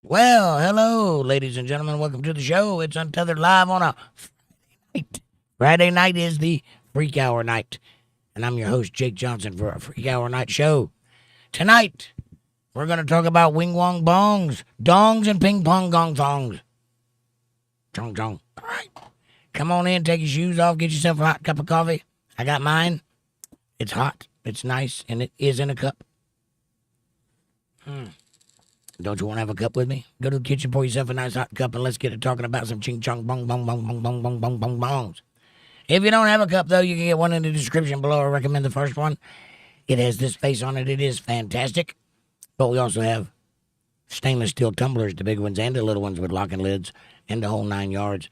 Well, hello, ladies and gentlemen. Welcome to the show. It's Untethered Live on a Friday night. Friday night is the Freak Hour night. And I'm your host, Jake Johnson, for a Freak Hour night show. Tonight, we're going to talk about Wing-Wong bongs, dongs, and ping-pong gong thongs. Chong, chong. All right. Come on in, take your shoes off, get yourself a hot cup of coffee. I got mine. It's hot, it's nice, and it is in a cup. Don't you want to have a cup with me? Go to the kitchen, pour yourself a nice hot cup, and let's get to talking about some ching chong bong bong bong bong bong bong bong bong bongs. If you don't have a cup, though, you can get one in the description below. I recommend the first one. It has this face on it. It is fantastic. But we also have stainless steel tumblers, the big ones and the little ones with locking lids, and the whole 9 yards.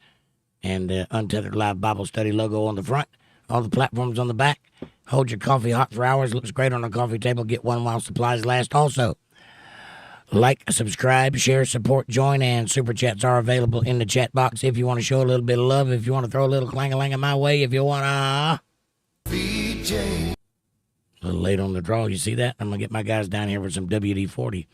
And the Untethered Live Bible Study logo on the front. All the platforms on the back. Hold your coffee hot for hours. Looks great on a coffee table. Get one while supplies last. Also, like, subscribe, share, support, join, and super chats are available in the chat box if you want to show a little bit of love, if you want to throw a little clang-a-lang my way, if you want to... VJ. A little late on the draw, you see that? I'm going to get my guys down here with some WD-40.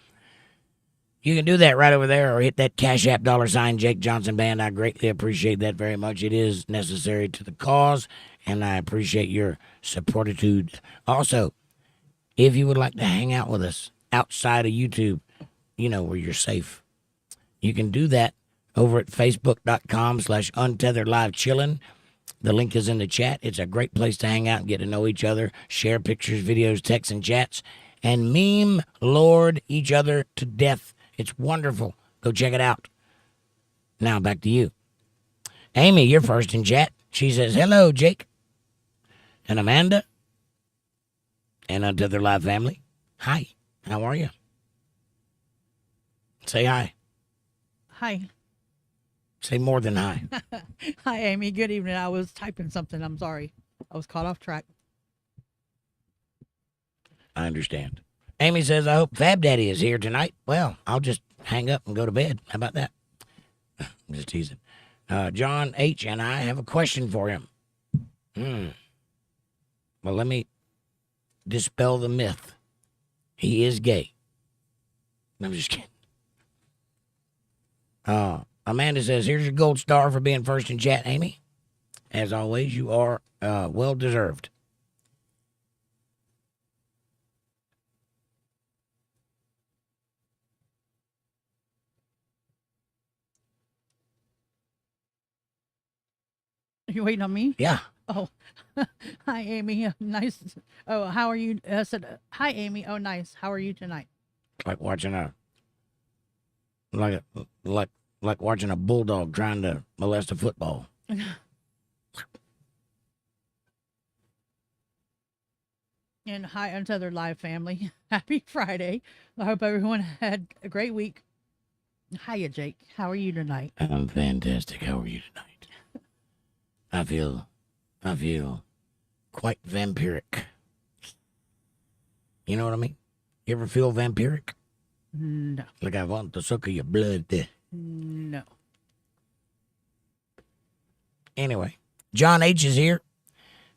You can do that right over there or hit that CashApp $ jakejohnsonband. I greatly appreciate that very much. It is necessary to the cause, and I appreciate your supportitude. Also, if you would like to hang out with us outside of YouTube, you know where you're safe. You can do that over at facebook.com/UntetheredLiveChillin'. The link is in the chat. It's a great place to hang out and get to know each other, share pictures, videos, texts, and chats, and meme lord each other to death. It's wonderful. Go check it out. Now back to you. Amy, you're first in chat. She says, hello, Jake and Amanda and Untethered Live family. Hi, how are you? Say hi. Hi. Say more than hi. Hi, Amy. Good evening. I was typing something. I'm sorry. I was caught off track. I understand. Amy says, I hope Fab Daddy is here tonight. Well, I'll just hang up and go to bed. How about that? I'm just teasing. John H. and I have a question for him. Well, let me dispel the myth. He is gay. I'm just kidding. Amanda says, here's your gold star for being first in chat, Amy. As always, you are well deserved. You waiting on me? Yeah. Oh, hi, Amy. Nice. Oh, how are you? I said, hi, Amy. Oh, nice. How are you tonight? Like watching like watching a bulldog trying to molest a football. And hi, Untethered Live family. Happy Friday. I hope everyone had a great week. Hiya, Jake. How are you tonight? I'm fantastic. How are you tonight? I feel quite vampiric. You know what I mean? You ever feel vampiric? No. Like I want to suck of your blood. No. Anyway, John H. is here.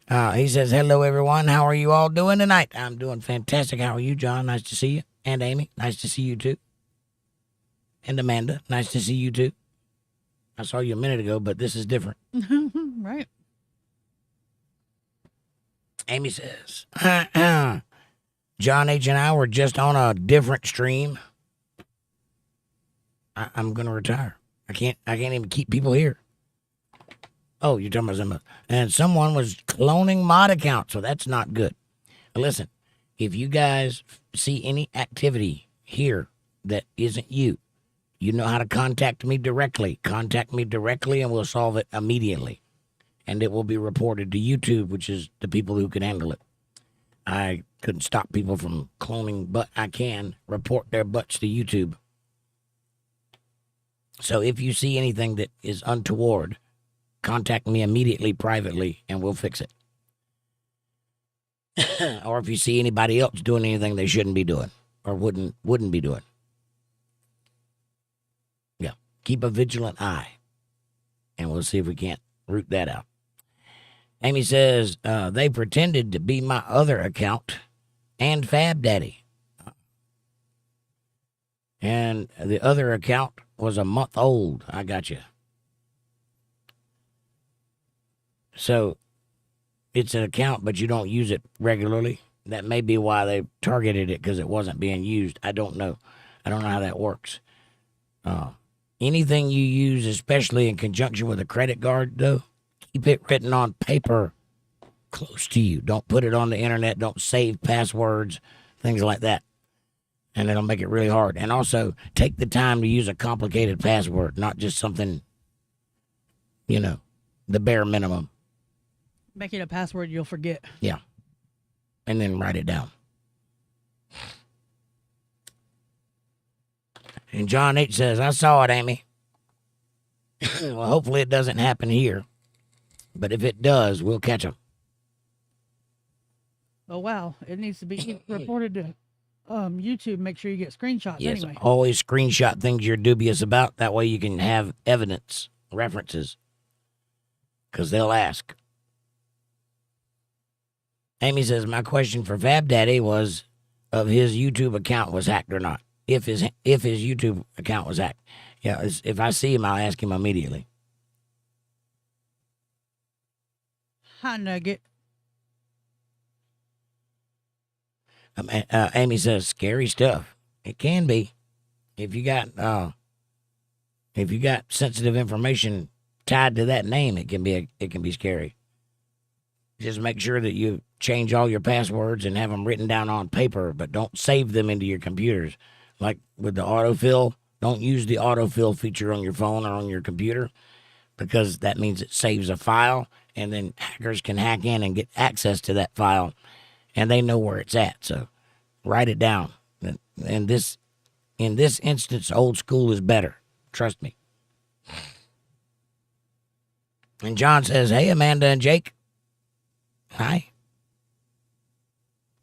He says, hello, everyone. How are you all doing tonight? I'm doing fantastic. How are you, John? Nice to see you. And Amy, nice to see you, too. And Amanda, nice to see you, too. I saw you a minute ago, but this is different. Right. Amy says, John H. and I were just on a different stream. I'm going to retire. I can't even keep people here. Oh, you're talking about something else. And someone was cloning mod accounts, so that's not good. Listen, if you guys see any activity here that isn't you, you know how to contact me directly. Contact me directly and we'll solve it immediately. And it will be reported to YouTube, which is the people who can handle it. I couldn't stop people from cloning, but I can report their butts to YouTube. So if you see anything that is untoward, contact me immediately privately and we'll fix it. Or if you see anybody else doing anything they shouldn't be doing or wouldn't be doing. Yeah, keep a vigilant eye and we'll see if we can't root that out. Amy says, they pretended to be my other account and Fab Daddy. And the other account was a month old. I got you. So it's an account, but you don't use it regularly. That may be why they targeted it, because it wasn't being used. I don't know. I don't know how that works. Anything you use, especially in conjunction with a credit card, though, keep it written on paper close to you. Don't put it on the internet. Don't save passwords, things like that. And it'll make it really hard. And also, take the time to use a complicated password, not just something, the bare minimum. Make it a password you'll forget. Yeah. And then write it down. And John H. says, I saw it, Amy. Well, hopefully it doesn't happen here. But if it does, we'll catch them. Oh, wow. It needs to be reported to YouTube. Make sure you get screenshots anyway. Always screenshot things you're dubious about. That way you can have evidence, references. Because they'll ask. Amy says, my question for Fab Daddy was if his YouTube account was hacked or not. If his YouTube account was hacked. Yeah, if I see him, I'll ask him immediately. Hi, Nugget. Amy says, scary stuff. It can be. If you got sensitive information tied to that name, it can be scary. Just make sure that you change all your passwords and have them written down on paper, but don't save them into your computers. Like with the autofill, don't use the autofill feature on your phone or on your computer, because that means it saves a file, and then hackers can hack in and get access to that file, and they know where it's at. So write it down. And in this instance, old school is better. Trust me. And John says, hey, Amanda and Jake. Hi.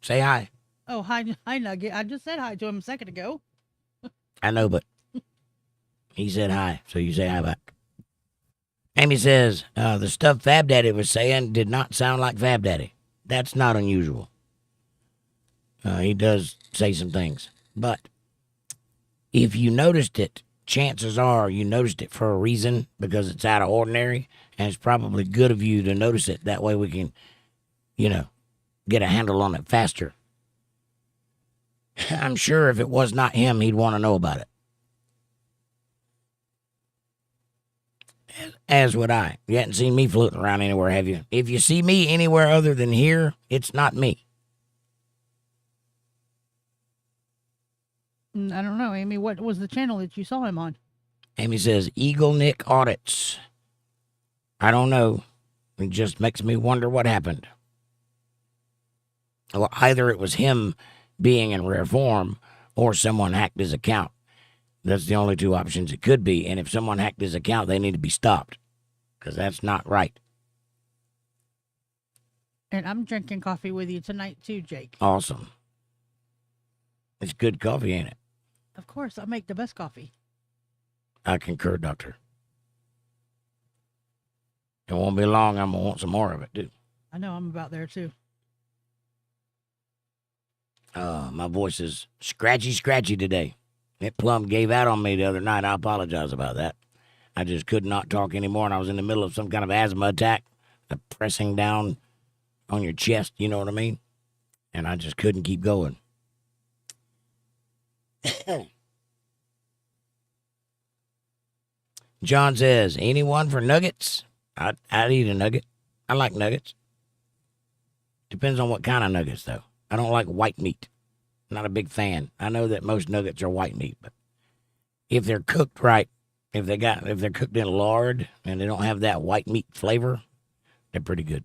Say hi. Oh, hi, Nugget. I just said hi to him a second ago. I know, but he said hi, so you say hi back. Amy says, the stuff Fab Daddy was saying did not sound like Fab Daddy. That's not unusual. He does say some things. But if you noticed it, chances are you noticed it for a reason, because it's out of ordinary, and it's probably good of you to notice it. That way we can, get a handle on it faster. I'm sure if it was not him, he'd want to know about it. As would I. You hadn't seen me floating around anywhere, have you? If you see me anywhere other than here, it's not me. I don't know, Amy. What was the channel that you saw him on? Amy says, Eagle Nick Audits. I don't know. It just makes me wonder what happened. Well, either it was him being in rare form, or someone hacked his account. That's the only two options it could be. And if someone hacked his account, they need to be stopped, because that's not right. And I'm drinking coffee with you tonight too, Jake. Awesome. It's good coffee, ain't it? Of course, I make the best coffee. I concur, Doctor. It won't be long. I'm going to want some more of it, too. I know, I'm about there too. My voice is scratchy today. That plum gave out on me the other night. I apologize about that. I just could not talk anymore, and I was in the middle of some kind of asthma attack, pressing down on your chest, you know what I mean? And I just couldn't keep going. John says, anyone for nuggets? I'd eat a nugget. I like nuggets. Depends on what kind of nuggets, though. I don't like white meat. Not a big fan. I know that most nuggets are white meat, but if they're cooked right, if they're cooked in lard and they don't have that white meat flavor, they're pretty good.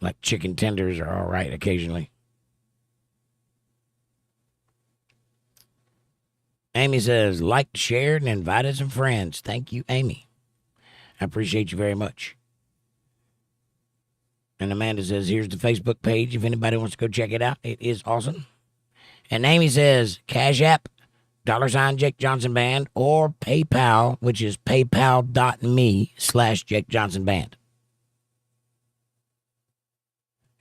Like chicken tenders are all right occasionally. Amy says, liked, shared, and invited some friends. Thank you, Amy. I appreciate you very much. And Amanda says, here's the Facebook page if anybody wants to go check it out. It is awesome. And Amy says, CashApp, $Jake Johnson Band, or PayPal, which is paypal.me/Jake Johnson Band.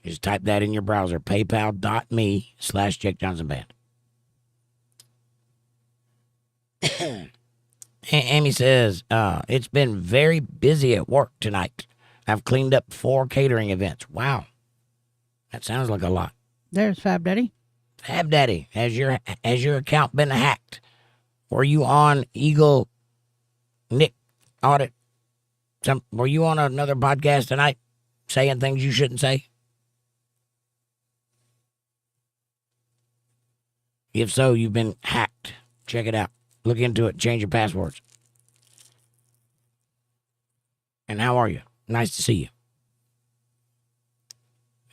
Just type that in your browser, paypal.me/Jake Johnson Band. Amy says, it's been very busy at work tonight. I've cleaned up 4 catering events. Wow. That sounds like a lot. There's Fab Daddy. Fab Daddy, has your account been hacked? Were you on Eagle Nick Audit? Were you on another podcast tonight saying things you shouldn't say? If so, you've been hacked. Check it out. Look into it. Change your passwords. And how are you? Nice to see you.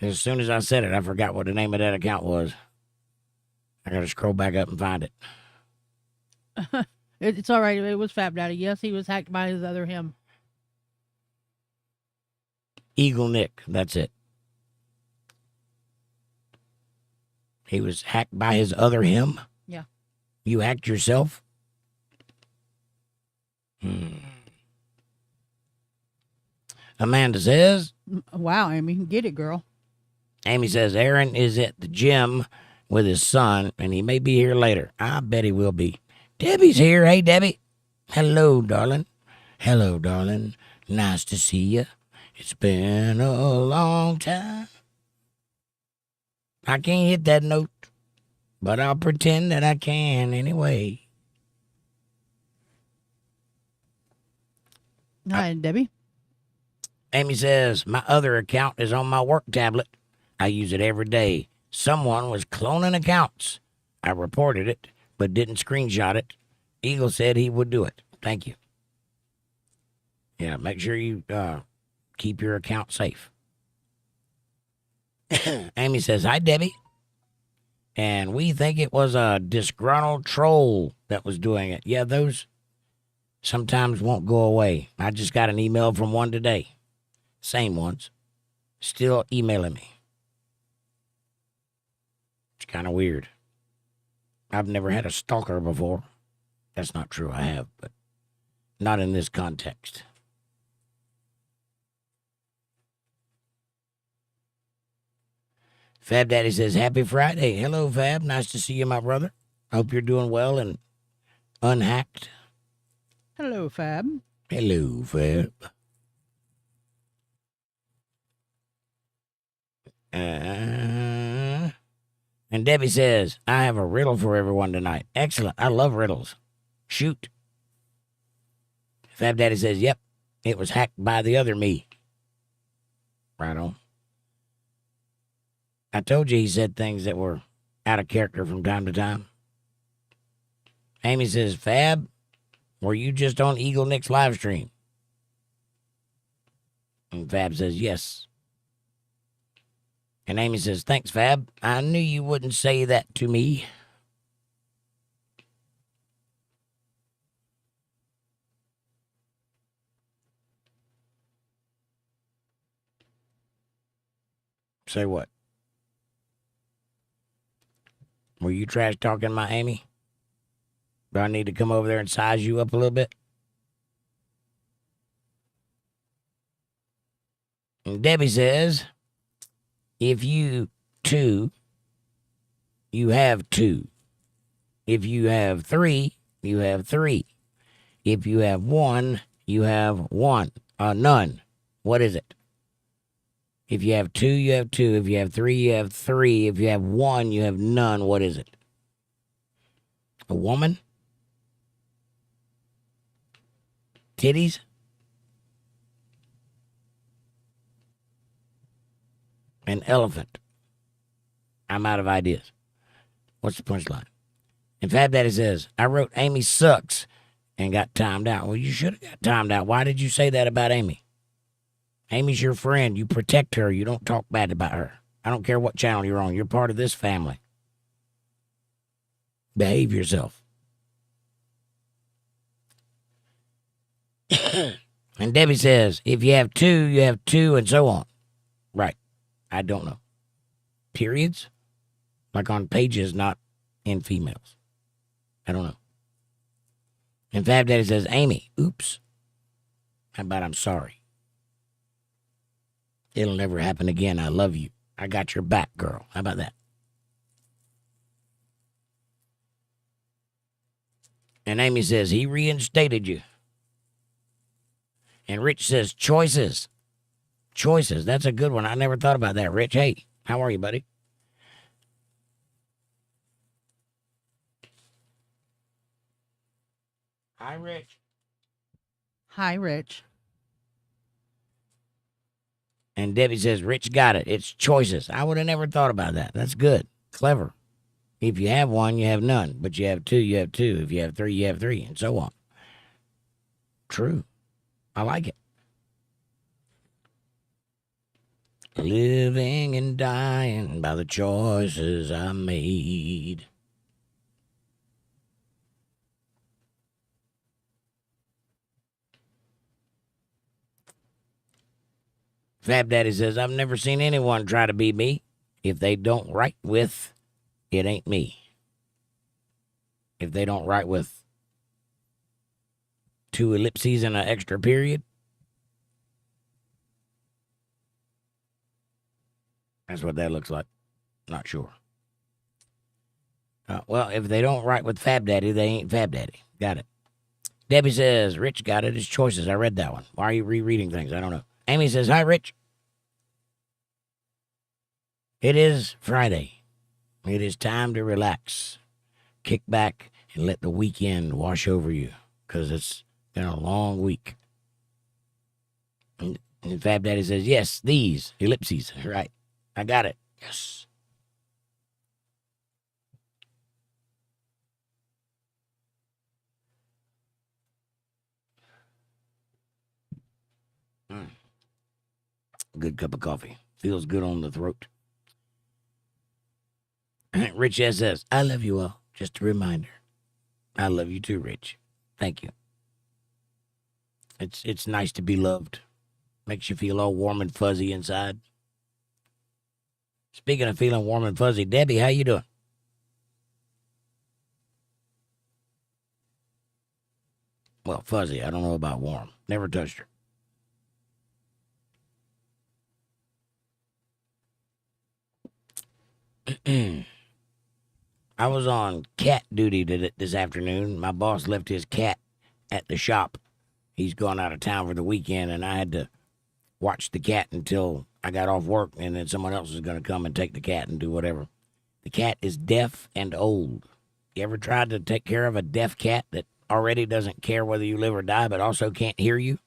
As soon as I said it, I forgot what the name of that account was. I got to scroll back up and find it. It's all right. It was Fab Daddy. Yes, he was hacked by his other him. Eagle Nick. That's it. He was hacked by his other him? Yeah. You hacked yourself? Amanda says. Wow, Amy. Get it, girl. Amy says, Aaron is at the gym with his son, and he may be here later. I bet he will be. Debbie's here. Hey, Debbie. Hello, darling. Hello, darling. Nice to see you. It's been a long time. I can't hit that note, but I'll pretend that I can anyway. Hi, Debbie. Amy says, my other account is on my work tablet. I use it every day. Someone was cloning accounts. I reported it, but didn't screenshot it. Eagle said he would do it. Thank you. Yeah, make sure you keep your account safe. Amy says, hi, Debbie. And we think it was a disgruntled troll that was doing it. Yeah, those sometimes won't go away. I just got an email from one today. Same ones. Still emailing me. It's kind of weird. I've never had a stalker before. That's not true, I have, but not in this context. Fab Daddy says, happy Friday. Hello, Fab. Nice to see you, my brother. Hope you're doing well and unhacked. Hello, Fab. Hello, Fab. And Debbie says, I have a riddle for everyone tonight. Excellent. I love riddles. Shoot. Fab Daddy says, yep, it was hacked by the other me. Right on. I told you he said things that were out of character from time to time. Amy says, Fab, were you just on Eagle Nick's live stream? And Fab says, yes. And Amy says, thanks, Fab. I knew you wouldn't say that to me. Say what? Were you trash talking my Amy? Do I need to come over there and size you up a little bit? And Debbie says, if you two, you have two. If you have three, you have three. If you have one, you have one. None. What is it? If you have two, you have two. If you have three, you have three. If you have one, you have none. What is it? A woman? Titties? An elephant. I'm out of ideas. What's the punchline? And Fab Daddy says, I wrote Amy sucks and got timed out. Well, you should have got timed out. Why did you say that about Amy? Amy's your friend. You protect her. You don't talk bad about her. I don't care what channel you're on. You're part of this family. Behave yourself. And Debbie says, if you have two, and so on. Right. I don't know. Periods? Like on pages, not in females. I don't know. And Fab Daddy says, Amy, oops. How about I'm sorry? It'll never happen again. I love you. I got your back, girl. How about that? And Amy says, he reinstated you. And Rich says, choices. Choices. That's a good one. I never thought about that, Rich. Hey, how are you, buddy? Hi, Rich. Hi, Rich. And Debbie says, Rich got it. It's choices. I would have never thought about that. That's good. Clever. If you have one, you have none. But you have two, you have two. If you have three, you have three, and so on. True. I like it. Living and dying by the choices I made. Fab Daddy says, I've never seen anyone try to be me. If they don't write with, it ain't me. If they don't write with 2 ellipses and an extra period, that's what that looks like. Not sure. Well, if they don't write with Fab Daddy, they ain't Fab Daddy. Got it. Debbie says, Rich got it. His choices. I read that one. Why are you rereading things? I don't know. Amy says, hi, Rich. It is Friday. It is time to relax. Kick back and let the weekend wash over you, because it's been a long week. And Fab Daddy says, yes, these ellipses. Right. I got it. Yes. Good cup of coffee. Feels good on the throat. Rich S says, I love you all. Just a reminder. I love you too, Rich. Thank you. It's nice to be loved. Makes you feel all warm and fuzzy inside. Speaking of feeling warm and fuzzy, Debbie, how you doing? Well, fuzzy. I don't know about warm. Never touched her. I was on cat duty this afternoon. My boss left his cat at the shop. He's gone out of town for the weekend, and I had to watch the cat until I got off work, and then someone else was going to come and take the cat and do whatever. The cat is deaf and old. You ever tried to take care of a deaf cat that already doesn't care whether you live or die, but also can't hear you?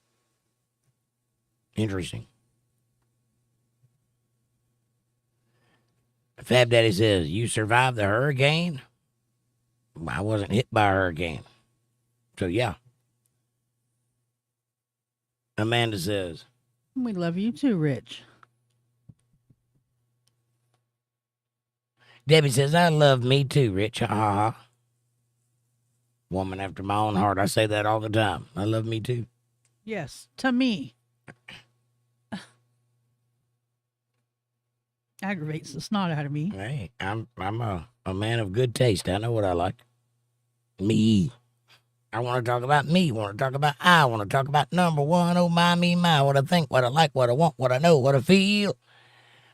Interesting. Fab Daddy says, you survived the hurricane? I wasn't hit by a hurricane. So, yeah. Amanda says, We love you too, Rich. Debbie says, I love me too, Rich. Ha ha ha. Woman after my own heart. I say that all the time. I love me too. Yes, to me. Aggravates the snot out of me. Hey, I'm a man of good taste. I know what I like. Me. I want to talk about me. Want to talk about I. Want to talk about number one. Oh, my, me, my. What I think, what I like, what I want, what I know, what I feel.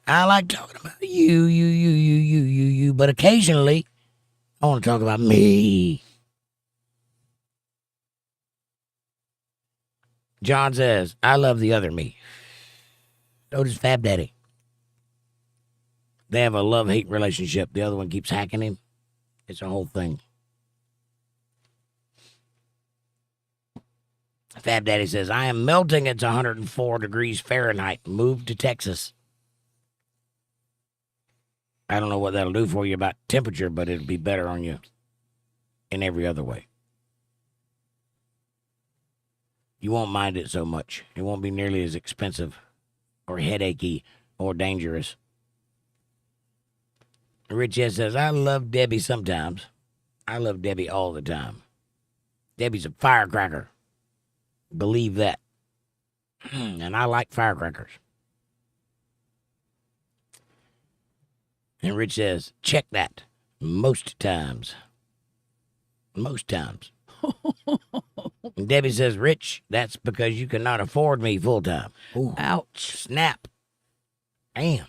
I like talking about you. But occasionally, I want to talk about me. John says, I love the other me. So does Fab Daddy. They have a love-hate relationship. The other one keeps hacking him. It's a whole thing. Fab Daddy says, I am melting. It's 104 degrees Fahrenheit. Move to Texas. I don't know what that'll do for you about temperature, but it'll be better on you in every other way. You won't mind it so much. It won't be nearly as expensive or headachy or dangerous. Rich S says, I love Debbie sometimes. I love Debbie all the time. Debbie's a firecracker. Believe that. And I like firecrackers. And Rich says, check that. Most times. Most times. And Debbie says, Rich, that's because you cannot afford me full time. Ouch. Snap. Damn.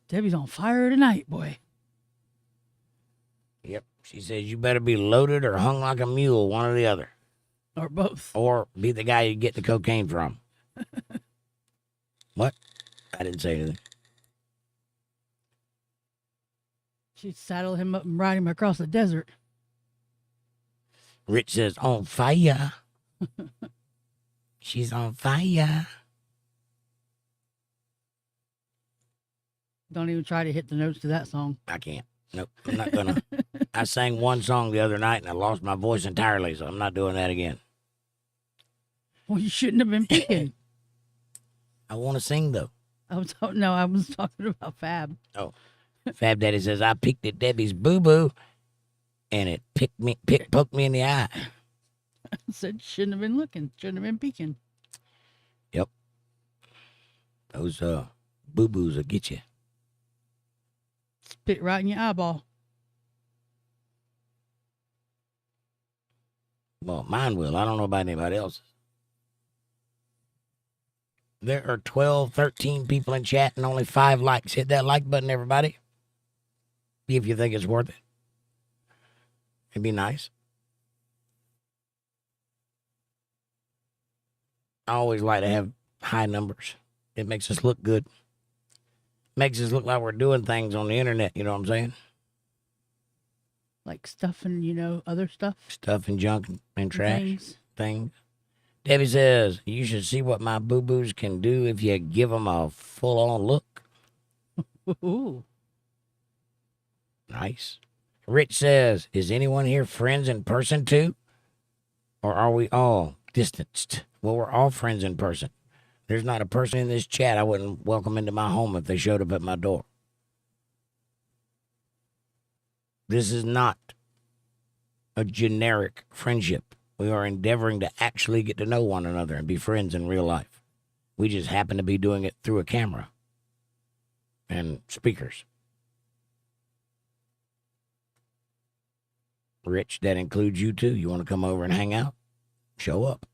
Debbie's on fire tonight, boy. Yep. She says you better be loaded or hung like a mule, one or the other. Or both. Or be the guy you get the cocaine from. What? I didn't say anything. She'd saddle him up and ride him across the desert. Rich says, on fire. She's on fire. Don't even try to hit the notes to that song. I can't. Nope, I'm not gonna. I sang one song the other night and I lost my voice entirely, so I'm not doing that again. Well, you shouldn't have been picking. I want to sing though. I was talking about Fab. Oh, Fab Daddy says I picked at Debbie's boo boo, and it poked me in the eye. I said shouldn't have been looking. Shouldn't have been peeking. Yep. Those boo boos will get you. Spit right in your eyeball. Well, mine will. I don't know about anybody else's. There are 12, 13 people in chat and only 5 likes. Hit that like button, everybody. If you think it's worth it. It'd be nice. I always like to have high numbers. It makes us look good. Makes us look like we're doing things on the internet, you know what I'm saying? Like stuff and, other stuff. Stuff and junk and trash. Things. Debbie says, you should see what my boo-boos can do if you give them a full-on look. Ooh. Nice. Rich says, is anyone here friends in person too? Or are we all distanced? Well, we're all friends in person. There's not a person in this chat I wouldn't welcome into my home if they showed up at my door. This is not a generic friendship. We are endeavoring to actually get to know one another and be friends in real life. We just happen to be doing it through a camera and speakers. Rich, that includes you too. You want to come over and hang out? Show up.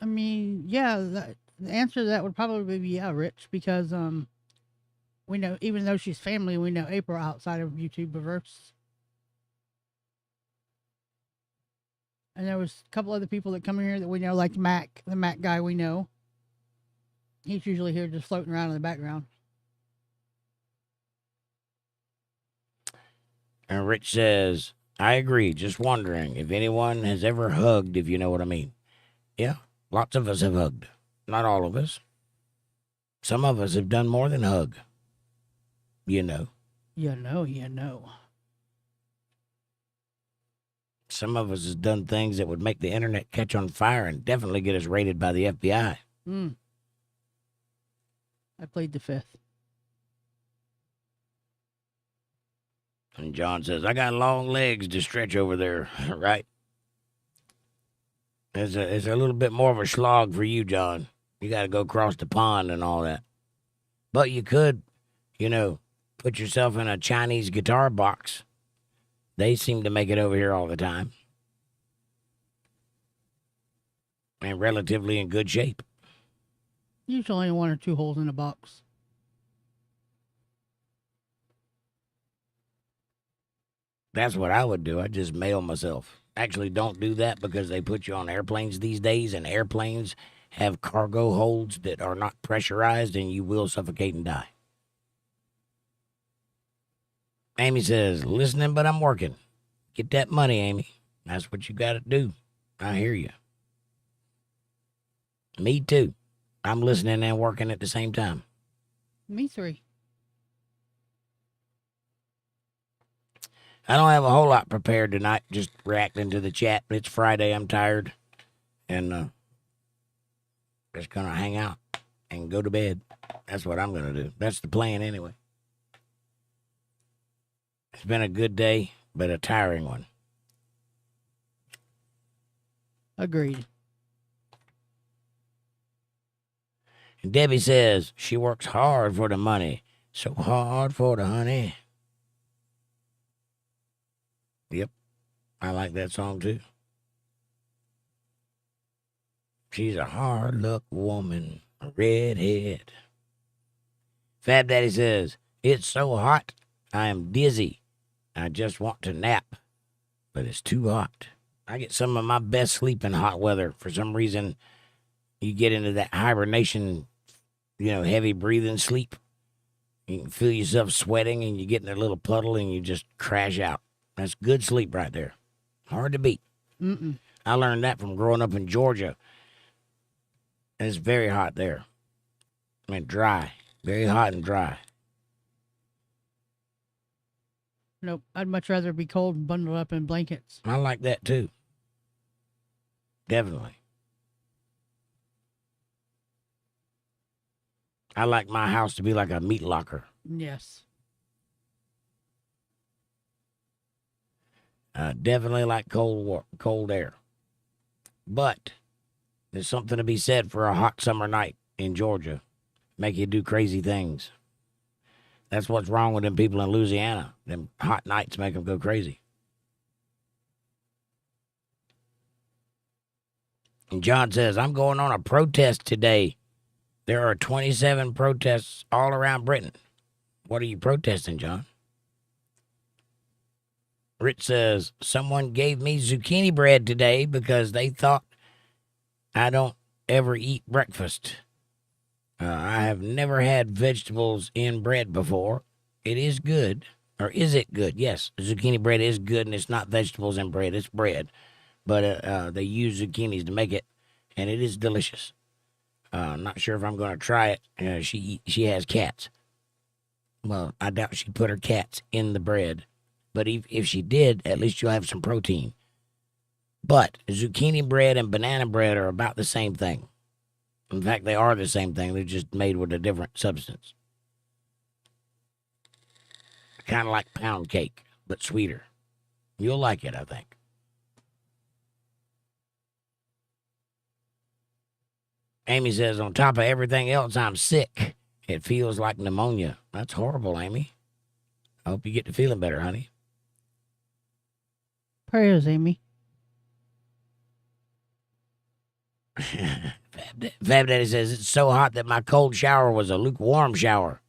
I mean, yeah, the answer to that would probably be yeah, Rich, because we know, even though she's family, we know April outside of YouTubeverse. And there was a couple other people that come in here that we know, like Mac, the Mac guy we know. He's usually here just floating around in the background. And Rich says, I agree. Just wondering if anyone has ever hugged, if you know what I mean. Yeah, lots of us have hugged. Not all of us. Some of us have done more than hug. You know. Some of us has done things that would make the internet catch on fire and definitely get us raided by the FBI. I played the fifth. And John says, I got long legs to stretch over there, right? It's a little bit more of a slog for you, John. You got to go across the pond and all that. But you could, put yourself in a Chinese guitar box. They seem to make it over here all the time. And relatively in good shape. Usually only 1 or 2 holes in a box. That's what I would do. I'd just mail myself. Actually, don't do that because they put you on airplanes these days, and airplanes have cargo holds that are not pressurized, and you will suffocate and die. Amy says, listening, but I'm working. Get that money, Amy. That's what you got to do. I hear you. Me too. I'm listening and working at the same time. Me 3. I don't have a whole lot prepared tonight, just reacting to the chat. It's Friday, I'm tired, and just going to hang out and go to bed. That's what I'm going to do. That's the plan anyway. It's been a good day, but a tiring one. Agreed. And Debbie says she works hard for the money, so hard for the honey. Yep, I like that song too. She's a hard luck woman, a redhead. Fab Daddy says, it's so hot, I am dizzy. I just want to nap, but it's too hot. I get some of my best sleep in hot weather. For some reason, you get into that hibernation, heavy breathing sleep. You can feel yourself sweating and you get in a little puddle and you just crash out. That's good sleep right there. Hard to beat. I learned that from growing up in Georgia. It's very hot there. Dry. Very hot and dry. Nope. I'd much rather be cold and bundled up in blankets. I like that too. Definitely. I like my house to be like a meat locker. Yes. Definitely like cold air. But there's something to be said for a hot summer night in Georgia. Make you do crazy things. That's what's wrong with them people in Louisiana. Them hot nights make them go crazy. And John says, I'm going on a protest today. There are 27 protests all around Britain. What are you protesting, John? Rich says, someone gave me zucchini bread today because they thought I don't ever eat breakfast. I have never had vegetables in bread before. It is good. Or is it good? Yes, zucchini bread is good, and it's not vegetables in bread. It's bread. But they use zucchinis to make it, and it is delicious. I'm not sure if I'm going to try it. She has cats. Well, I doubt she put her cats in the bread. But if she did, at least you'll have some protein. But zucchini bread and banana bread are about the same thing. In fact, they are the same thing. They're just made with a different substance. Kind of like pound cake, but sweeter. You'll like it, I think. Amy says, on top of everything else, I'm sick. It feels like pneumonia. That's horrible, Amy. I hope you get to feeling better, honey. Prayers, Amy. Fab Daddy says, it's so hot that my cold shower was a lukewarm shower.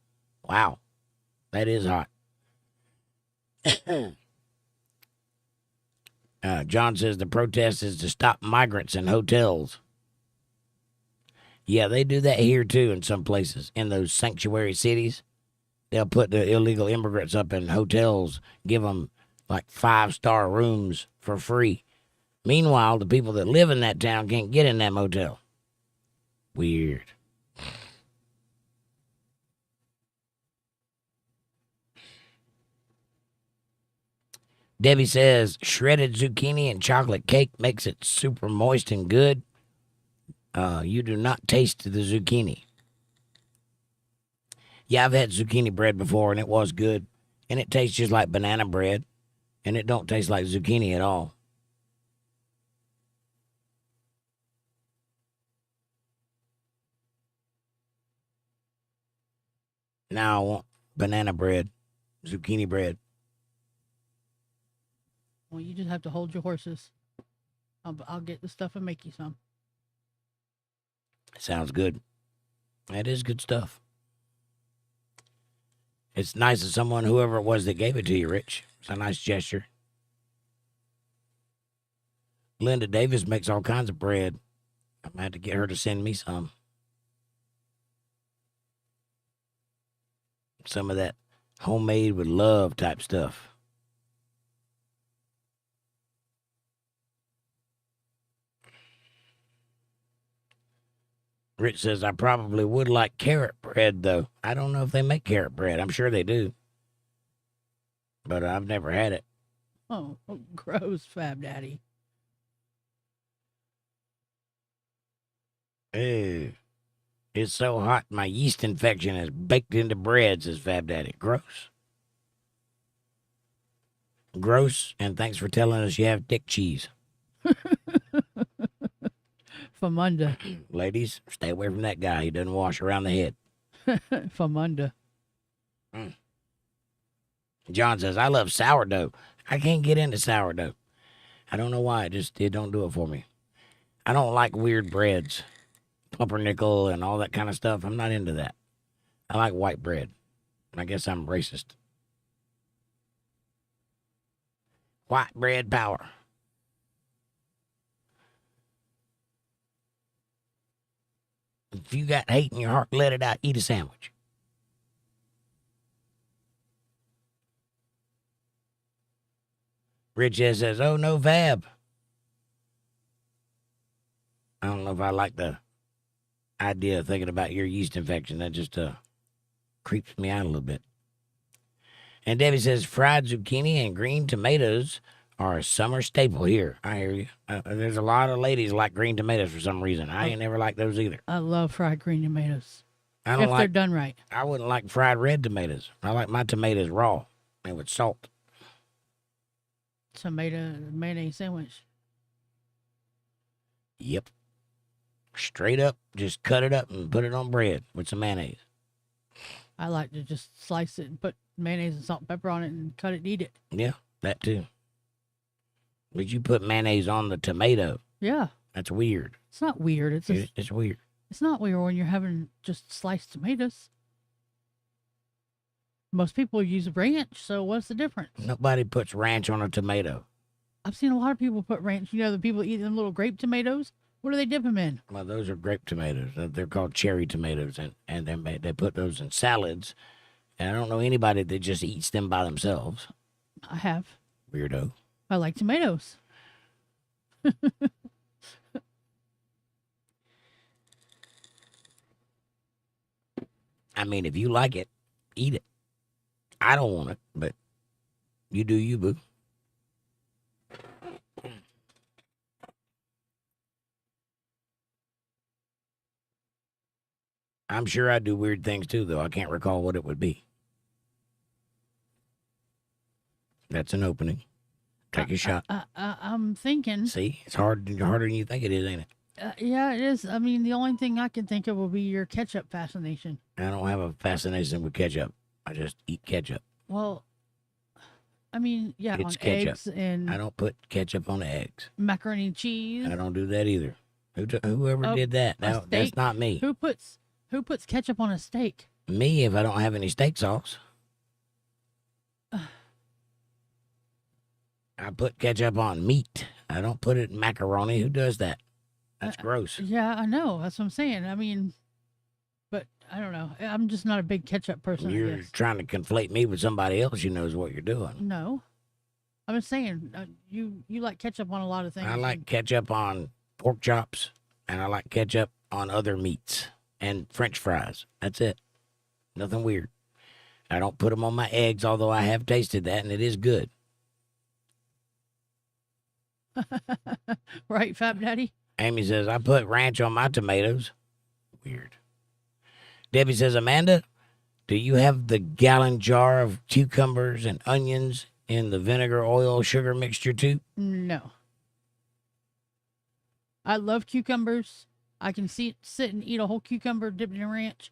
Wow. That is hot. John says the protest is to stop migrants in hotels. Yeah, they do that here too in some places. In those sanctuary cities, they'll put the illegal immigrants up in hotels, give them like 5-star rooms for free. Meanwhile, the people that live in that town can't get in that motel. Weird. Debbie says shredded zucchini and chocolate cake makes it super moist and good. You do not taste the zucchini. Yeah, I've had zucchini bread before, and it was good. And it tastes just like banana bread. And it don't taste like zucchini at all. Now I want banana bread, zucchini bread. Well, you just have to hold your horses. I'll get the stuff and make you some. Sounds good. That is good stuff. It's nice of someone, whoever it was that gave it to you, Rich. It's a nice gesture. Linda Davis makes all kinds of bread. I'm going to have to get her to send me some. Some of that homemade with love type stuff. Rich says, I probably would like carrot bread, though. I don't know if they make carrot bread. I'm sure they do. But I've never had it. Oh, gross, Fab Daddy. Ew. It's so hot, my yeast infection is baked into bread, says Fab Daddy. Gross. Gross, and thanks for telling us you have dick cheese. Famunda. Ladies, stay away from that guy. He doesn't wash around the head. Famunda. John says, I love sourdough. I can't get into sourdough. I don't know why. It don't do it for me. I don't like weird breads. Pumpernickel and all that kind of stuff. I'm not into that. I like white bread. I guess I'm racist. White bread power. If you got hate in your heart, let it out. Eat a sandwich. Rich says, oh, no Fab. I don't know if I like the idea of thinking about your yeast infection. That just creeps me out a little bit. And Debbie says, fried zucchini and green tomatoes are a summer staple here. I hear you. There's a lot of ladies like green tomatoes for some reason. I ain't never liked those either. I love fried green tomatoes. I don't if they're done right. I wouldn't like fried red tomatoes. I like my tomatoes raw and with salt. Tomato mayonnaise sandwich. Yep. Straight up, just cut it up and put it on bread with some mayonnaise. I like to just slice it and put mayonnaise and salt and pepper on it and cut it and eat it. Yeah, that too. But you put mayonnaise on the tomato. Yeah. That's weird. It's not weird. It's weird. It's not weird when you're having just sliced tomatoes. Most people use ranch, so what's the difference? Nobody puts ranch on a tomato. I've seen a lot of people put ranch. You know, the people eat them little grape tomatoes. What do they dip them in? Well, those are grape tomatoes. They're called cherry tomatoes, and they put those in salads. And I don't know anybody that just eats them by themselves. I have. Weirdo. I like tomatoes. I mean, if you like it, eat it. I don't want it, but you do you, boo. I'm sure I do weird things too, though. I can't recall what it would be. That's an opening. Take a shot. I'm thinking. See, it's harder than you think it is, ain't it? Yeah, it is. I mean, the only thing I can think of will be your ketchup fascination. I don't have a fascination with ketchup. I just eat ketchup. Well, I mean, yeah, It's on ketchup. eggs and I don't put ketchup on the eggs. macaroni and cheese. I don't do that either. Whoever did that, a that's steak? not me. Who puts ketchup on a steak? Me, if I don't have any steak sauce. I put ketchup on meat. I don't put it in macaroni. Who does that? That's gross. Yeah, I know. That's what I'm saying. I mean, but I don't know. I'm just not a big ketchup person. I You're guess. trying to conflate me with somebody else who knows what you're doing. No, I'm just saying. You like ketchup on a lot of things. I like ketchup on pork chops, and I like ketchup on other meats and French fries. That's it. Nothing weird. I don't put them on my eggs, although I have tasted that, and it is good. Right, Fab Daddy? Amy says, I put ranch on my tomatoes. Weird. Debbie says, Amanda, do you have the gallon jar of cucumbers and onions in the vinegar, oil, sugar mixture too? No. I love cucumbers. I can sit and eat a whole cucumber dipped in ranch,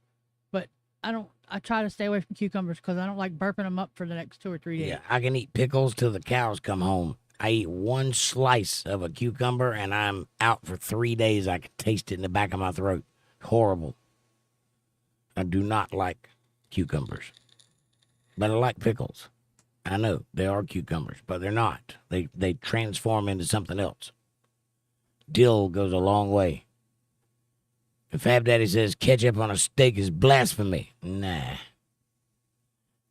but I try to stay away from cucumbers because I don't like burping them up for the next 2 or 3 days. Yeah, I can eat pickles till the cows come home. I eat one slice of a cucumber and I'm out for 3 days. I can taste it in the back of my throat. Horrible. I do not like cucumbers, but I like pickles. I know they are cucumbers, but they're not. They transform into something else. Dill goes a long way. If Fab Daddy says ketchup on a steak is blasphemy, nah.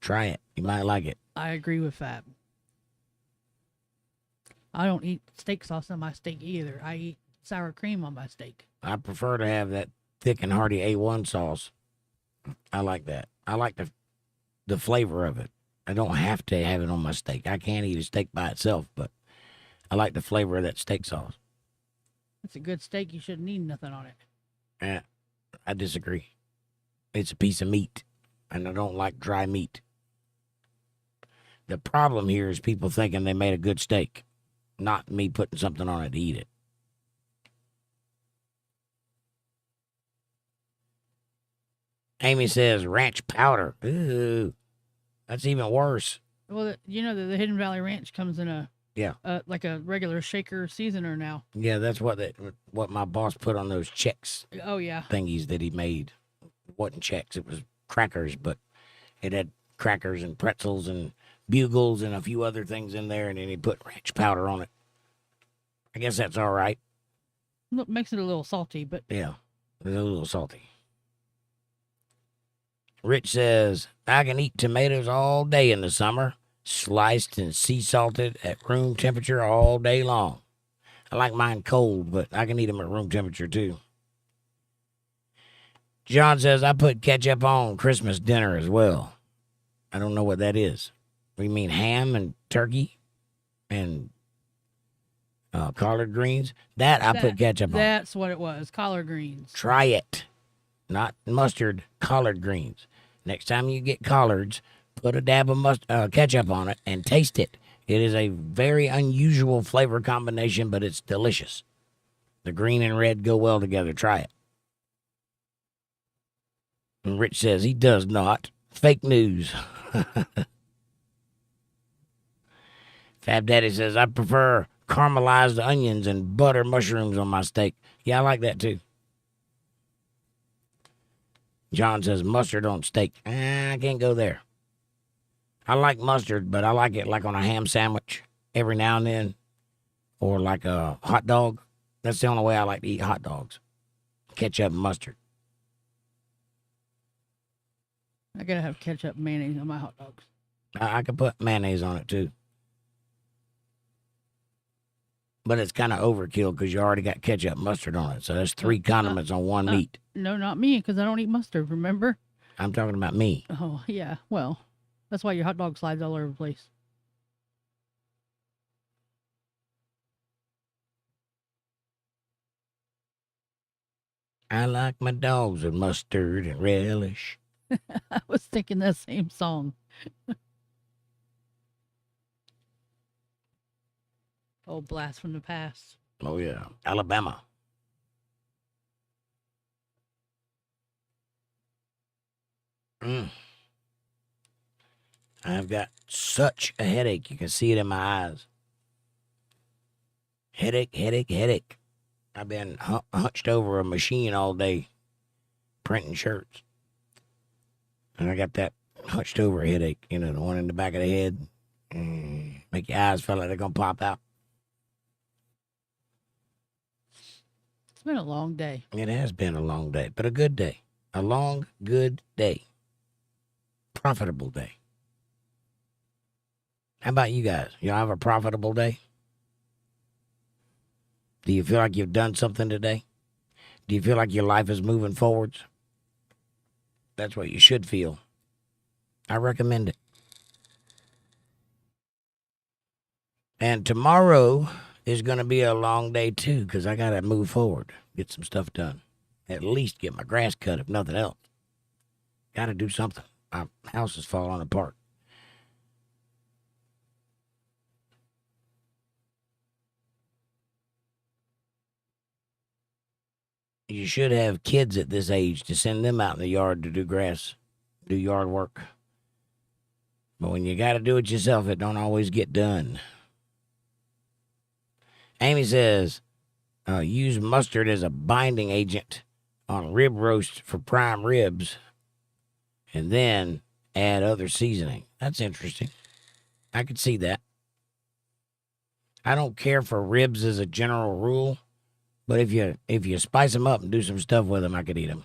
Try it. You might like it. I agree with Fab. I don't eat steak sauce on my steak either. I eat sour cream on my steak. I prefer to have that thick and hearty A1 sauce. I like that. I like the flavor of it. I don't have to have it on my steak. I can't eat a steak by itself, but I like the flavor of that steak sauce. It's a good steak. You shouldn't need nothing on it. I disagree. It's a piece of meat, and I don't like dry meat. The problem here is people thinking they made a good steak, not me putting something on it to eat it. Amy says ranch powder. Ooh, that's even worse. Well, you know the Hidden Valley Ranch comes in a Yeah. Like a regular shaker seasoner now. Yeah, that's what my boss put on those Chex Oh yeah. thingies that he made. It wasn't Chex. It was crackers, but it had crackers and pretzels and bugles and a few other things in there, and then he put ranch powder on it. I guess that's all right. Look, makes it a little salty, but Yeah, it's a little salty. Rich says, I can eat tomatoes all day in the summer, sliced and sea salted at room temperature all day long. I like mine cold, but I can eat them at room temperature too. John says, I put ketchup on Christmas dinner as well. I don't know what that is. We mean ham and turkey and collard greens? I put ketchup on. That's what it was, collard greens. Try it. Not mustard, collard greens. Next time you get collards, put a dab of ketchup on it and taste it. It is a very unusual flavor combination, but it's delicious. The green and red go well together. Try it. And Rich says he does not. Fake news. Fab Daddy says, I prefer caramelized onions and butter mushrooms on my steak. Yeah, I like that too. John says, mustard on steak. I can't go there. I like mustard, but I like it like on a ham sandwich every now and then, or like a hot dog. That's the only way I like to eat hot dogs. Ketchup and mustard. I gotta have ketchup and mayonnaise on my hot dogs. I could put mayonnaise on it too. But it's kind of overkill because you already got ketchup and mustard on it. So that's 3 condiments on one meat. No, not me, because I don't eat mustard, remember? I'm talking about me. Oh, yeah. Well, that's why your hot dog slides all over the place. I like my dogs with mustard and relish. I was thinking that same song. Oh, blast from the past. Oh, yeah. Alabama. I've got such a headache. You can see it in my eyes. Headache, headache, headache. I've been hunched over a machine all day printing shirts. And I got that hunched over headache, the one in the back of the head. Make your eyes feel like they're going to pop out. It's been a long day. It has been a long day, but a good day. A long, good day. Profitable day. How about you guys? Y'all have a profitable day? Do you feel like you've done something today? Do you feel like your life is moving forwards? That's what you should feel. I recommend it. And tomorrow is going to be a long day too, because I got to move forward, get some stuff done. At least get my grass cut, if nothing else. Got to do something. My house is falling apart. You should have kids at this age to send them out in the yard to do grass, do yard work. But when you got to do it yourself, it don't always get done. Amy says, use mustard as a binding agent on rib roast for prime ribs, and then add other seasoning. That's interesting. I could see that. I don't care for ribs as a general rule, but if you spice them up and do some stuff with them, I could eat them.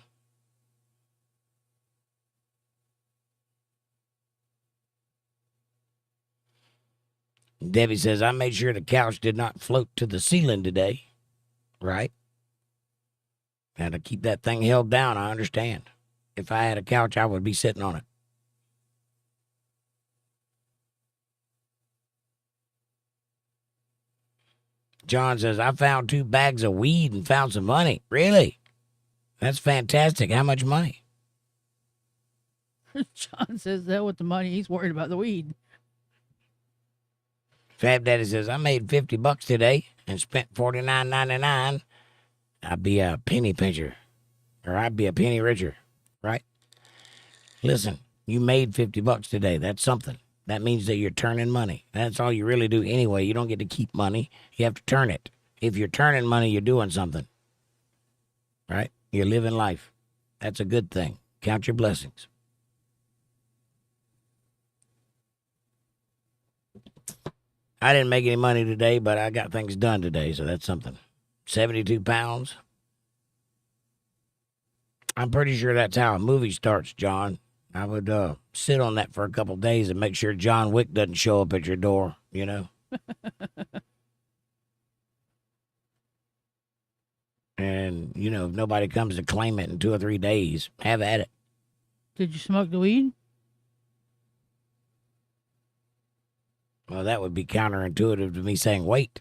Debbie says, I made sure the couch did not float to the ceiling today. Right? Had to keep that thing held down, I understand. If I had a couch, I would be sitting on it. John says, I found 2 bags of weed and found some money. Really? That's fantastic. How much money? John says that with the money, he's worried about the weed. Fab Daddy says, I made $50 today and spent $49.99. I'd be a penny pincher, or I'd be a penny richer, right? Listen, you made $50 today. That's something. That means that you're turning money. That's all you really do anyway. You don't get to keep money. You have to turn it. If you're turning money, you're doing something, right? You're living life. That's a good thing. Count your blessings. I didn't make any money today, but I got things done today, so that's something. 72 pounds. I'm pretty sure that's how a movie starts, John. I would sit on that for a couple days and make sure John Wick doesn't show up at your door, you know? And, you know, if nobody comes to claim it in 2 or 3 days, have at it. Did you smoke the weed? Well, that would be counterintuitive to me saying, wait.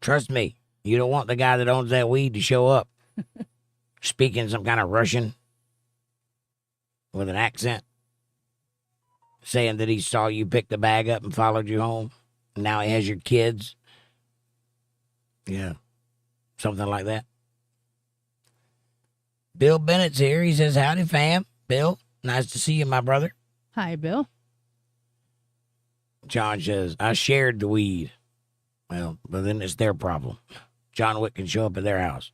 Trust me, you don't want the guy that owns that weed to show up speaking some kind of Russian with an accent, saying that he saw you pick the bag up and followed you home. And now he has your kids. Yeah, something like that. Bill Bennett's here. He says, howdy, fam. Bill, nice to see you, my brother. Hi, Bill. John says, I shared the weed. Well, but then it's their problem. John Wick can show up at their house.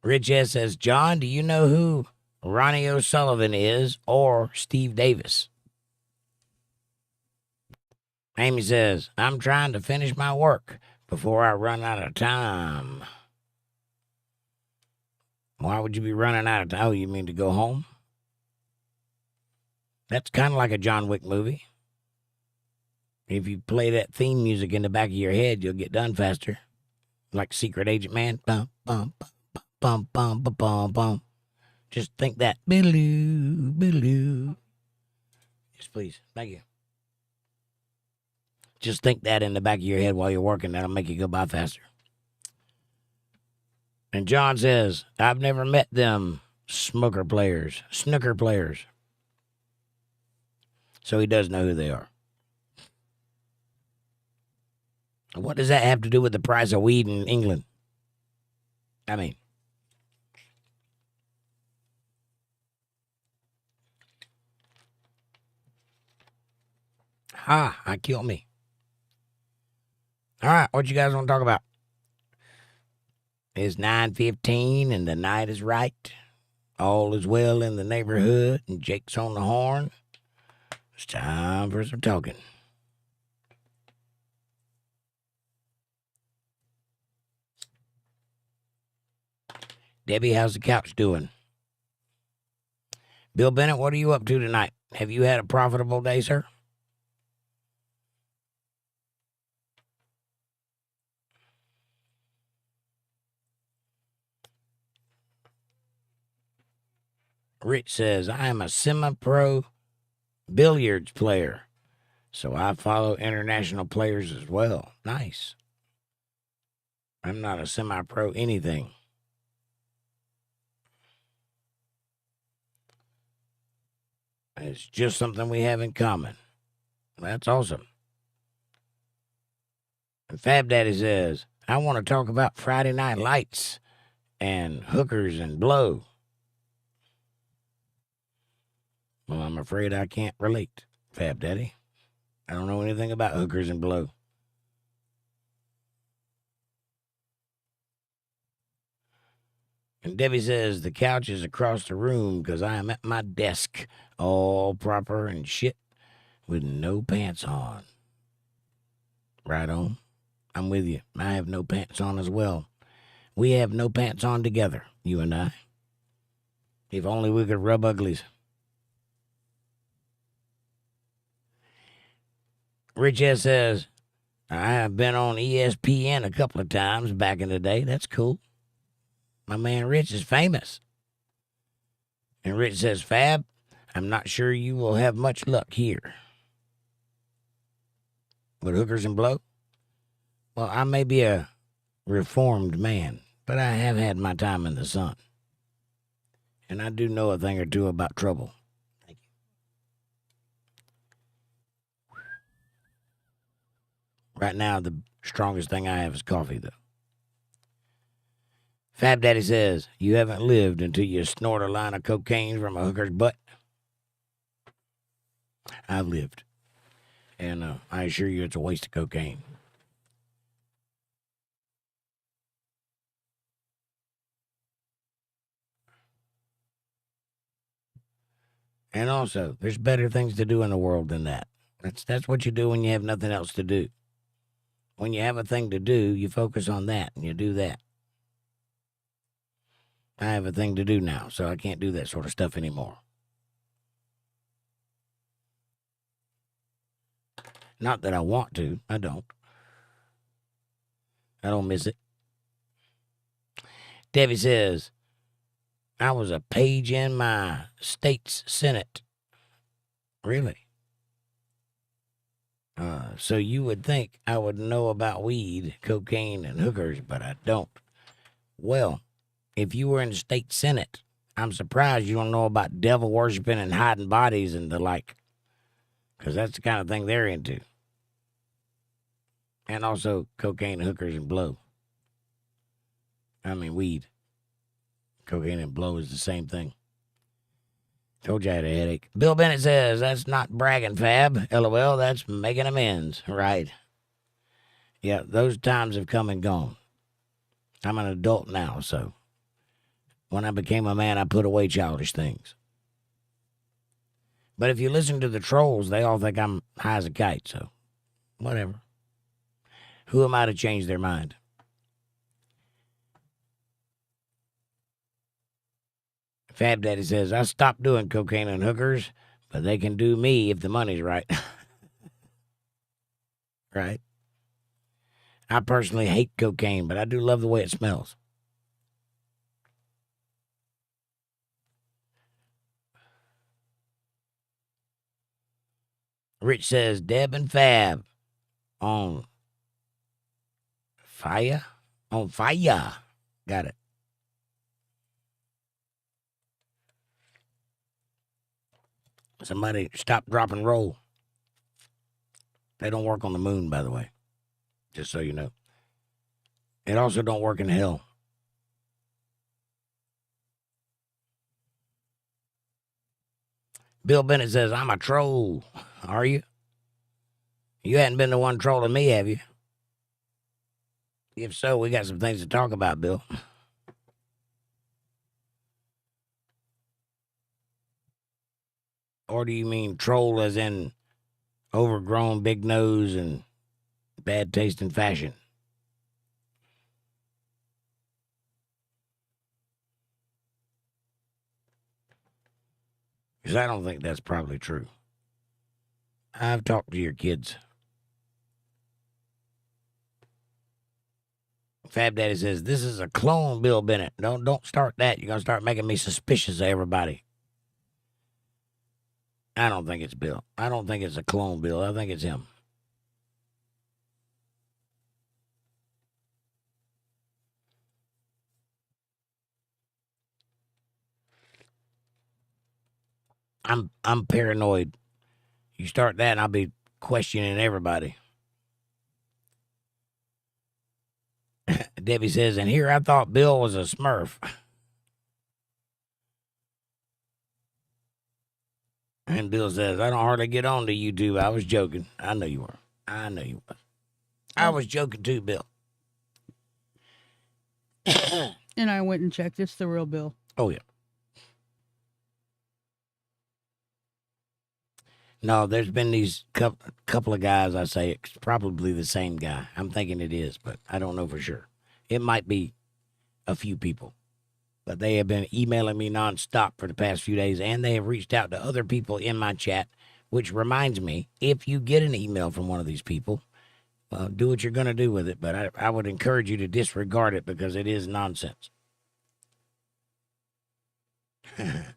Rich S says, John, do you know who Ronnie O'Sullivan is or Steve Davis? Amy says, I'm trying to finish my work before I run out of time. Why would you be running out of time? Oh, you mean to go home? That's kind of like a John Wick movie. If you play that theme music in the back of your head, you'll get done faster. Like Secret Agent Man. Bum, bum, bum, bum, bum, bum, bum, bum. Just think that. Biloo, biloo. Yes, please. Thank you. Just think that in the back of your head while you're working. That'll make you go by faster. And John says, I've never met them snooker players. So he does know who they are. What does that have to do with the price of weed in England? I mean, I killed me. All right, what you guys want to talk about? It's 9:15 and the night is right. All is well in the neighborhood and Jake's on the horn. It's time for some talking. Debbie, how's the couch doing? Bill Bennett, what are you up to tonight? Have you had a profitable day, sir? Rich says, I am a semi-pro billiards player, so I follow international players as well. Nice. I'm not a semi-pro anything. It's just something we have in common. That's awesome. And Fab Daddy says, I want to talk about Friday Night Lights and hookers and blow. Well, I'm afraid I can't relate, Fab Daddy. I don't know anything about hookers and blow. And Debbie says, the couch is across the room because I am at my desk, all proper and shit, with no pants on. Right on. I'm with you. I have no pants on as well. We have no pants on together, you and I. If only we could rub uglies. Rich S says, I have been on ESPN a couple of times back in the day. That's cool. My man Rich is famous. And Rich says, Fab, I'm not sure you will have much luck here. With hookers and blow? Well, I may be a reformed man, but I have had my time in the sun. And I do know a thing or two about trouble. Thank you. Right now, the strongest thing I have is coffee, though. Fab Daddy says, you haven't lived until you snort a line of cocaine from a hooker's butt. I've lived. And I assure you it's a waste of cocaine. And also, there's better things to do in the world than that. That's what you do when you have nothing else to do. When you have a thing to do, you focus on that and you do that. I have a thing to do now, so I can't do that sort of stuff anymore. Not that I want to. I don't. I don't miss it. Debbie says, I was a page in my state's Senate. Really? So you would think I would know about weed, cocaine, and hookers, but I don't. Well, if you were in the state Senate, I'm surprised you don't know about devil worshiping and hiding bodies and the like. Because that's the kind of thing they're into. And also cocaine, hookers, and blow. I mean, weed. Cocaine and blow is the same thing. Told you I had a headache. Bill Bennett says, that's not bragging, Fab. LOL, that's making amends. Right. Yeah, those times have come and gone. I'm an adult now, so when I became a man, I put away childish things. But if you listen to the trolls, they all think I'm high as a kite, so whatever. Who am I to change their mind? Fab Daddy says, I stopped doing cocaine and hookers, but they can do me if the money's right. Right? I personally hate cocaine, but I do love the way it smells. Rich says, Deb and Fab on fire? On fire. Got it. Somebody stop, drop, and roll. They don't work on the moon, by the way. Just so you know. It also don't work in hell. Bill Bennett says, I'm a troll. Are you? You hadn't been the one trolling me, have you? If so, we got some things to talk about, Bill. Or do you mean troll as in overgrown, big nose, and bad taste in fashion? Because I don't think that's probably true. I've talked to your kids. Fab Daddy says, this is a clone, Bill Bennett. Don't start that. You're going to start making me suspicious of everybody. I don't think it's Bill. I don't think it's a clone, Bill. I think it's him. I'm paranoid. You start that and I'll be questioning everybody. Debbie says, and here I thought Bill was a Smurf. And Bill says, I don't hardly get on to YouTube. I was joking. I know you were. I know you were. I was joking too, Bill. And I went and checked. It's the real Bill. Oh, yeah. No, there's been these couple of guys, I say it's probably the same guy. I'm thinking it is, but I don't know for sure. It might be a few people. But they have been emailing me nonstop for the past few days, and they have reached out to other people in my chat, which reminds me, if you get an email from one of these people, do what you're going to do with it. But I would encourage you to disregard it because it is nonsense. And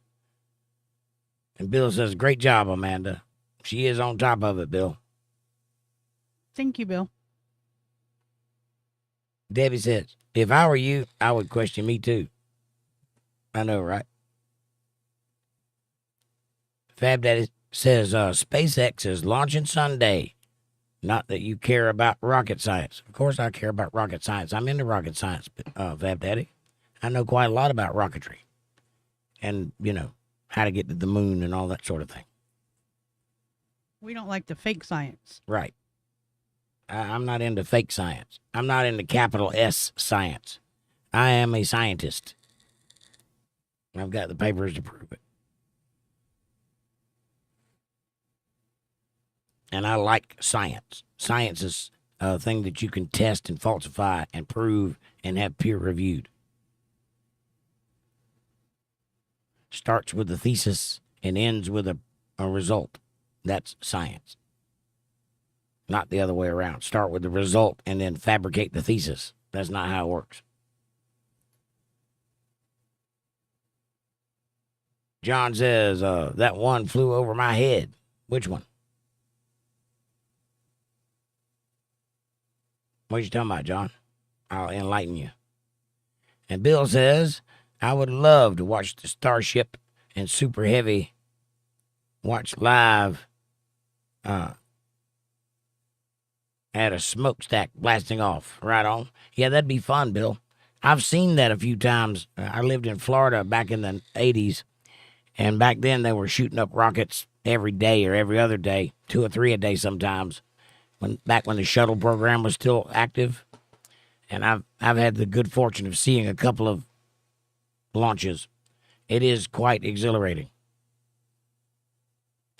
Bill says, great job, Amanda. She is on top of it, Bill. Thank you, Bill. Debbie says, if I were you, I would question me too. I know, right? Fab Daddy says, SpaceX is launching Sunday. Not that you care about rocket science. Of course I care about rocket science. I'm into rocket science, Fab Daddy. I know quite a lot about rocketry. And, how to get to the moon and all that sort of thing. We don't like the fake science. Right. I'm not into fake science. I'm not into capital S science. I am a scientist. I've got the papers to prove it. And I like science. Science is a thing that you can test and falsify and prove and have peer reviewed. Starts with a thesis and ends with a result. That's science. Not the other way around. Start with the result and then fabricate the thesis. That's not how it works. John says, that one flew over my head. Which one? What you talking about, John? I'll enlighten you. And Bill says, I would love to watch the Starship and Super Heavy watch live at a smokestack blasting off. Right on. Yeah, that'd be fun, Bill. I've seen that a few times. I lived in Florida back in the 80s, and back then they were shooting up rockets every day or every other day, 2 or 3 a day sometimes, back when the shuttle program was still active. And I've had the good fortune of seeing a couple of launches. It is quite exhilarating.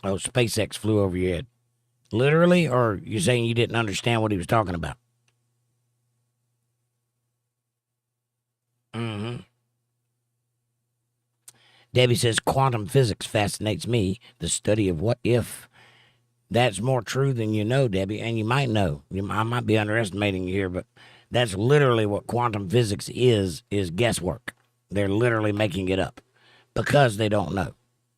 Oh, SpaceX flew over your head. Literally, or you saying you didn't understand what he was talking about? Mm-hmm. Debbie says, quantum physics fascinates me, the study of what if. That's more true than you know, Debbie, and you might know. I might be underestimating you here, but that's literally what quantum physics is guesswork. They're literally making it up because they don't know.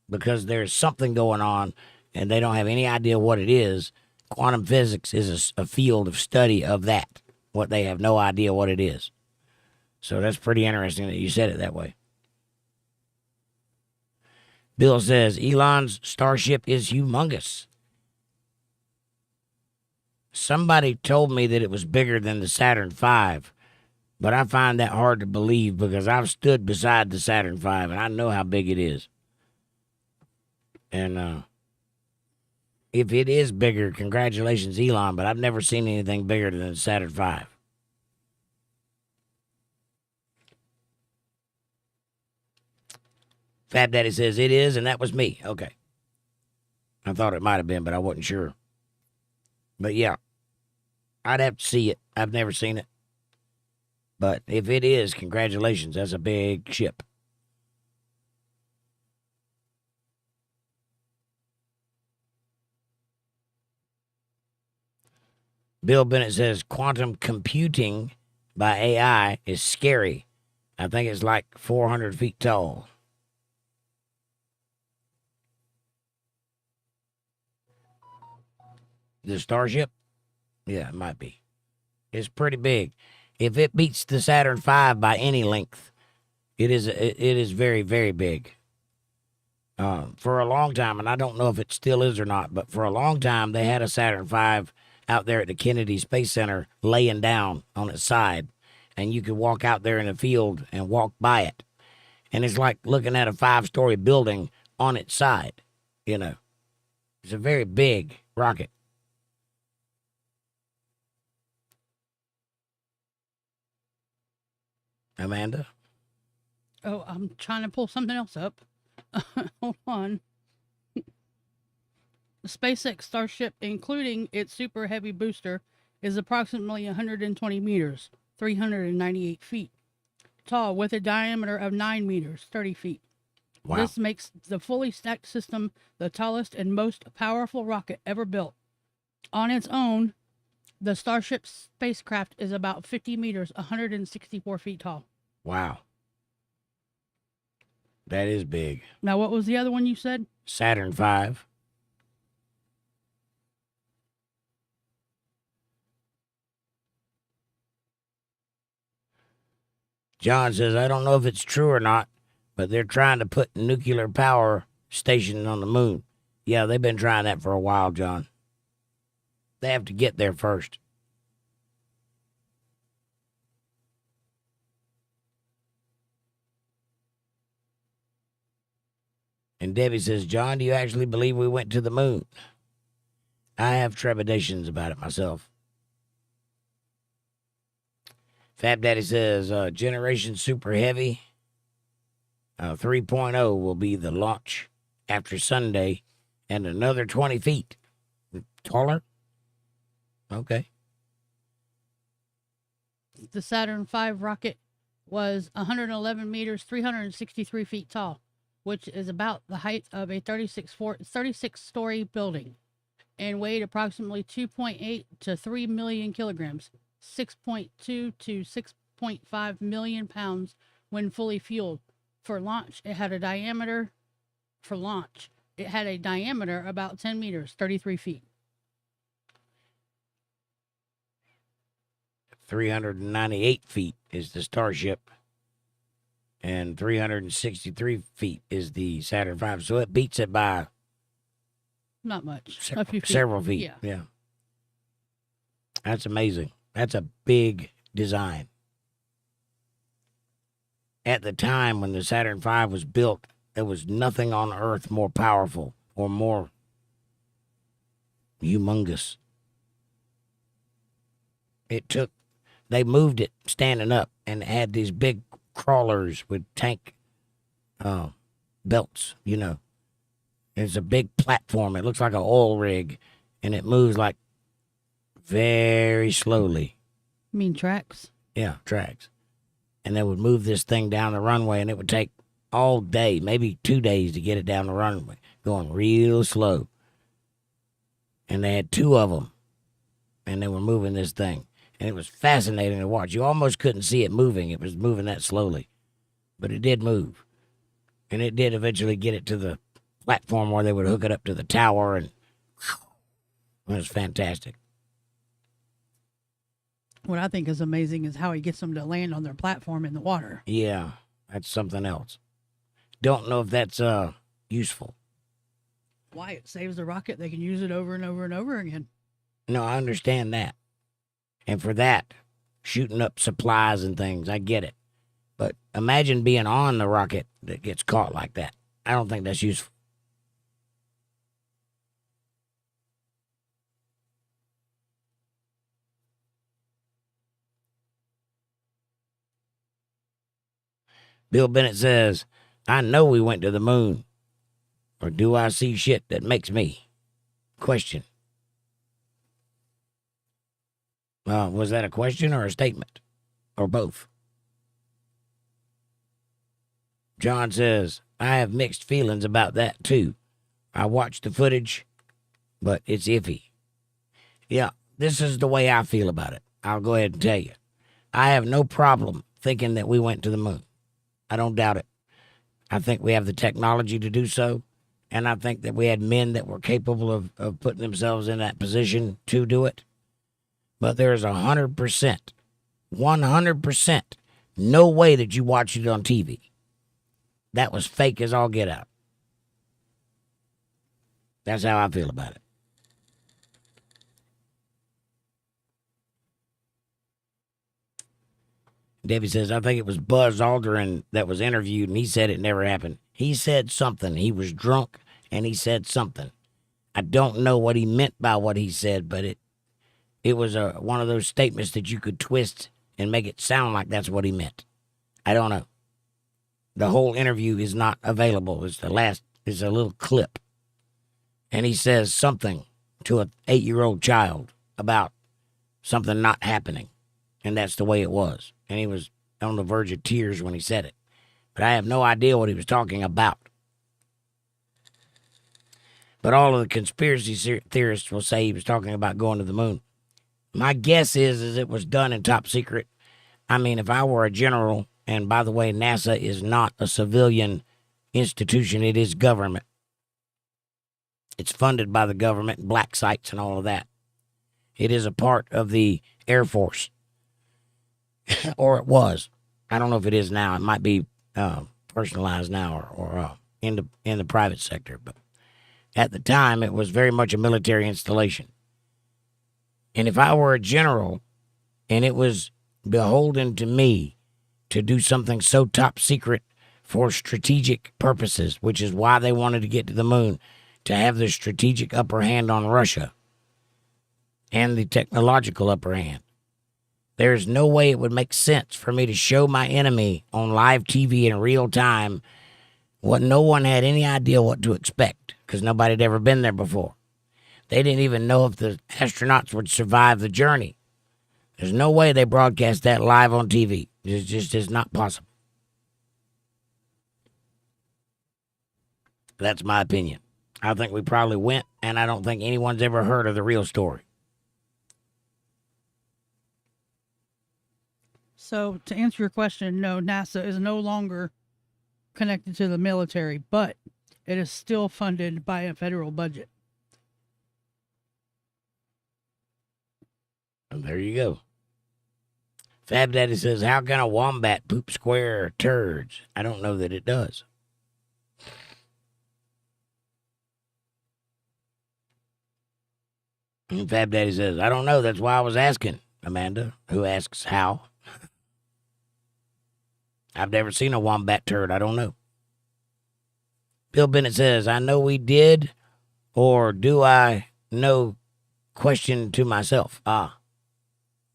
Because there's something going on and they don't have any idea what it is. Quantum physics is a field of study of that, what they have no idea what it is. So that's pretty interesting that you said it that way. Bill says, Elon's Starship is humongous. Somebody told me that it was bigger than the Saturn V, but I find that hard to believe because I've stood beside the Saturn V and I know how big it is. And if it is bigger, congratulations, Elon, but I've never seen anything bigger than the Saturn V. Fab Daddy says it is, and that was me. Okay. I thought it might have been, but I wasn't sure. But yeah, I'd have to see it. I've never seen it. But if it is, congratulations. That's a big ship. Bill Bennett says quantum computing by AI is scary. I think it's like 400 feet tall. The Starship? Yeah, it might be. It's pretty big. If it beats the Saturn V by any length, it is very, very big. For a long time, and I don't know if it still is or not, but for a long time, they had a Saturn V out there at the Kennedy Space Center laying down on its side, and you could walk out there in the field and walk by it. And it's like looking at a 5-story building on its side, you know. It's a very big rocket. Amanda? Oh, I'm trying to pull something else up. Hold on. The SpaceX Starship, including its super heavy booster, is approximately 120 meters, 398 feet tall, with a diameter of 9 meters, 30 feet. Wow. This makes the fully stacked system the tallest and most powerful rocket ever built. On its own, the Starship spacecraft is about 50 meters, 164 feet tall. Wow. That is big. Now, what was the other one you said? Saturn V. John says, I don't know if it's true or not, but they're trying to put nuclear power station on the moon. Yeah, they've been trying that for a while, John. They have to get there first. And Debbie says, John, do you actually believe we went to the moon? I have trepidations about it myself. Fab Daddy says, Generation Super Heavy 3.0 will be the launch after Sunday, and another 20 feet Taller? Okay. The Saturn V rocket was 111 meters, 363 feet tall, which is about the height of a 36-story building, and weighed approximately 2.8 to 3 million kilograms, 6.2 to 6.5 million pounds when fully fueled. For launch, it had a diameter about 10 meters, 33 feet. 398 feet is the Starship, and 363 feet is the Saturn V. So it beats it by not much. A few feet. Several feet. Yeah. That's amazing. That's a big design. At the time when the Saturn V was built, there was nothing on Earth more powerful or more humongous. They moved it standing up and had these big crawlers with tank belts, you know. It's a big platform. It looks like an oil rig, and it moves like very slowly. You mean tracks? Yeah, tracks. And they would move this thing down the runway, and it would take all day, maybe 2 days to get it down the runway, going real slow. And they had 2 of them, and they were moving this thing. And it was fascinating to watch. You almost couldn't see it moving. It was moving that slowly. But it did move. And it did eventually get it to the platform where they would hook it up to the tower, and it was fantastic. What I think is amazing is how he gets them to land on their platform in the water. Yeah, that's something else. Don't know if that's useful. Why? It saves the rocket. They can use it over and over and over again. No, I understand that. And for that, shooting up supplies and things, I get it. But imagine being on the rocket that gets caught like that. I don't think that's useful. Bill Bennett says, I know we went to the moon. Or do I see shit that makes me? Question. Was that a question or a statement? Or both? John says, I have mixed feelings about that too. I watched the footage, but it's iffy. Yeah, this is the way I feel about it. I'll go ahead and tell you. I have no problem thinking that we went to the moon. I don't doubt it. I think we have the technology to do so, and I think that we had men that were capable of putting themselves in that position to do it. But there is 100%, no way that you watched it on TV. That was fake as all get out. That's how I feel about it. Debbie says, I think it was Buzz Aldrin that was interviewed, and he said it never happened. He said something. He was drunk, and he said something. I don't know what he meant by what he said, but it was one of those statements that you could twist and make it sound like that's what he meant. I don't know. The whole interview is not available. It's a little clip. And he says something to an 8-year-old child about something not happening. And that's the way it was. And he was on the verge of tears when he said it. But I have no idea what he was talking about. But all of the conspiracy theorists will say he was talking about going to the moon. My guess is it was done in top secret. I mean, if I were a general, and by the way, NASA is not a civilian institution, it is government. It's funded by the government, black sites and all of that. It is a part of the Air Force. Or it was. I don't know if it is now. It might be personalized now or in the private sector. But at the time, it was very much a military installation. And if I were a general and it was beholden to me to do something so top secret for strategic purposes, which is why they wanted to get to the moon, to have the strategic upper hand on Russia and the technological upper hand, there's no way it would make sense for me to show my enemy on live TV in real time what no one had any idea what to expect because nobody had ever been there before. They didn't even know if the astronauts would survive the journey. There's no way they broadcast that live on TV. It just is not possible. That's my opinion. I think we probably went, and I don't think anyone's ever heard of the real story. So, to answer your question, no, NASA is no longer connected to the military, but it is still funded by a federal budget. And there you go. Fab Daddy says, how can a wombat poop square turds? I don't know that it does. And Fab Daddy says, I don't know. That's why I was asking. Amanda, who asks how. I've never seen a wombat turd. I don't know. Bill Bennett says, I know we did, or do I know? Question to myself.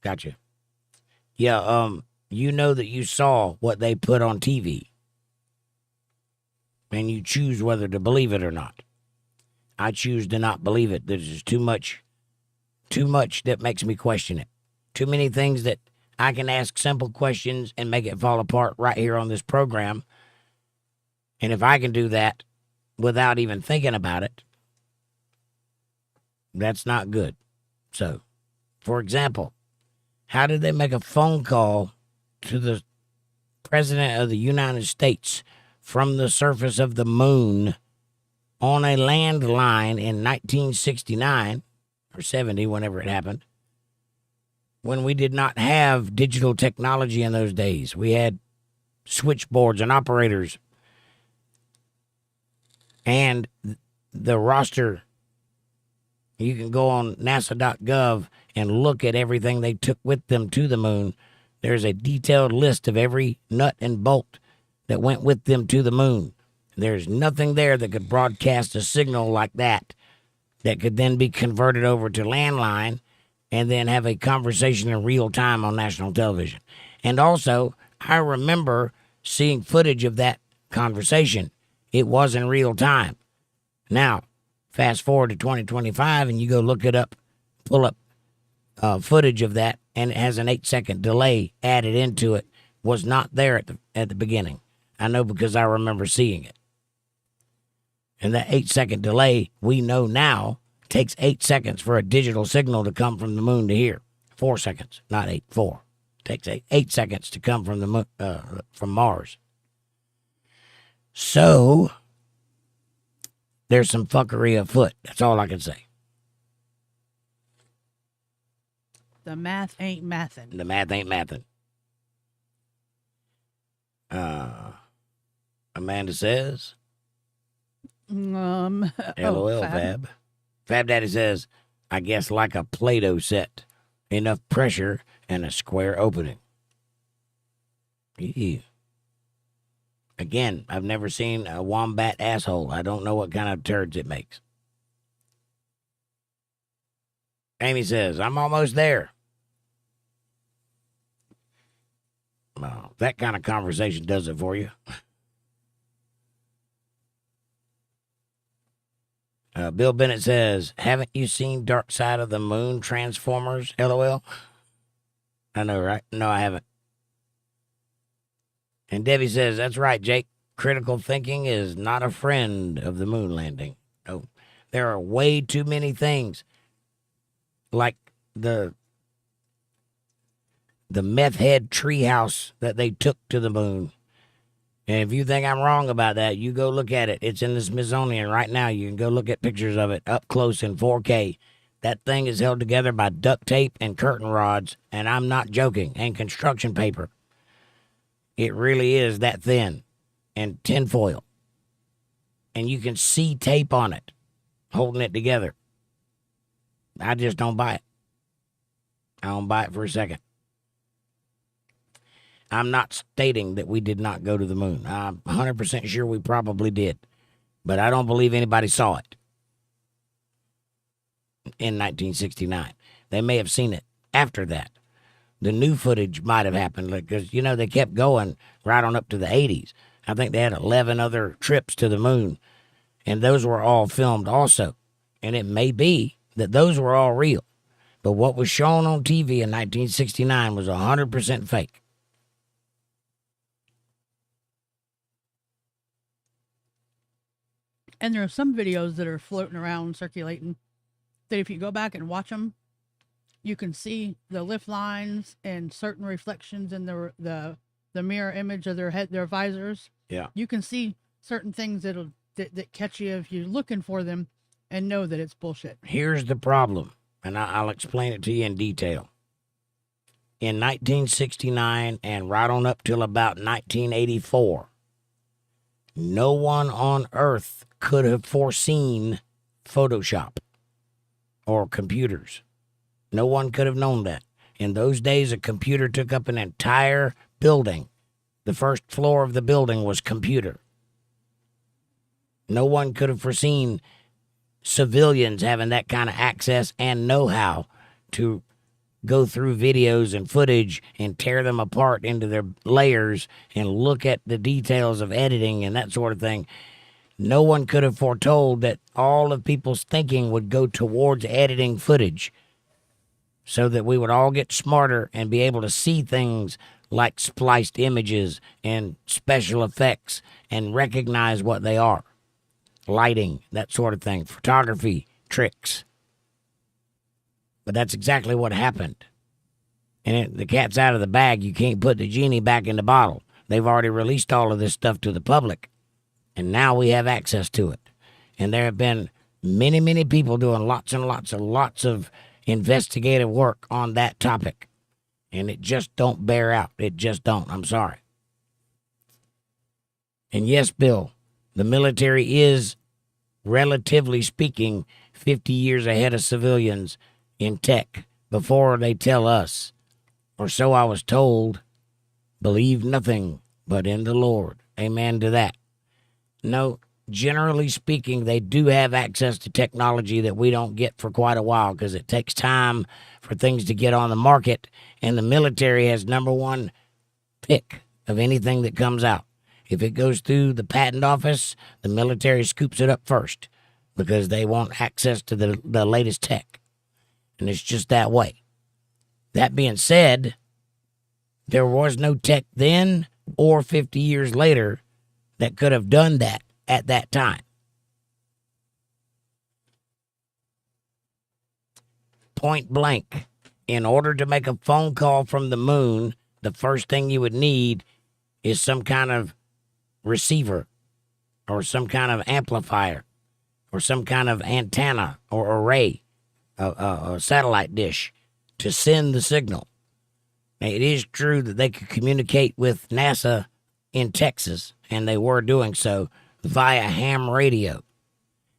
Gotcha. Yeah, you know that you saw what they put on TV, and you choose whether to believe it or not. I choose to not believe it. There's just too much that makes me question it. Too many things that I can ask simple questions and make it fall apart right here on this program. And if I can do that without even thinking about it, that's not good. So, for example, how did they make a phone call to the President of the United States from the surface of the moon on a landline in 1969 or 70, whenever it happened, when we did not have digital technology in those days? We had switchboards and operators, and the roster. You can go on nasa.gov and look at everything they took with them to the moon. There's a detailed list of every nut and bolt that went with them to the moon. There's nothing there that could broadcast a signal like that could then be converted over to landline and then have a conversation in real time on national television. And also, I remember seeing footage of that conversation. It was in real time. Now, fast forward to 2025 and you go look it up, pull up footage of that, and it has an 8-second delay added into it. Was not there at the beginning. I know because I remember seeing it. And that 8-second delay, we know now, takes 8 seconds for a digital signal to come from the moon to here. 4 seconds, not 8, 4. Takes 8 seconds to come from the moon, from Mars. So there's some fuckery afoot. That's all I can say. The math ain't mathin'. The math ain't mathin'. Amanda says, LOL, Fab. Fab Daddy says, I guess like a Play-Doh set. Enough pressure and a square opening. Ew. Again, I've never seen a wombat asshole. I don't know what kind of turds it makes. Amy says, I'm almost there. Well, that kind of conversation does it for you. Bill Bennett says, haven't you seen Dark Side of the Moon Transformers, LOL? I know, right? No, I haven't. And Debbie says, that's right, Jake. Critical thinking is not a friend of the moon landing. No, there are way too many things. Like the meth head treehouse that they took to the moon. And if you think I'm wrong about that, you go look at it. It's in the Smithsonian right now. You can go look at pictures of it up close in 4K. That thing is held together by duct tape and curtain rods, and I'm not joking, and construction paper. It really is that thin, and tinfoil. And you can see tape on it, holding it together. I just don't buy it. I don't buy it for a second. I'm not stating that we did not go to the moon. I'm 100% sure we probably did. But I don't believe anybody saw it in 1969. They may have seen it after that. The new footage might have happened because, you know, they kept going right on up to the 80s. I think they had 11 other trips to the moon, and those were all filmed also. And it may be that those were all real. But what was shown on TV in 1969 was 100% fake. And there are some videos that are floating around, circulating, that if you go back and watch them, you can see the lift lines and certain reflections in the mirror image of their visors. Yeah. You can see certain things that catch you if you're looking for them and know that it's bullshit. Here's the problem, and I'll explain it to you in detail. In 1969 and right on up till about 1984, no one on earth could have foreseen Photoshop or computers. No one could have known that. In those days, a computer took up an entire building. The first floor of the building was computer. No one could have foreseen civilians having that kind of access and know-how to go through videos and footage and tear them apart into their layers and look at the details of editing and that sort of thing. No one could have foretold that all of people's thinking would go towards editing footage so that we would all get smarter and be able to see things like spliced images and special effects and recognize what they are. Lighting, that sort of thing, photography, tricks. But that's exactly what happened. And the cat's out of the bag. You can't put the genie back in the bottle. They've already released all of this stuff to the public. And now we have access to it. And there have been many, many people doing lots and lots of investigative work on that topic. And it just don't bear out. It just don't. I'm sorry. And yes, Bill, the military is, relatively speaking, 50 years ahead of civilians in tech before they tell us. Or so I was told. Believe nothing but in the Lord. Amen to that. No, generally speaking, they do have access to technology that we don't get for quite a while because it takes time for things to get on the market, and the military has number one pick of anything that comes out. If it goes through the patent office, the military scoops it up first because they want access to the latest tech, and it's just that way. That being said, there was no tech then or 50 years later that could have done that at that time. Point blank, in order to make a phone call from the moon, the first thing you would need is some kind of receiver or some kind of amplifier or some kind of antenna or array, a satellite dish to send the signal. Now, it is true that they could communicate with NASA in Texas, and they were doing so via ham radio.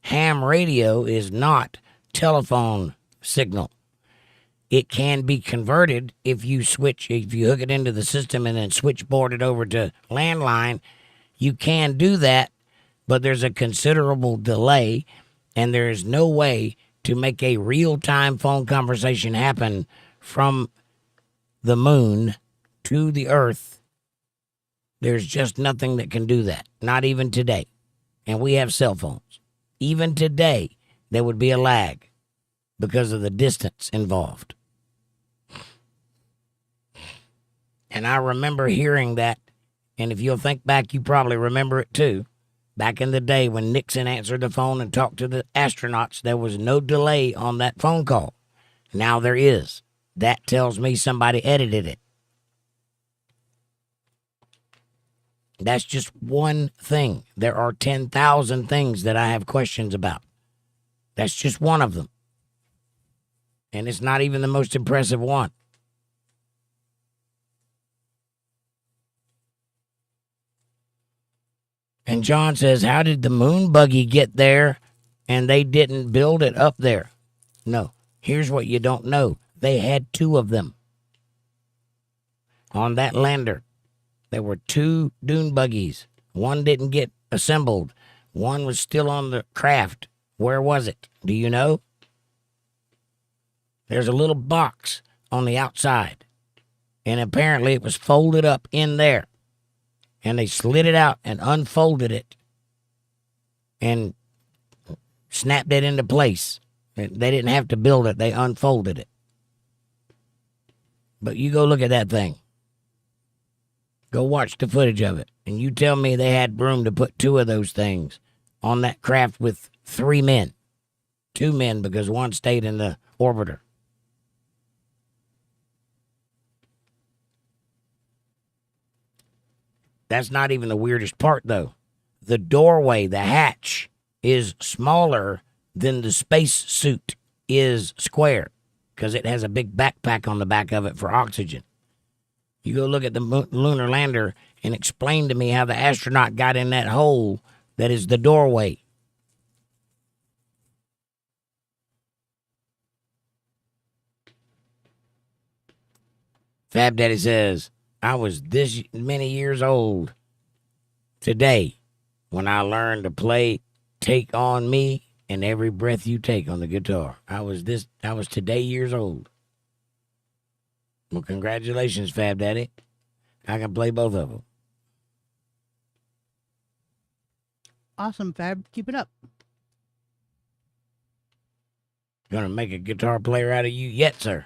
Ham radio is not telephone signal. It can be converted if you hook it into the system and then switchboard it over to landline. You can do that, but there's a considerable delay, and there is no way to make a real-time phone conversation happen from the moon to the earth. There's just nothing that can do that, not even today. And we have cell phones. Even today, there would be a lag because of the distance involved. And I remember hearing that, and if you'll think back, you probably remember it too. Back in the day when Nixon answered the phone and talked to the astronauts, there was no delay on that phone call. Now there is. That tells me somebody edited it. That's just one thing. There are 10,000 things that I have questions about. That's just one of them. And it's not even the most impressive one. And John says, how did the moon buggy get there and they didn't build it up there? No. Here's what you don't know. They had two of them. On that lander, there were two dune buggies. One didn't get assembled. One was still on the craft. Where was it? Do you know? There's a little box on the outside. And apparently it was folded up in there. And they slid it out and unfolded it and snapped it into place They didn't have to build it. They unfolded it. But you go look at that thing. Go watch the footage of it. And you tell me they had room to put 2 of those things on that craft with 3 men. 2 men because one stayed in the orbiter. That's not even the weirdest part, though. The doorway, the hatch, is smaller than the space suit is square because it has a big backpack on the back of it for oxygen. You go look at the lunar lander and explain to me how the astronaut got in that hole that is the doorway. Fab Daddy says, I was this many years old today when I learned to play Take On Me and Every Breath You Take on the guitar. I was today years old. Well, congratulations, Fab Daddy. I can play both of them. Awesome, Fab. Keep it up. Gonna make a guitar player out of you yet, sir.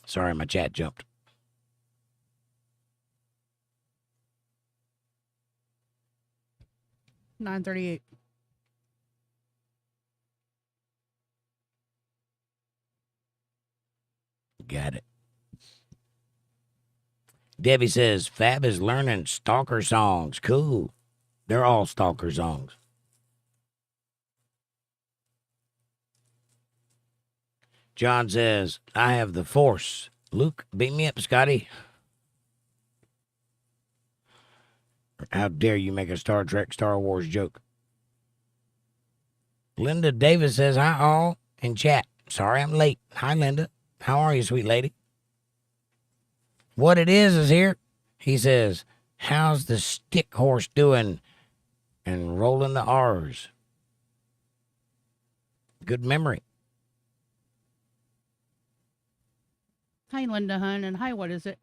Sorry, my chat jumped. $9.38. Got it. Debbie says, Fab is learning stalker songs. Cool. They're all stalker songs. John says, I have the force. Luke, beat me up, Scotty. How dare you make a Star Trek, Star Wars joke? Linda Davis says, hi all in chat. Sorry I'm late. Hi, Linda. How are you, sweet lady? What it is here. He says, how's the stick horse doing? And rolling the R's. Good memory. Hi, Linda, hun, and hi, what is it?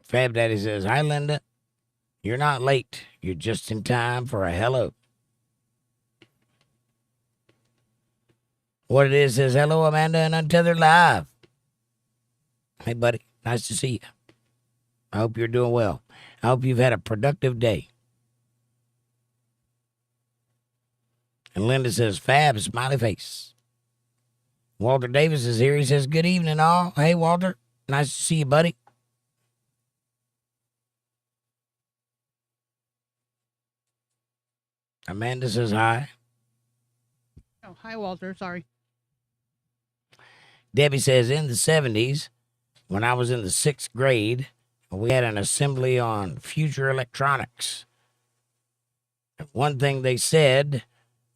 Fab Daddy says, hi, Linda. You're not late. You're just in time for a hello. What it is says, hello, Amanda and Untethered Live. Hey, buddy. Nice to see you. I hope you're doing well. I hope you've had a productive day. And Linda says, Fab, smiley face. Walter Davis is here. He says, good evening, all. Hey, Walter. Nice to see you, buddy. Amanda says hi. Oh, hi, Walter. Sorry. Debbie says, in the 70s, when I was in the 6th grade, we had an assembly on future electronics. One thing they said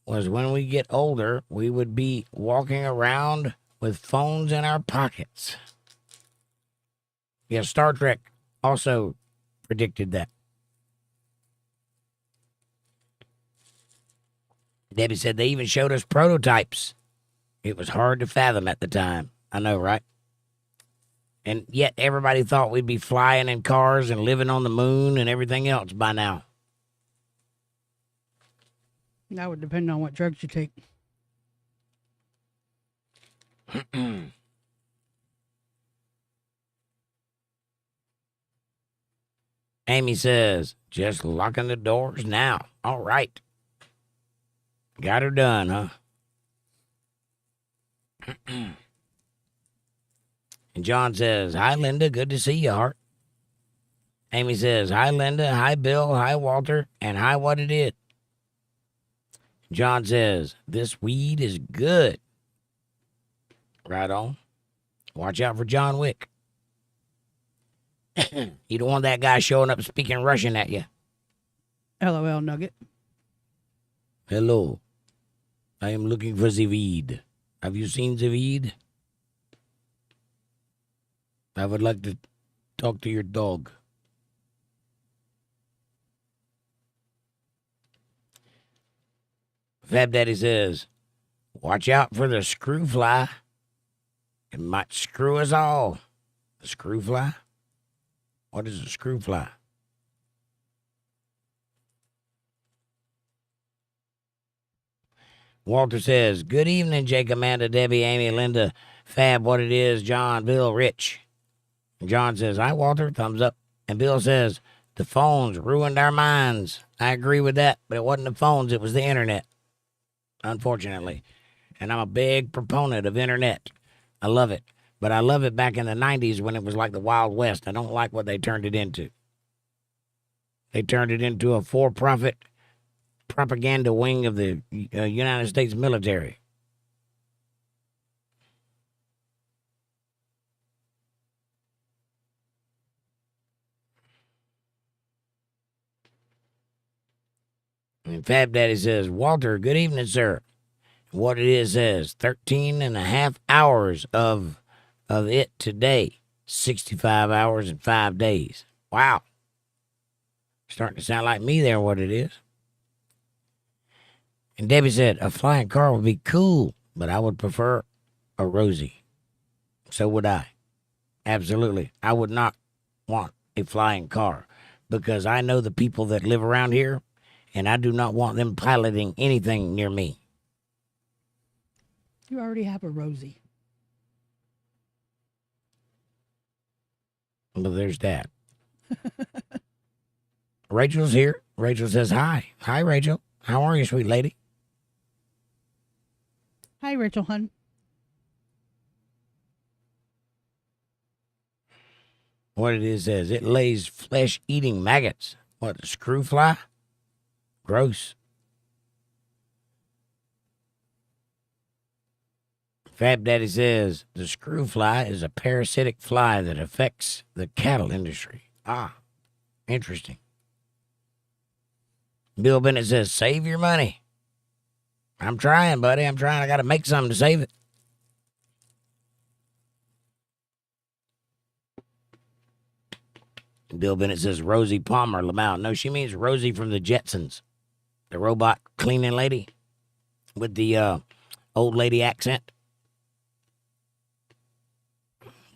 was when we get older, we would be walking around with phones in our pockets. Yeah, Star Trek also predicted that. Debbie said they even showed us prototypes. It was hard to fathom at the time. I know, right? And yet everybody thought we'd be flying in cars and living on the moon and everything else by now. That would depend on what drugs you take. Amy says, just locking the doors now. All right. Got her done, huh? And John says, hi, Linda. Good to see you, Hart. Amy says, hi, Linda. Hi, Bill. Hi, Walter. And hi, what it is. John says, this weed is good. Right on. Watch out for John Wick. You don't want that guy showing up speaking Russian at you. LOL Nugget. Hello. I am looking for the weed. Have you seen the weed? I would like to talk to your dog. Fab Daddy says, watch out for the screw fly. It might screw us all. The screw fly? What is a screw fly? Walter says, good evening, Jake, Amanda, Debbie, Amy, Linda, Fab, what it is, John, Bill, Rich. And John says, hi, Walter, thumbs up. And Bill says, the phones ruined our minds. I agree with that, but it wasn't the phones, it was the internet, unfortunately. And I'm a big proponent of internet. I love it. But I love it back in the 90s when it was like the Wild West. I don't like what they turned it into. They turned it into a for-profit propaganda wing of the United States military. And Fab Daddy says, Walter, good evening, sir. What it is says 13 and a half hours of it today. 65 hours and 5 days. Wow. Starting to sound like me there, what it is. And Debbie said, a flying car would be cool, but I would prefer a Rosie. So would I. Absolutely. I would not want a flying car because I know the people that live around here, and I do not want them piloting anything near me. You already have a Rosie. Well, there's that. Rachel's here. Rachel says, hi. Hi, Rachel. How are you, sweet lady? Hi, Rachel, hun. What it is says, it lays flesh-eating maggots. What, a screw fly? Gross. Fab Daddy says, the screw fly is a parasitic fly that affects the cattle industry. Ah, interesting. Bill Bennett says, save your money. I'm trying, buddy. I'm trying. I got to make something to save it. Bill Bennett says, Rosie Palmer Lamau. No, she means Rosie from the Jetsons. The robot cleaning lady with the old lady accent.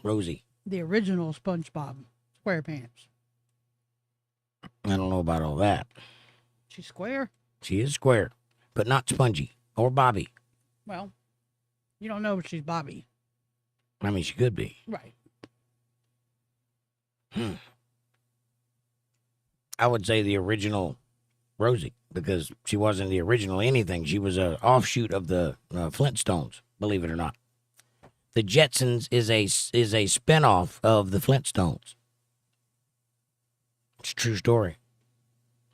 Rosie. The original SpongeBob SquarePants. I don't know about all that. She's square? She is square, but not spongy or Bobby. Well, you don't know if she's Bobby. I mean, she could be. Right. I would say the original Rosie because she wasn't the original anything. She was an offshoot of the Flintstones, believe it or not. The Jetsons is a spinoff of the Flintstones. It's a true story.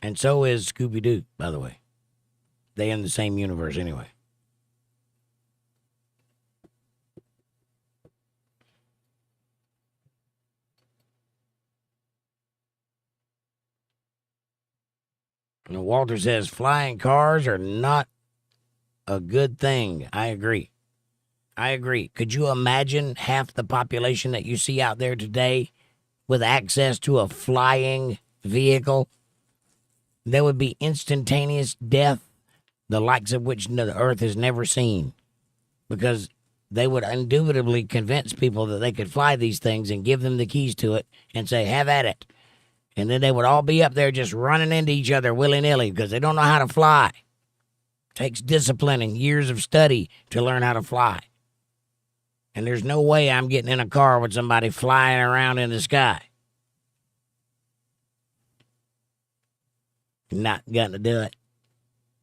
And so is Scooby-Doo, by the way. They in the same universe anyway. And Walter says, flying cars are not a good thing. I agree. Could you imagine half the population that you see out there today with access to a flying vehicle? There would be instantaneous death, the likes of which the earth has never seen, because they would indubitably convince people that they could fly these things and give them the keys to it and say, have at it. And then they would all be up there just running into each other willy-nilly because they don't know how to fly. It takes discipline and years of study to learn how to fly. And there's no way I'm getting in a car with somebody flying around in the sky. Not gonna do it.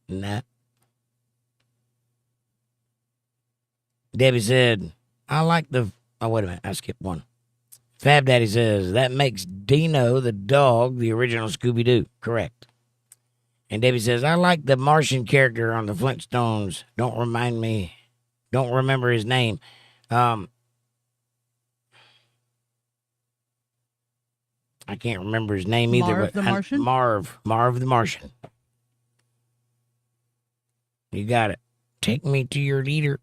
Nah. Debbie said, I like the... Oh, wait a minute. I skipped one. Fab Daddy says, that makes Dino the dog the original Scooby-Doo. Correct. And Debbie says, I like the Martian character on the Flintstones. Don't remember his name. I can't remember his name either. Marv the Martian? Marv the Martian. You got it. Take me to your leader.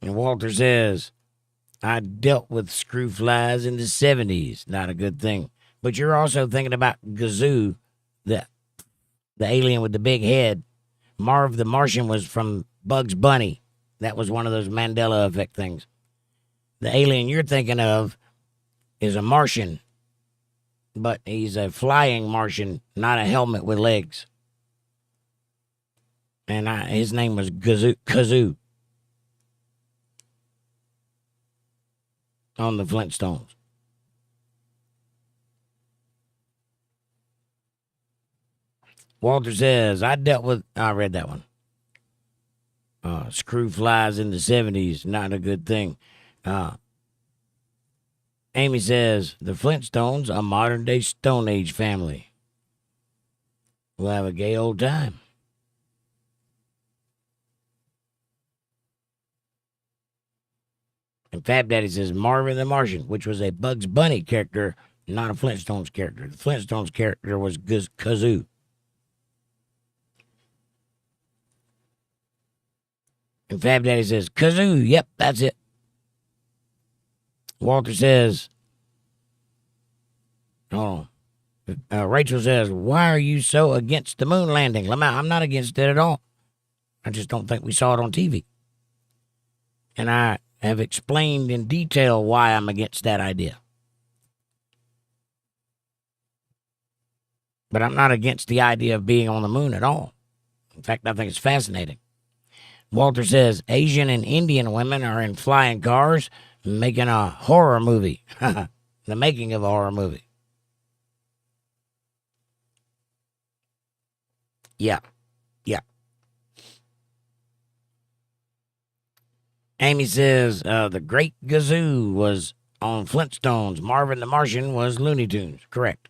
And Walter says, I dealt with screw flies in the 70s. Not a good thing. But you're also thinking about Gazoo, the alien with the big head. Marv the Martian was from Bugs Bunny. That was one of those Mandela effect things. The alien you're thinking of is a Martian, but he's a flying Martian, not a helmet with legs. And his name was Kazoo on the Flintstones. Walter says, I read that one. Screw flies in the 70s, not a good thing. Amy says, the Flintstones, a modern day Stone Age family. We'll have a gay old time. And Fab Daddy says, Marvin the Martian, which was a Bugs Bunny character, not a Flintstones character. The Flintstones character was Kazoo. And Fab Daddy says, Kazoo, yep, that's it. Walter says, Rachel says, why are you so against the moon landing? I'm not against it at all. I just don't think we saw it on TV. And I have explained in detail why I'm against that idea. But I'm not against the idea of being on the moon at all. In fact, I think it's fascinating. Walter says, Asian and Indian women are in flying cars making a horror movie. The making of a horror movie. Yeah. Amy says, the Great Gazoo was on Flintstones. Marvin the Martian was Looney Tunes. Correct.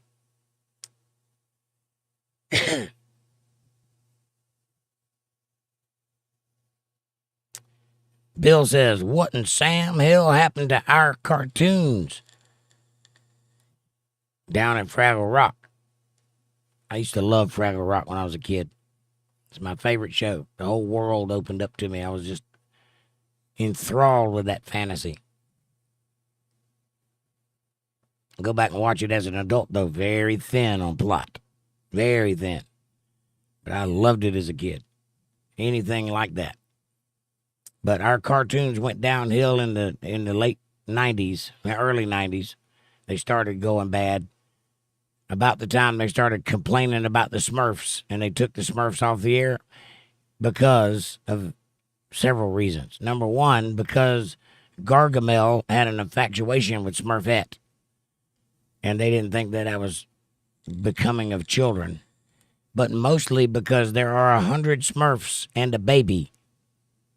Bill says, what in Sam Hill happened to our cartoons down in Fraggle Rock? I used to love Fraggle Rock when I was a kid. It's my favorite show. The whole world opened up to me. I was just enthralled with that fantasy. Go back and watch it as an adult, though. Very thin on plot. Very thin. But I loved it as a kid. Anything like that. But our cartoons went downhill in the late 90s, the early 90s. They started going bad. About the time they started complaining about the Smurfs, and they took the Smurfs off the air because of several reasons. Number one, because Gargamel had an infatuation with Smurfette, and they didn't think that was becoming of children. But mostly because there are 100 Smurfs and a baby,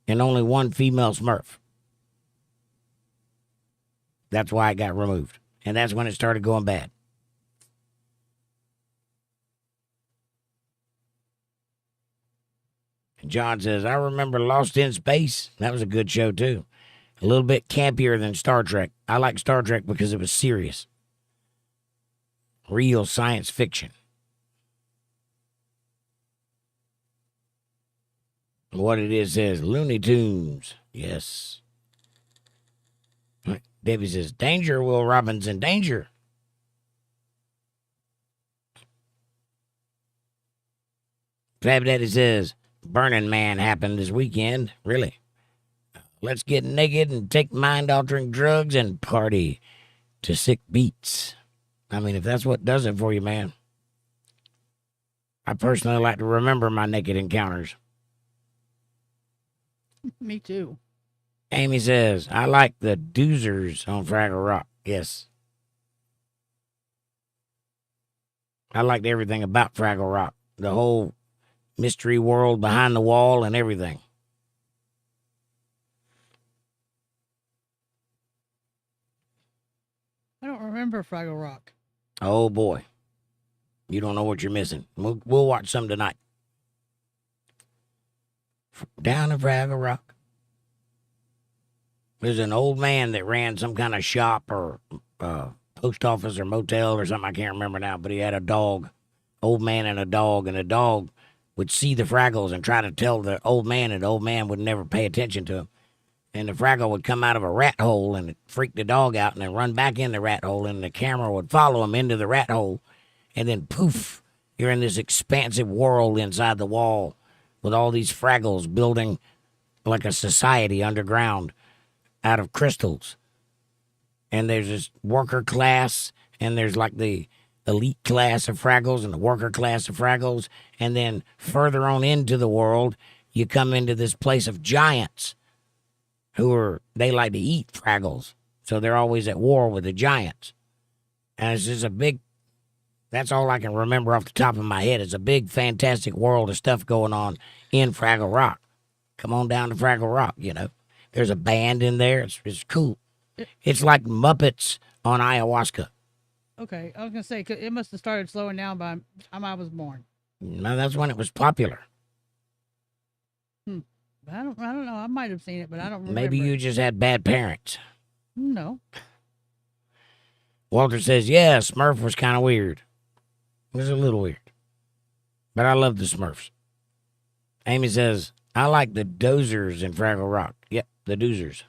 and only one female Smurf. That's why it got removed. And that's when it started going bad. And John says, I remember Lost in Space. That was a good show, too. A little bit campier than Star Trek. I like Star Trek because it was serious. Real science fiction. What it is says, Looney Tunes. Yes. Debbie says, danger, Will Robinson, danger. Fab Daddy says, Burning Man happened this weekend. Really? Let's get naked and take mind-altering drugs and party to sick beats. I mean, if that's what does it for you, man. I personally like to remember my naked encounters. Me too. Amy says, I like the doozers on Fraggle Rock. Yes. I liked everything about Fraggle Rock. The whole mystery world behind the wall and everything. I don't remember Fraggle Rock. Oh, boy. You don't know what you're missing. We'll watch some tonight. Down in Fraggle Rock. There's an old man that ran some kind of shop or post office or motel or something. I can't remember now, but he had a dog. Old man and the dog would see the Fraggles and try to tell the old man, and the old man would never pay attention to him. And the Fraggle would come out of a rat hole and freak the dog out and then run back in the rat hole, and the camera would follow him into the rat hole. And then poof, you're in this expansive world inside the wall with all these Fraggles building like a society underground out of crystals. And there's this worker class, and there's like the elite class of Fraggles and the worker class of Fraggles. And then further on into the world, you come into this place of giants they like to eat Fraggles. So they're always at war with the giants. And it's just that's all I can remember off the top of my head. It's a big, fantastic world of stuff going on in Fraggle Rock. Come on down to Fraggle Rock, There's a band in there. It's cool. It's like Muppets on ayahuasca. Okay, I was gonna say 'cause it must have started slowing down by the time I was born. No, that's when it was popular. I don't know. I might have seen it, but I don't remember. Maybe you just had bad parents. No. Walter says, yeah, Smurf was kind of weird. It was a little weird. But I love the Smurfs. Amy says, I like the dozers in Fraggle Rock. Yep, the doozers.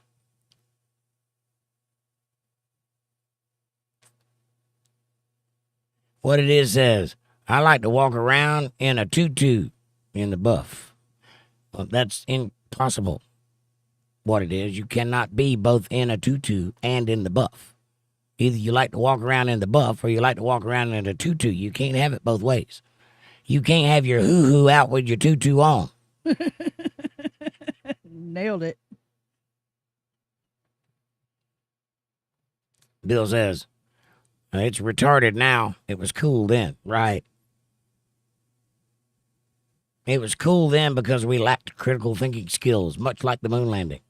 What it is says, I like to walk around in a tutu in the buff. Well, that's impossible. What it is, you cannot be both in a tutu and in the buff. Either you like to walk around in the buff or you like to walk around in a tutu. You can't have it both ways. You can't have your hoo-hoo out with your tutu on. Nailed it. Bill says, it's retarded now. It was cool then. Right. It was cool then because we lacked critical thinking skills, much like the moon landing.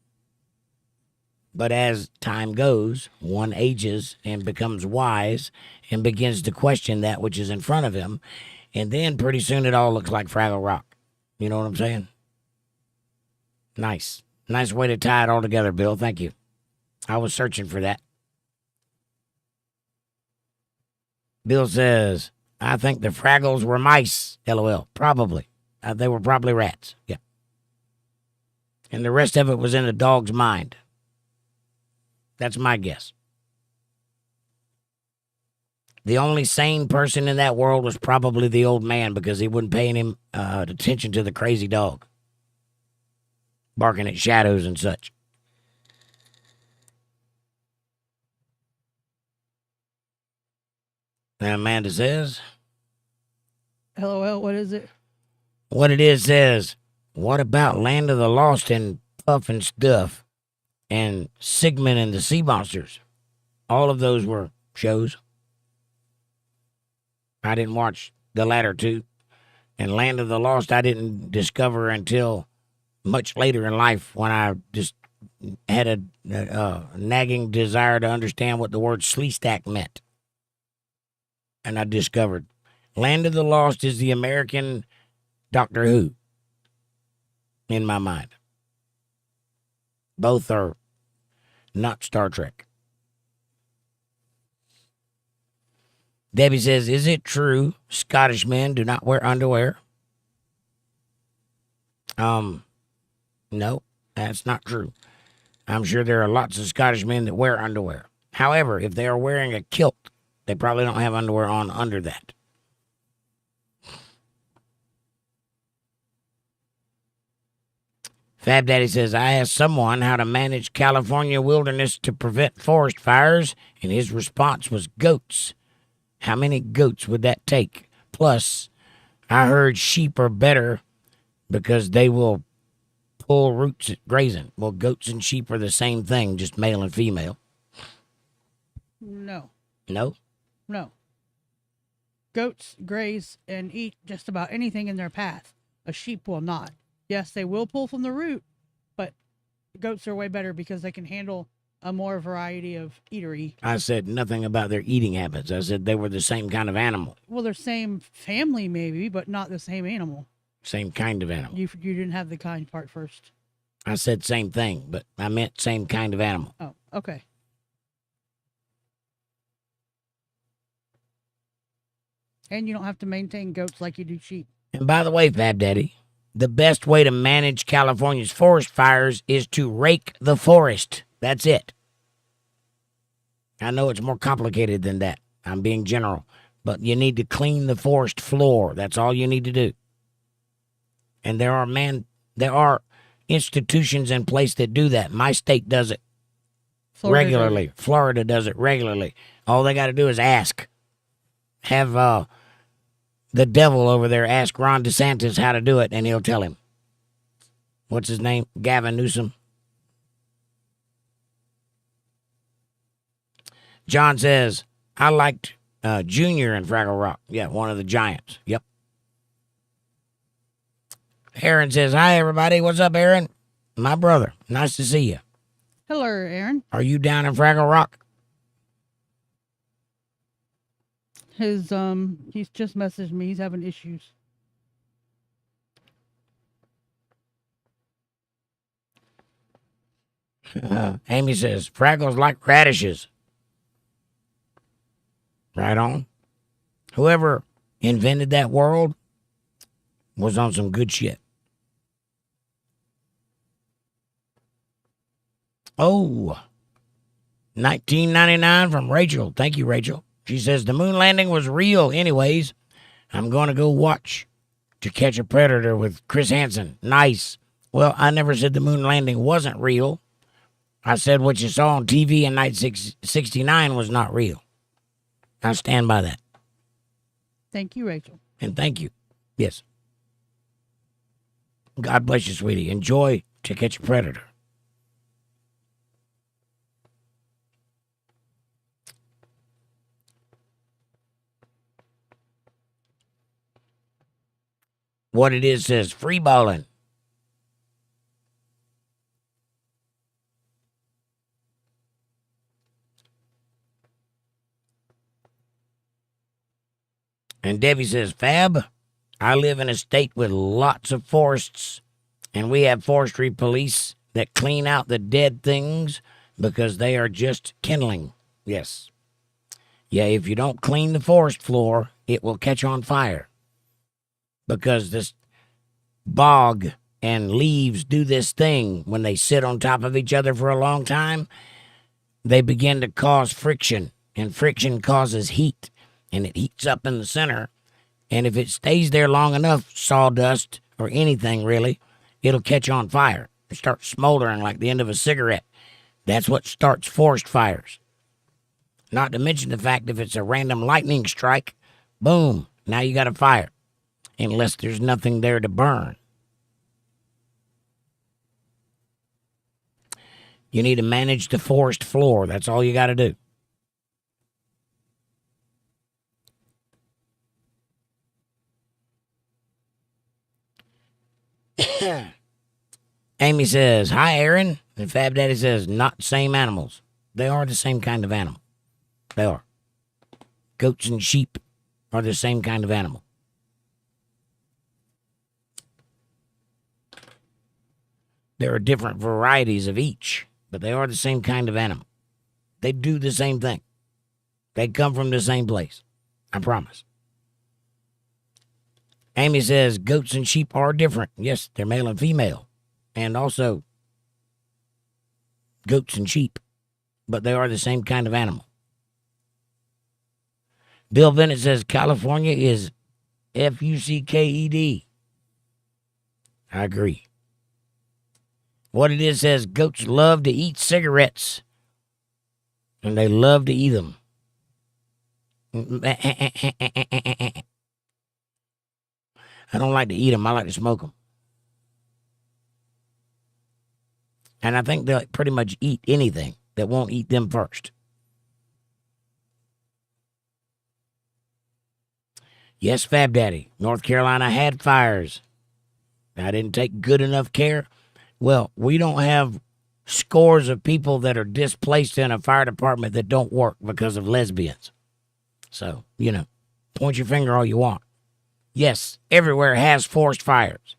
But as time goes, one ages and becomes wise and begins to question that which is in front of him. And then pretty soon it all looks like Fraggle Rock. You know what I'm saying? Nice. Nice way to tie it all together, Bill. Thank you. I was searching for that. Bill says, I think the Fraggles were mice. LOL. Probably. They were probably rats. Yeah. And the rest of it was in a dog's mind. That's my guess. The only sane person in that world was probably the old man because he wouldn't pay him attention to the crazy dog. Barking at shadows and such. And Amanda says, LOL, what is it? What it is says, what about Land of the Lost and Puff and Stuff and Sigmund and the Sea Monsters? All of those were shows. I didn't watch the latter two. And Land of the Lost I didn't discover until much later in life when I just had a nagging desire to understand what the word Sleestack meant. And I discovered Land of the Lost is the American Doctor Who in my mind. Both are not Star Trek. Debbie says, is it true Scottish men do not wear underwear? No, that's not true. I'm sure there are lots of Scottish men that wear underwear. However, if they are wearing a kilt, they probably don't have underwear on under that. Fab Daddy says, I asked someone how to manage California wilderness to prevent forest fires, and his response was goats. How many goats would that take? Plus, I heard sheep are better because they will pull roots at grazing. Well, goats and sheep are the same thing, just male and female. No. No? No. Goats graze and eat just about anything in their path. A sheep will not. Yes, they will pull from the root, but goats are way better because they can handle a more variety of eatery. I said nothing about their eating habits. I said they were the same kind of animal. Well, they're same family maybe, but not the same animal. Same kind of animal. You didn't have the kind part first. I said same thing, but I meant same kind of animal. Oh, okay. And you don't have to maintain goats like you do sheep. And by the way, Fab Daddy, the best way to manage California's forest fires is to rake the forest. That's it. I know it's more complicated than that. I'm being general. But you need to clean the forest floor. That's all you need to do. And there are institutions in place that do that. My state does it regularly. Florida does it regularly. All they got to do is ask. Have the devil over there ask Ron DeSantis how to do it, and he'll tell him. What's his name? Gavin Newsom. John says, I liked Junior in Fraggle Rock. Yeah, one of the giants. Yep. Aaron says, hi, everybody. What's up, Aaron? My brother. Nice to see you. Hello, Aaron. Are you down in Fraggle Rock? He's just messaged me. He's having issues. Amy says, Fraggles like radishes. Right on. Whoever invented that world was on some good shit. Oh, 1999 from Rachel. Thank you, Rachel. She says, the moon landing was real anyways. I'm going to go watch To Catch a Predator with Chris Hansen. Nice. Well, I never said the moon landing wasn't real. I said what you saw on TV in 1969 was not real. I stand by that. Thank you, Rachel. And thank you. Yes. God bless you, sweetie. Enjoy To Catch a Predator. What it is says free balling. And Debbie says, Fab, I live in a state with lots of forests, and we have forestry police that clean out the dead things because they are just kindling. Yes. Yeah, if you don't clean the forest floor, it will catch on fire. Because this bog and leaves do this thing when they sit on top of each other for a long time. They begin to cause friction, and friction causes heat, and it heats up in the center. And if it stays there long enough, sawdust or anything really, it'll catch on fire. It starts smoldering like the end of a cigarette. That's what starts forest fires. Not to mention the fact if it's a random lightning strike, boom, now you got a fire. Unless there's nothing there to burn. You need to manage the forest floor. That's all you got to do. Amy says, hi, Aaron. And Fab Daddy says, not same animals. They are the same kind of animal. They are. Goats and sheep are the same kind of animal. There are different varieties of each, but they are the same kind of animal. They do the same thing. They come from the same place. I promise. Amy says goats and sheep are different. Yes, they're male and female. And also goats and sheep. But they are the same kind of animal. Bill Bennett says California is Fucked. I agree. What it is says goats love to eat cigarettes. And they love to eat them. I don't like to eat them. I like to smoke them. And I think they'll pretty much eat anything that won't eat them first. Yes, Fab Daddy. North Carolina had fires. I didn't take good enough care. Well, we don't have scores of people that are displaced in a fire department that don't work because of lesbians. So, point your finger all you want. Yes, everywhere has forest fires.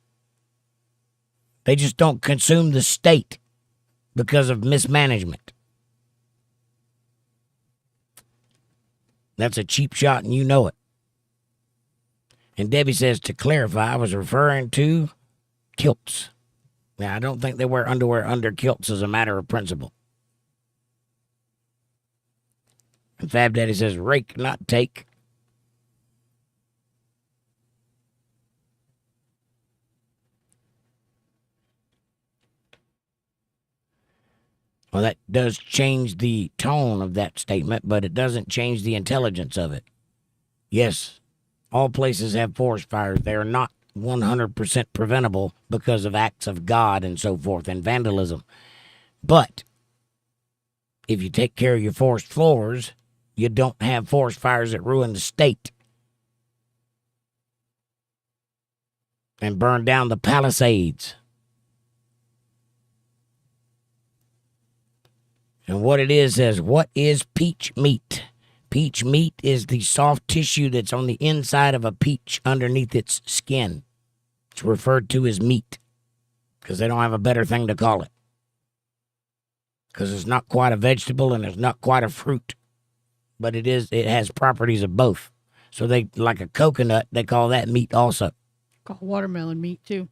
They just don't consume the state because of mismanagement. That's a cheap shot and you know it. And Debbie says, to clarify, I was referring to kilts. Now, I don't think they wear underwear under kilts as a matter of principle. And Fab Daddy says, rake, not take. Well, that does change the tone of that statement, but it doesn't change the intelligence of it. Yes, all places have forest fires. They are not 100% preventable because of acts of God and so forth and vandalism. But if you take care of your forest floors, you don't have forest fires that ruin the state and burn down the Palisades. And what it is says, what is peach meat? Peach meat is the soft tissue that's on the inside of a peach underneath its skin. It's referred to as meat because they don't have a better thing to call it. Because it's not quite a vegetable and it's not quite a fruit. But it has properties of both. So they, like a coconut, they call that meat also. Called watermelon meat too.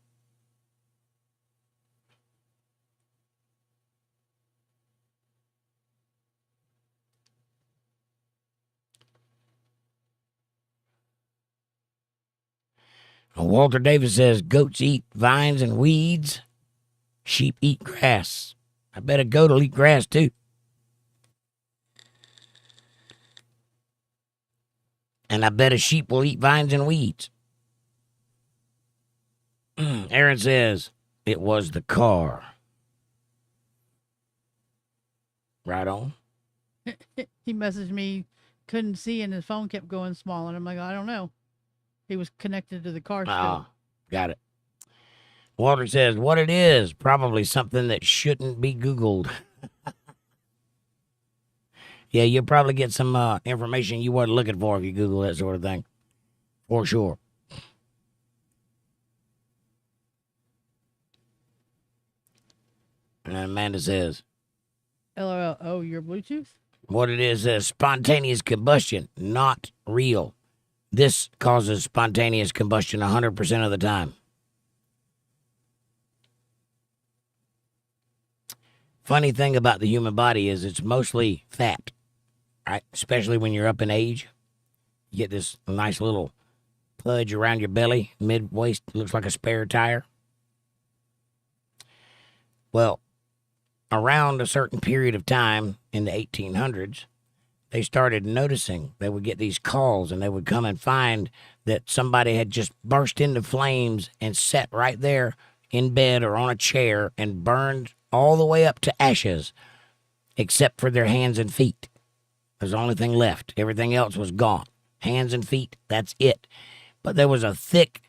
Walter Davis says, goats eat vines and weeds. Sheep eat grass. I bet a goat will eat grass too. And I bet a sheep will eat vines and weeds. Aaron says, it was the car. Right on. He messaged me, couldn't see, and his phone kept going small. And I'm like, I don't know. He was connected to the car still. Ah, got it. Walter says, what it is, probably something that shouldn't be Googled. Yeah, you'll probably get some information you weren't looking for if you Google that sort of thing. For sure. And Amanda says, LOL, oh, your Bluetooth? what it is spontaneous combustion, not real. This causes spontaneous combustion 100% of the time. Funny thing about the human body is it's mostly fat, right? Especially when you're up in age. You get this nice little pudge around your belly, mid-waist, looks like a spare tire. Well, around a certain period of time in the 1800s, they started noticing they would get these calls and they would come and find that somebody had just burst into flames and sat right there in bed or on a chair and burned all the way up to ashes, except for their hands and feet. There's the only thing left. Everything else was gone. Hands and feet, that's it. But there was a thick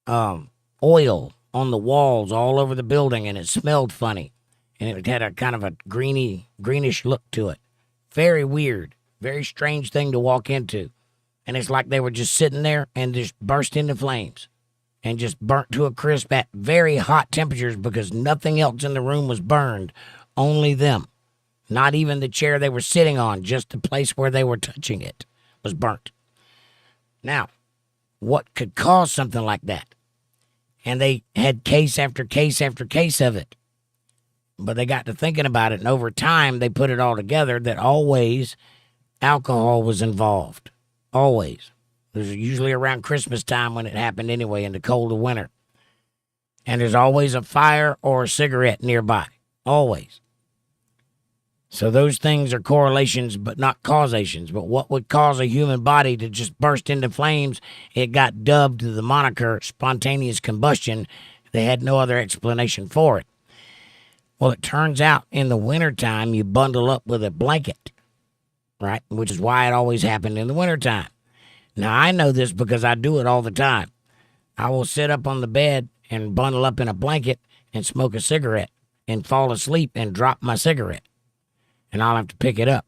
oil on the walls all over the building, and it smelled funny. And it had a kind of a greenish look to it. Very weird, very strange thing to walk into. And it's like they were just sitting there and just burst into flames and just burnt to a crisp at very hot temperatures because nothing else in the room was burned, only them. Not even the chair they were sitting on, just the place where they were touching it was burnt. Now, what could cause something like that? And they had case after case after case of it. But they got to thinking about it, and over time, they put it all together that always alcohol was involved. Always. It was usually around Christmas time when it happened anyway, in the cold of winter. And there's always a fire or a cigarette nearby. Always. So those things are correlations, but not causations. But what would cause a human body to just burst into flames? It got dubbed the moniker spontaneous combustion. They had no other explanation for it. Well, it turns out in the wintertime, you bundle up with a blanket, right? Which is why it always happened in the wintertime. Now, I know this because I do it all the time. I will sit up on the bed and bundle up in a blanket and smoke a cigarette and fall asleep and drop my cigarette. And I'll have to pick it up.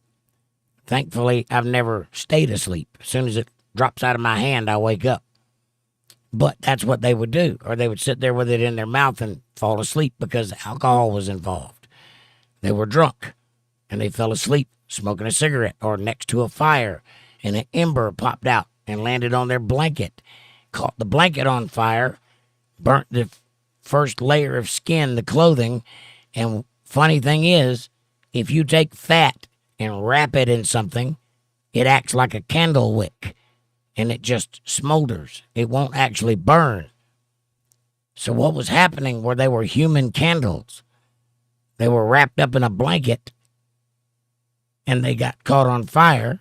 Thankfully, I've never stayed asleep. As soon as it drops out of my hand, I wake up. But that's what they would do. Or they would sit there with it in their mouth and fall asleep because alcohol was involved. They were drunk and they fell asleep smoking a cigarette or next to a fire, and an ember popped out and landed on their blanket, caught the blanket on fire, burnt the first layer of skin, the clothing. And funny thing is, if you take fat and wrap it in something, it acts like a candle wick. And it just smolders. It won't actually burn. So what was happening were they were human candles. They were wrapped up in a blanket, and they got caught on fire,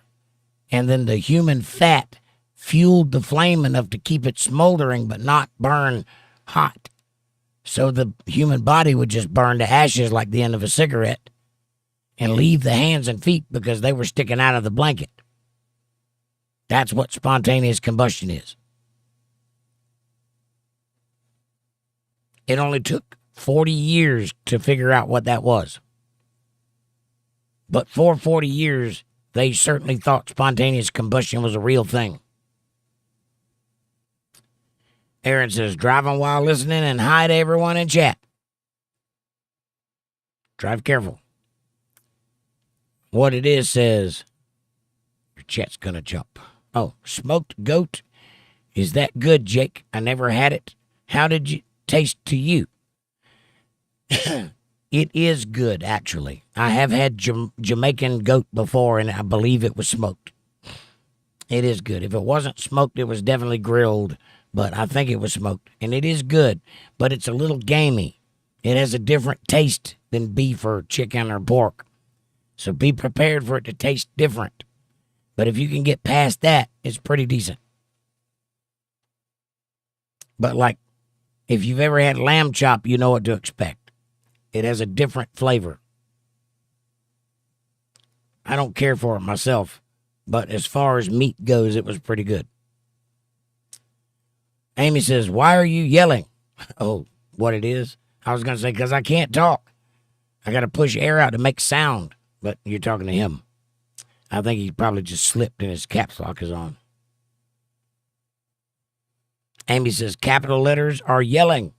and then the human fat fueled the flame enough to keep it smoldering but not burn hot. So the human body would just burn to ashes like the end of a cigarette and leave the hands and feet because they were sticking out of the blanket. That's what spontaneous combustion is. It only took 40 years to figure out what that was. But for 40 years, they certainly thought spontaneous combustion was a real thing. Aaron says, driving while listening, and hi to everyone in chat. Drive careful. What it is says, your chat's gonna jump. Oh, smoked goat. Is that good, Jake? I never had it. How did it taste to you? It is good, actually. I have had Jamaican goat before, and I believe it was smoked. It is good. If it wasn't smoked, it was definitely grilled, but I think it was smoked. And it is good, but it's a little gamey. It has a different taste than beef or chicken or pork. So be prepared for it to taste different. But if you can get past that, it's pretty decent. But like, if you've ever had lamb chop, you know what to expect. It has a different flavor. I don't care for it myself, but as far as meat goes, it was pretty good. Amy says, why are you yelling? Oh, what it is? I was going to say, because I can't talk. I got to push air out to make sound, but you're talking to him. I think he probably just slipped and his caps lock is on. Amy says, capital letters are yelling.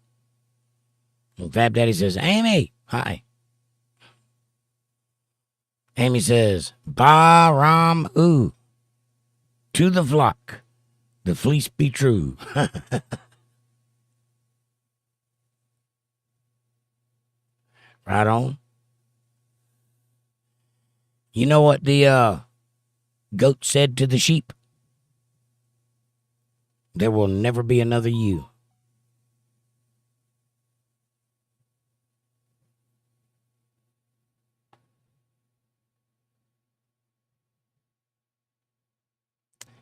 And Fab Daddy says, Amy, hi. Amy says, Ba Ram Oo. To the flock, the fleece be true. Right on. You know what the goat said to the sheep? There will never be another you.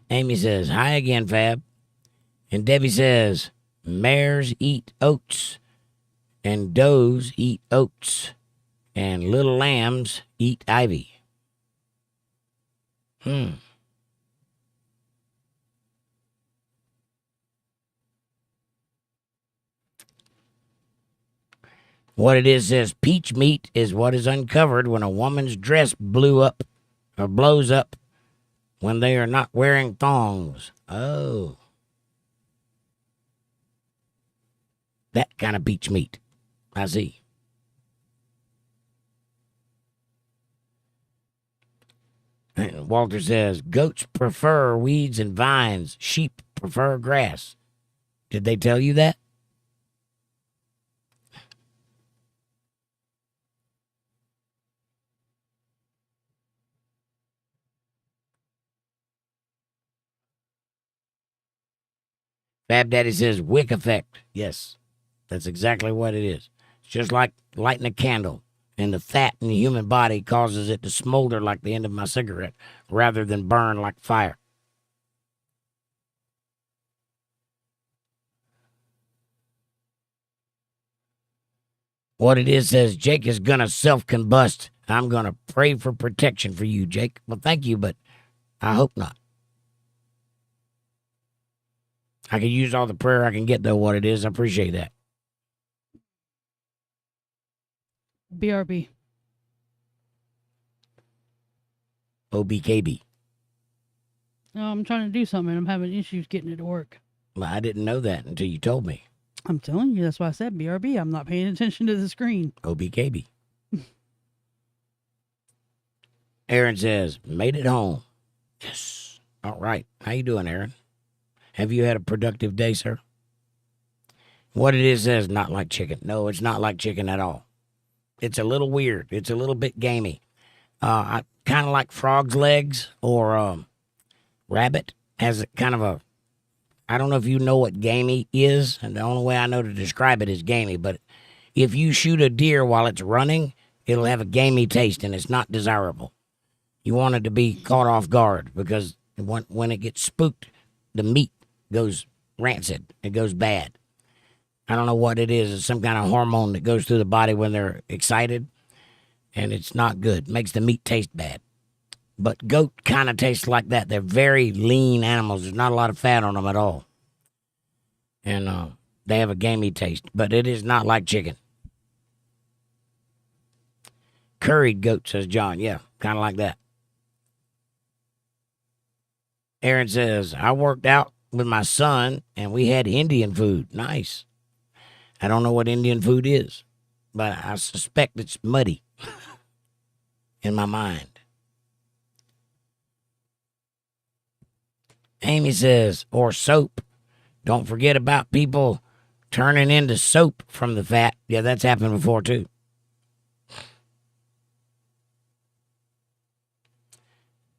Amy says, hi again, Fab. And Debbie says, mares eat oats, and does eat oats, and little lambs eat ivy. What it is says, peach meat is what is uncovered when a woman's dress blows up when they are not wearing thongs. Oh. That kind of peach meat. I see. And Walter says, goats prefer weeds and vines. Sheep prefer grass. Did they tell you that? Fab Daddy says, wick effect. Yes, that's exactly what it is. It's just like lighting a candle, and the fat in the human body causes it to smolder like the end of my cigarette rather than burn like fire. What it is says, Jake is going to self-combust. I'm going to pray for protection for you, Jake. Well, thank you, but I hope not. I can use all the prayer I can get, though, what it is. I appreciate that. BRB. OBKB. No, I'm trying to do something. I'm having issues getting it to work. Well, I didn't know that until you told me. I'm telling you, that's why I said BRB. I'm not paying attention to the screen. OBKB. Aaron says, made it home. Yes. All right. How you doing, Aaron? Have you had a productive day, sir? What it is says, not like chicken. No, it's not like chicken at all. It's a little weird. It's a little bit gamey. I kind of like frog's legs or rabbit. Has kind of a, I don't know if you know what gamey is, and the only way I know to describe it is gamey, but if you shoot a deer while it's running, it'll have a gamey taste, and it's not desirable. You want it to be caught off guard, because when it gets spooked, the meat goes rancid. It goes bad. I don't know what it is. It's some kind of hormone that goes through the body when they're excited, and it's not good. It makes the meat taste bad. But goat kind of tastes like that. They're very lean animals. There's not a lot of fat on them at all. And they have a gamey taste, but it is not like chicken. Curried goat, says John. Yeah, kind of like that. Aaron says, I worked out with my son, and we had Indian food. Nice. I don't know what Indian food is, but I suspect it's muddy in my mind. Amy says, or soap. Don't forget about people turning into soap from the fat. Yeah, that's happened before, too.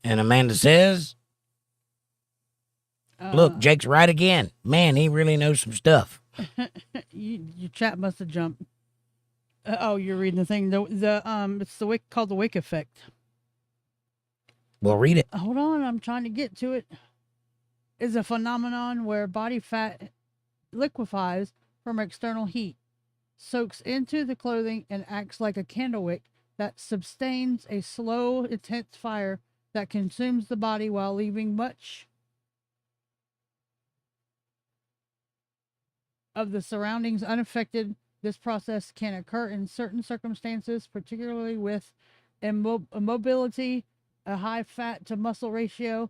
And Amanda says, look, Jake's right again. Man, he really knows some stuff. Your chat must have jumped. Oh, you're reading the thing. It's called the Wick effect. Well, read it. Hold on, I'm trying to get to it. Is a phenomenon where body fat liquefies from external heat, soaks into the clothing, and acts like a candle wick that sustains a slow, intense fire that consumes the body while leaving much of the surroundings unaffected. This process can occur in certain circumstances, particularly with immobility, a high fat to muscle ratio,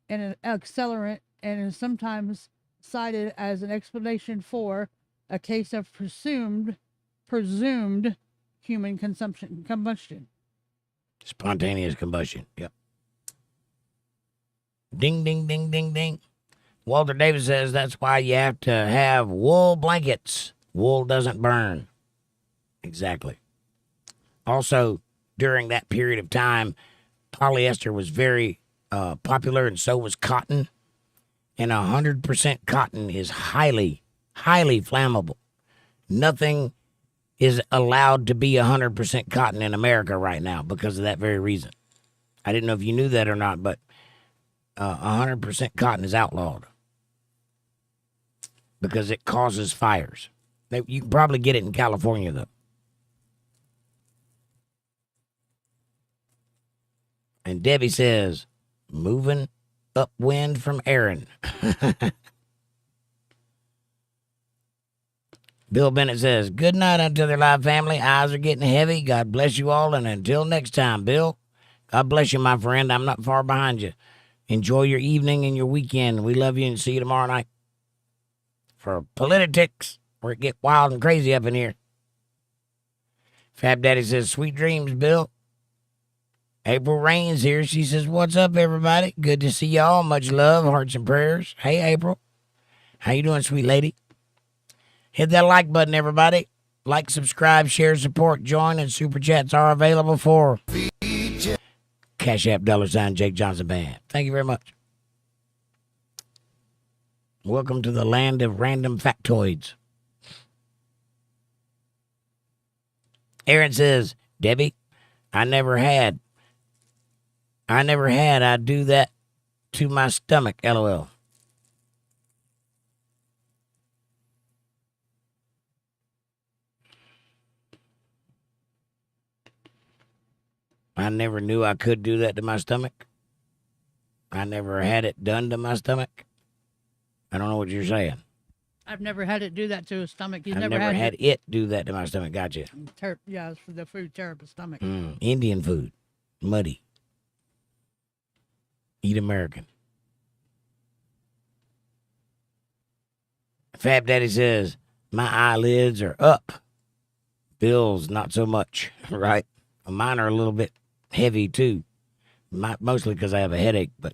and an accelerant, and is sometimes cited as an explanation for a case of presumed human combustion. Spontaneous combustion. Yep. Ding, ding, ding, ding, ding. Walter Davis says that's why you have to have wool blankets. Wool doesn't burn. Exactly. Also, during that period of time, polyester was very popular, and so was cotton. And 100% cotton is highly, highly flammable. Nothing is allowed to be 100% cotton in America right now because of that very reason. I didn't know if you knew that or not, but 100% cotton is outlawed because it causes fires. You can probably get it in California, though. And Debbie says, moving upwind from Aaron. Bill Bennett says, good night, UntetheredLive family. Eyes are getting heavy. God bless you all. And until next time, Bill, God bless you, my friend. I'm not far behind you. Enjoy your evening and your weekend. We love you and see you tomorrow night for Politics, where it get wild and crazy up in here. Fab Daddy says, sweet dreams, Bill. April Rain's here. She says, what's up, everybody? Good to see y'all. Much love, hearts and prayers. Hey, April. How you doing, sweet lady? Hit that like button, everybody. Like, subscribe, share, support, join, and super chats are available for CashApp $ Jake Johnson Band. Thank you very much. Welcome to the land of random factoids. Aaron says, Debbie, I never had. I'd do that to my stomach, LOL. I never knew I could do that to my stomach. I never had it done to my stomach. I don't know what you're saying. I've never had it do that to a stomach. I've never had it do that to my stomach. Gotcha. Yeah, it's for the food terrible stomach. Indian food. Muddy. Eat American. Fab Daddy says, my eyelids are up. Bill's not so much, right? Mine are a little bit heavy, too. Mostly because I have a headache, but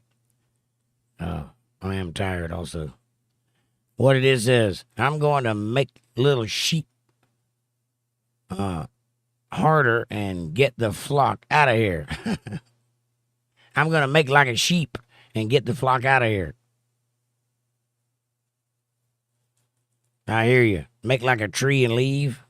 I am tired also. What it is, I'm going to make little sheep harder and get the flock out of here. I'm going to make like a sheep and get the flock out of here. I hear you. Make like a tree and leave.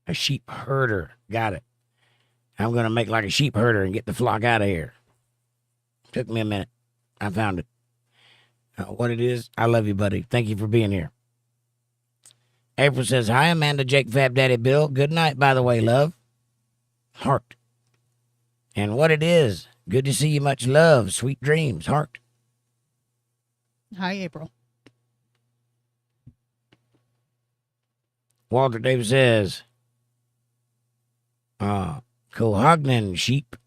A sheep herder. Got it. I'm going to make like a sheep herder and get the flock out of here. Took me a minute. I found it. What it is, I love you, buddy. Thank you for being here. April says, hi, Amanda, Jake, Fab, Daddy, Bill. Good night, by the way, love. Heart. And what it is, good to see you, much love, sweet dreams, heart. Hi, April. Walter Davis says, Cohognan sheep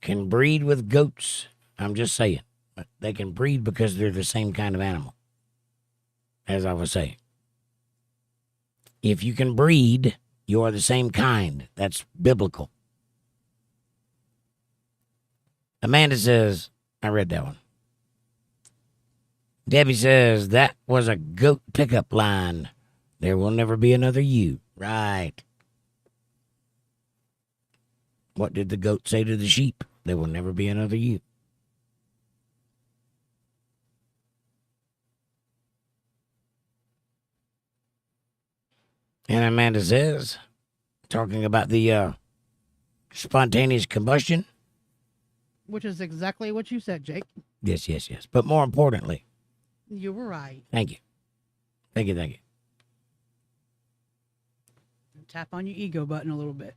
can breed with goats. I'm just saying. They can breed because they're the same kind of animal. As I was saying. If you can breed, you are the same kind. That's biblical. Amanda says, I read that one. Debbie says, that was a goat pickup line. There will never be another you. Right. What did the goat say to the sheep? There will never be another you. And Amanda says, talking about the spontaneous combustion. Which is exactly what you said, Jake. Yes. But more importantly. You were right. Thank you. Thank you. Tap on your ego button a little bit.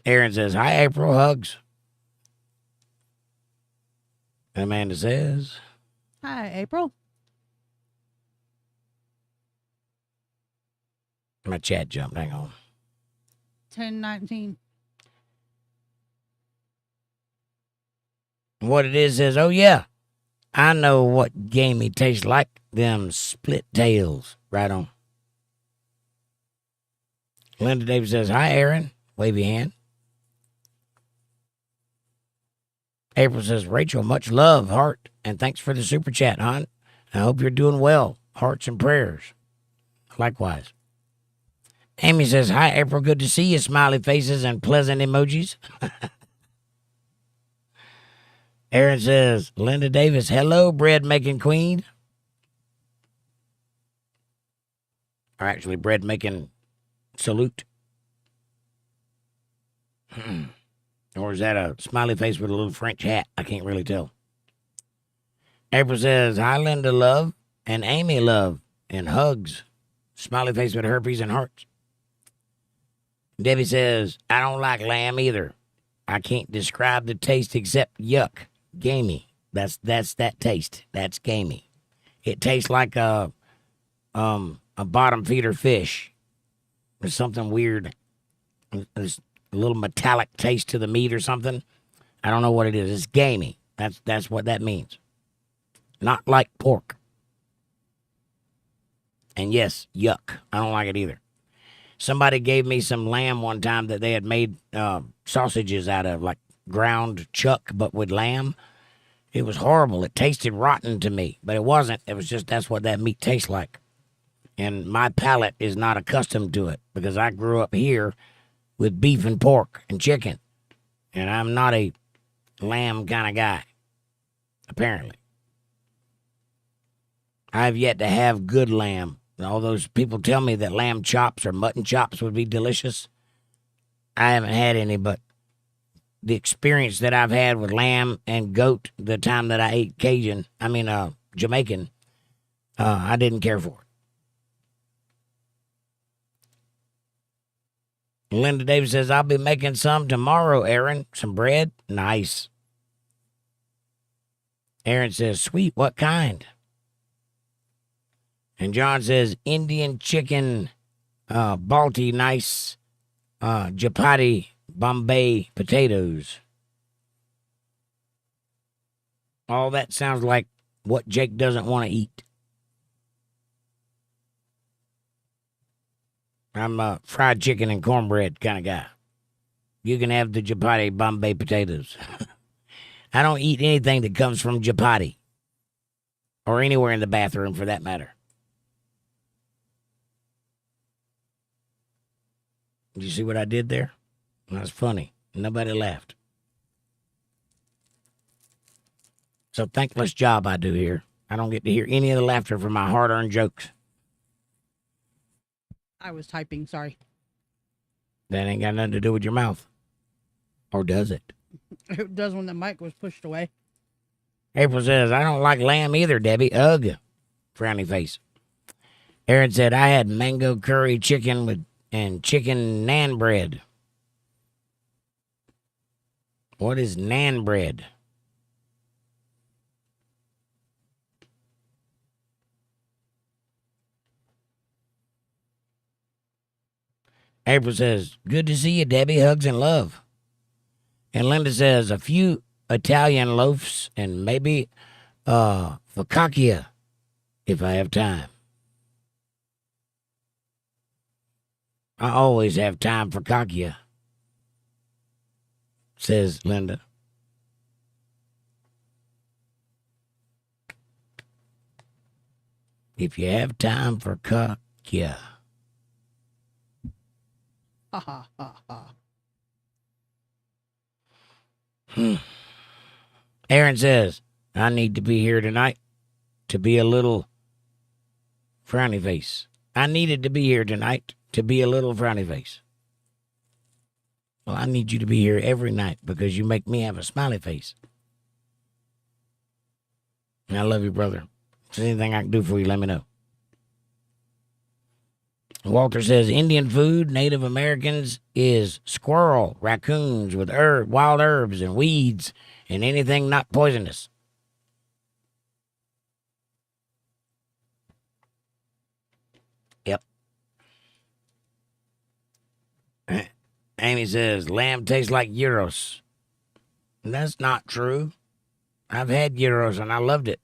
Aaron says, hi, April, hugs. Amanda says, hi, April. My chat jumped. Hang on. 10:19. What it is says, oh, yeah, I know what gamey tastes like. Them split tails. Right on. Linda Davis says, hi, Aaron. Wavy hand. April says, Rachel, much love, heart, and thanks for the super chat, hon. I hope you're doing well. Hearts and prayers. Likewise. Amy says, hi, April. Good to see you. Smiley faces and pleasant emojis. Aaron says, Linda Davis, hello, bread making queen. Or actually, bread making salute. Or is that a smiley face with a little French hat? I can't really tell. April says, hi, Linda love and Amy love and hugs. Smiley face with herpes and hearts. Debbie says, I don't like lamb either. I can't describe the taste except yuck. Gamey. That's that taste. That's gamey. It tastes like a bottom feeder fish. There's something weird. There's a little metallic taste to the meat or something. I don't know what it is. It's gamey. That's what that means. Not like pork. And yes, yuck. I don't like it either. Somebody gave me some lamb one time that they had made sausages out of, like ground chuck, but with lamb. It was horrible. It tasted rotten to me, but it wasn't. It was just that's what that meat tastes like. And my palate is not accustomed to it because I grew up here with beef and pork and chicken. And I'm not a lamb kind of guy, apparently. I've yet to have good lamb. All those people tell me that lamb chops or mutton chops would be delicious. I haven't had any, but the experience that I've had with lamb and goat, the time that I ate Jamaican, I didn't care for it. Linda Davis says, I'll be making some tomorrow, Aaron. Some bread? Nice. Aaron says, sweet, what kind? And John says, Indian chicken, balti, nice, chapati, Bombay potatoes. All that sounds like what Jake doesn't want to eat. I'm a fried chicken and cornbread kind of guy. You can have the chapati Bombay potatoes. I don't eat anything that comes from chapati. Or anywhere in the bathroom for that matter. Did you see what I did there? That's funny. Nobody laughed. So thankless job I do here. I don't get to hear any of the laughter from my hard-earned jokes. I was typing, sorry. That ain't got nothing to do with your mouth. Or does it? It does when the mic was pushed away. April says, I don't like lamb either, Debbie. Ugh. Frowny face. Aaron said, I had mango curry chicken and chicken naan bread. What is naan bread? April says, good to see you, Debbie. Hugs and love. And Linda says, a few Italian loaves and maybe focaccia if I have time. I always have time for focaccia, says Linda. If you have time for focaccia. Ha ha ha ha. Aaron says, I need to be here tonight to be a little frowny face. I needed to be here tonight to be a little frowny face. Well, I need you to be here every night because you make me have a smiley face. And I love you, brother. If there's anything I can do for you, let me know. Walter says, Indian food, Native Americans, is squirrel, raccoons with wild herbs and weeds and anything not poisonous. Yep. Amy says, lamb tastes like gyros. That's not true. I've had gyros and I loved it.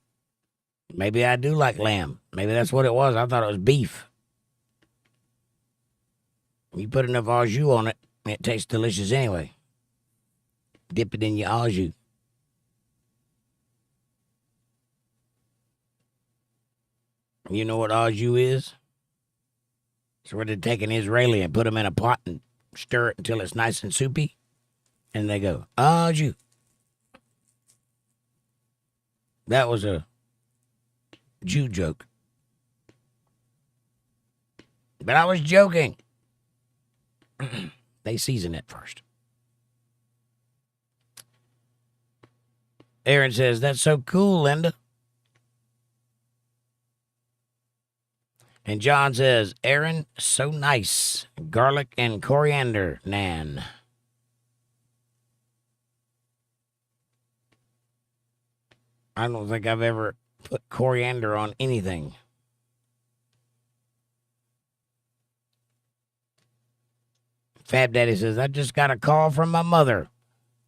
Maybe I do like lamb. Maybe that's what it was. I thought it was beef. You put enough au jus on it, and it tastes delicious anyway. Dip it in your au jus. You know what au jus is? It's where they take an Israeli and put them in a pot and stir it until it's nice and soupy. And they go, au jus. That was a Jew joke. But I was joking. They season it first. Aaron says, that's so cool, Linda. And John says, Aaron, so nice. Garlic and coriander naan. I don't think I've ever put coriander on anything. Fab Daddy says, I just got a call from my mother,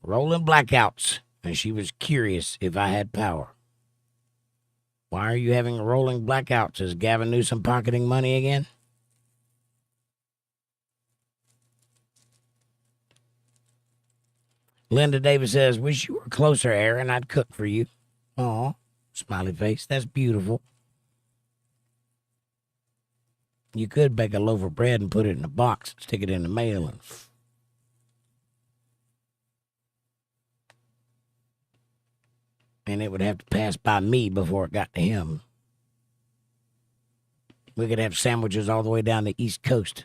rolling blackouts, and she was curious if I had power. Why are you having rolling blackouts? Is Gavin Newsom pocketing money again? Linda Davis says, wish you were closer, Aaron. I'd cook for you. Aw, smiley face. That's beautiful. You could bake a loaf of bread and put it in a box, stick it in the mail, and it would have to pass by me before it got to him. We could have sandwiches all the way down the East Coast.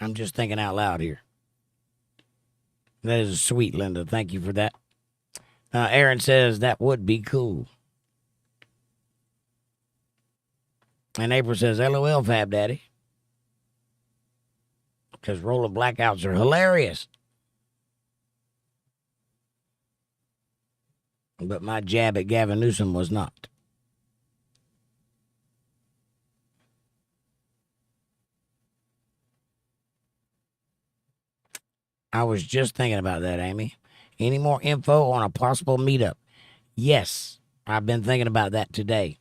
I'm just thinking out loud here. That is sweet, Linda. Thank you for that. Aaron says that would be cool. And April says, LOL, Fab Daddy. Because rolling blackouts are hilarious. But my jab at Gavin Newsom was not. I was just thinking about that, Amy. Any more info on a possible meetup? Yes, I've been thinking about that today.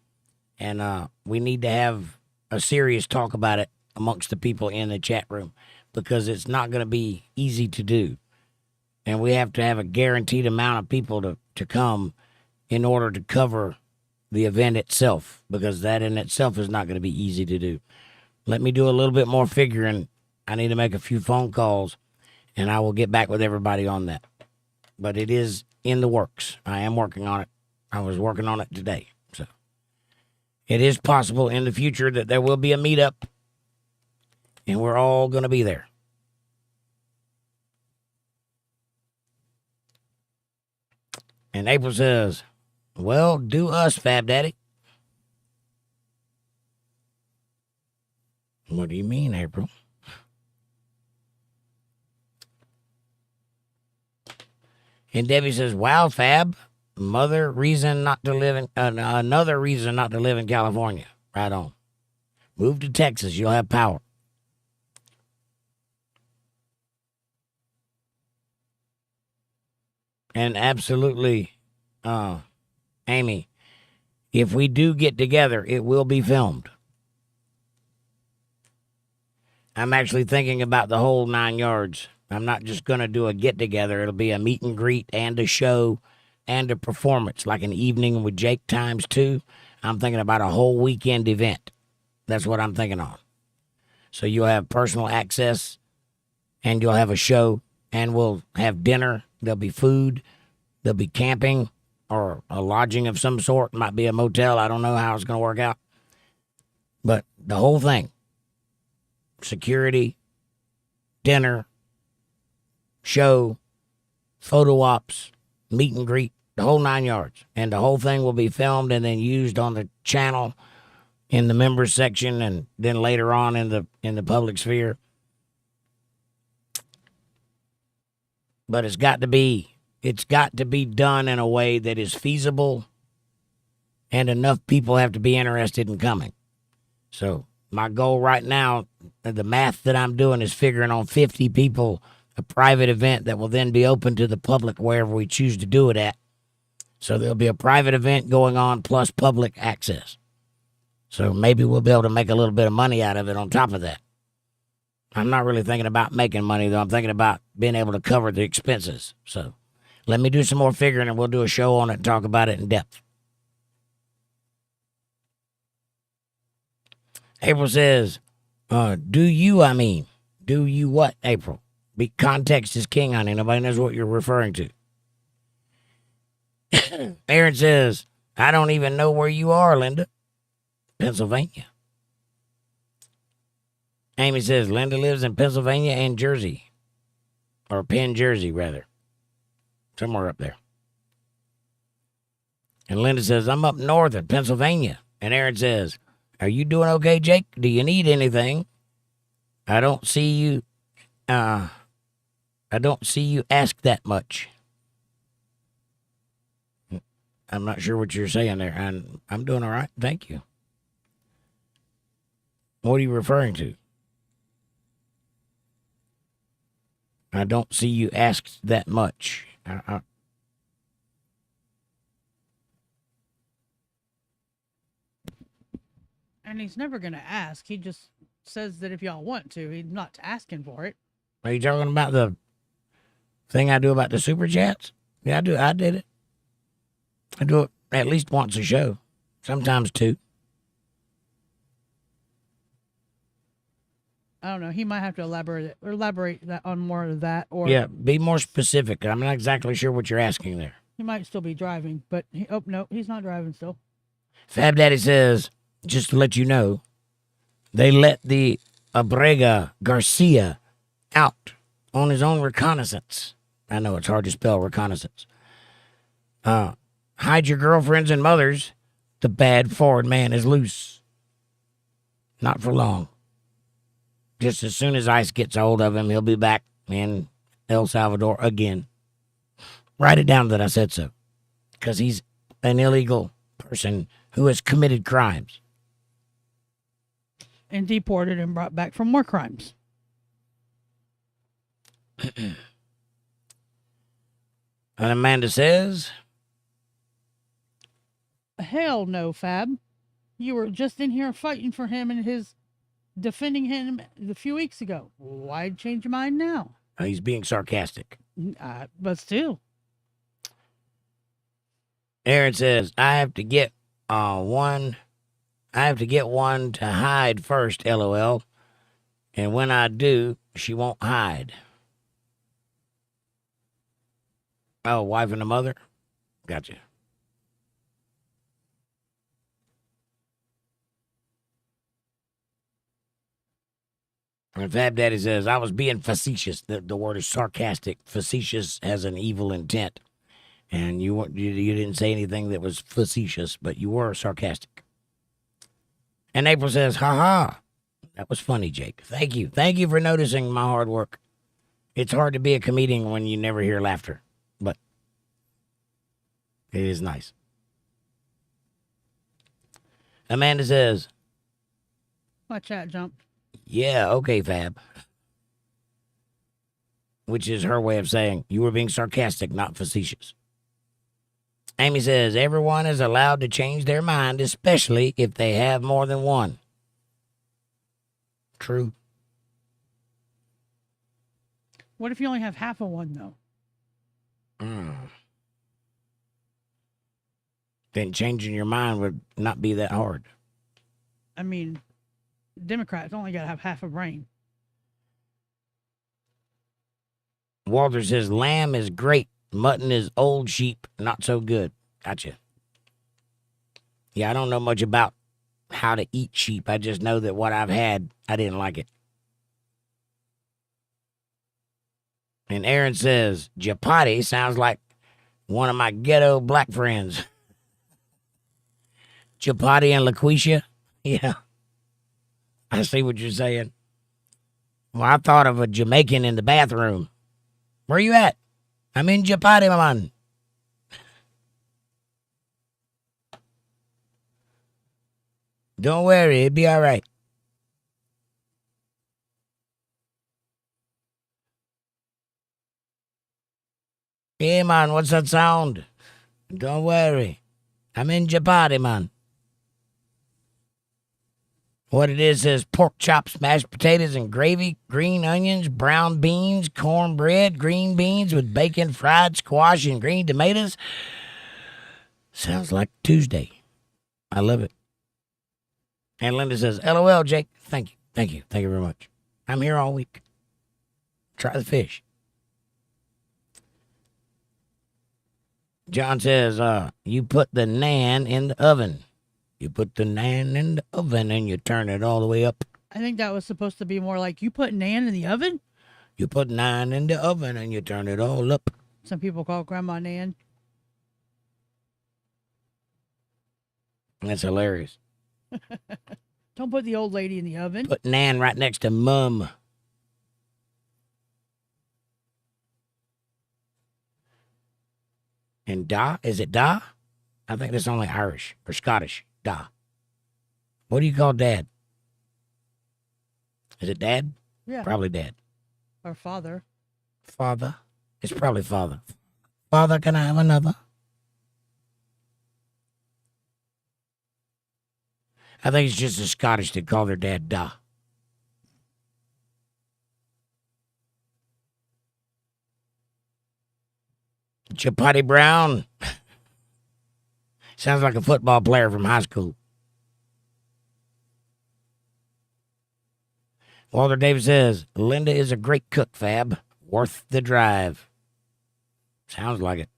And we need to have a serious talk about it amongst the people in the chat room because it's not going to be easy to do. And we have to have a guaranteed amount of people to come in order to cover the event itself because that in itself is not going to be easy to do. Let me do a little bit more figuring. I need to make a few phone calls, and I will get back with everybody on that. But it is in the works. I am working on it. I was working on it today. So it is possible in the future that there will be a meetup, and we're all going to be there. And April says, well, do us, Fab Daddy. What do you mean, April? And Debbie says, wow, Fab, another reason not to live in California. Right on. Move to Texas, you'll have power. And absolutely, Amy, if we do get together, it will be filmed. I'm actually thinking about the whole 9 yards. I'm not just going to do a get-together. It'll be a meet and greet and a show and a performance, like an evening with Jake times 2. I'm thinking about a whole weekend event. That's what I'm thinking on. So you'll have personal access, and you'll have a show, and we'll have dinner. There'll be food. There'll be camping or a lodging of some sort. Might be a motel. I don't know how it's going to work out. But the whole thing, security, dinner, show, photo ops, meet and greet, the whole 9 yards. And the whole thing will be filmed and then used on the channel in the members section, and then later on in the public sphere. But it's got to be done in a way that is feasible, and enough people have to be interested in coming. So my goal right now, the math that I'm doing, is figuring on 50 people, a private event that will then be open to the public wherever we choose to do it at. So there'll be a private event going on plus public access. So maybe we'll be able to make a little bit of money out of it on top of that. I'm not really thinking about making money, though. I'm thinking about being able to cover the expenses. So let me do some more figuring, and we'll do a show on it and talk about it in depth. April says, do you what, April? Context is king, honey. Nobody knows what you're referring to. Aaron says, I don't even know where you are, Linda. Pennsylvania. Amy says, Linda lives in Pennsylvania and Jersey. Or Penn, Jersey, rather. Somewhere up there. And Linda says, I'm up north in Pennsylvania. And Aaron says, are you doing okay, Jake? Do you need anything? I don't see you ask that much. I'm not sure what you're saying there. I'm doing all right. Thank you. What are you referring to? I don't see you asked that much. And he's never going to ask. He just says that if y'all want to, he's not asking for it. Are you talking about the thing I do about the super chats? Yeah, I do. I did it. I do it at least once a show, sometimes 2. I don't know. He might have to elaborate that on more of that, or yeah, be more specific. I'm not exactly sure what you're asking there. He might still be driving, but no, he's not driving still. Fab Daddy says, just to let you know, they let the Abrega Garcia out on his own reconnaissance. I know it's hard to spell reconnaissance. Hide your girlfriends and mothers. The bad forward man is loose. Not for long. Just as soon as ICE gets a hold of him, he'll be back in El Salvador again. Write it down that I said so. Because he's an illegal person who has committed crimes. And deported and brought back for more crimes. And Amanda says, hell no, Fab. You were just in here fighting for him and defending him a few weeks ago. Why'd change your mind now? He's being sarcastic. But still. Aaron says, I have to get one to hide first, LOL. And when I do, she won't hide. Oh, wife and a mother? Gotcha. And Fab Daddy says, I was being facetious. The word is sarcastic. Facetious has an evil intent. And you didn't say anything that was facetious, but you were sarcastic. And April says, ha ha. That was funny, Jake. Thank you. Thank you for noticing my hard work. It's hard to be a comedian when you never hear laughter, but it is nice. Amanda says, My chat jumped. yeah, okay, Fab. Which is her way of saying you were being sarcastic, not facetious. Amy says, everyone is allowed to change their mind, especially if they have more than one. True. What if you only have half of one, though? Then changing your mind would not be that hard. I mean, Democrats only got to have half a brain. Walter says, lamb is great. Mutton is old sheep, not so good. Gotcha. Yeah, I don't know much about how to eat sheep. I just know that what I've had, I didn't like it. And Aaron says, Japati sounds like one of my ghetto black friends. Japati and LaQuisha? Yeah. I see what you're saying. Well, I thought of a Jamaican in the bathroom. Where you at? I'm in Japati, my man. Don't worry, it'll be all right. Hey, man, what's that sound? Don't worry. I'm in Japati, man. What it is pork chops, mashed potatoes and gravy, green onions, brown beans, cornbread, green beans with bacon, fried squash, and green tomatoes. Sounds like Tuesday. I love it. And Linda says, LOL, Jake. Thank you. Thank you. Thank you very much. I'm here all week. Try the fish. John says, you put the naan in the oven. You put the naan in the oven and you turn it all the way up. I think that was supposed to be more like, you put Nan in the oven? You put naan in the oven and you turn it all up. Some people call Grandma Nan. That's hilarious. Don't put the old lady in the oven. Put Nan right next to Mum. And Da? Is it Da? I think that's only Irish or Scottish. Da. What do you call Dad? Is it Dad? Yeah. Probably Dad. Or father. Father? It's probably Father. Father, can I have another? I think it's just the Scottish that call their dad Da. Chapati Brown. Sounds like a football player from high school. Walter Davis says, Linda is a great cook, Fab. Worth the drive. Sounds like it.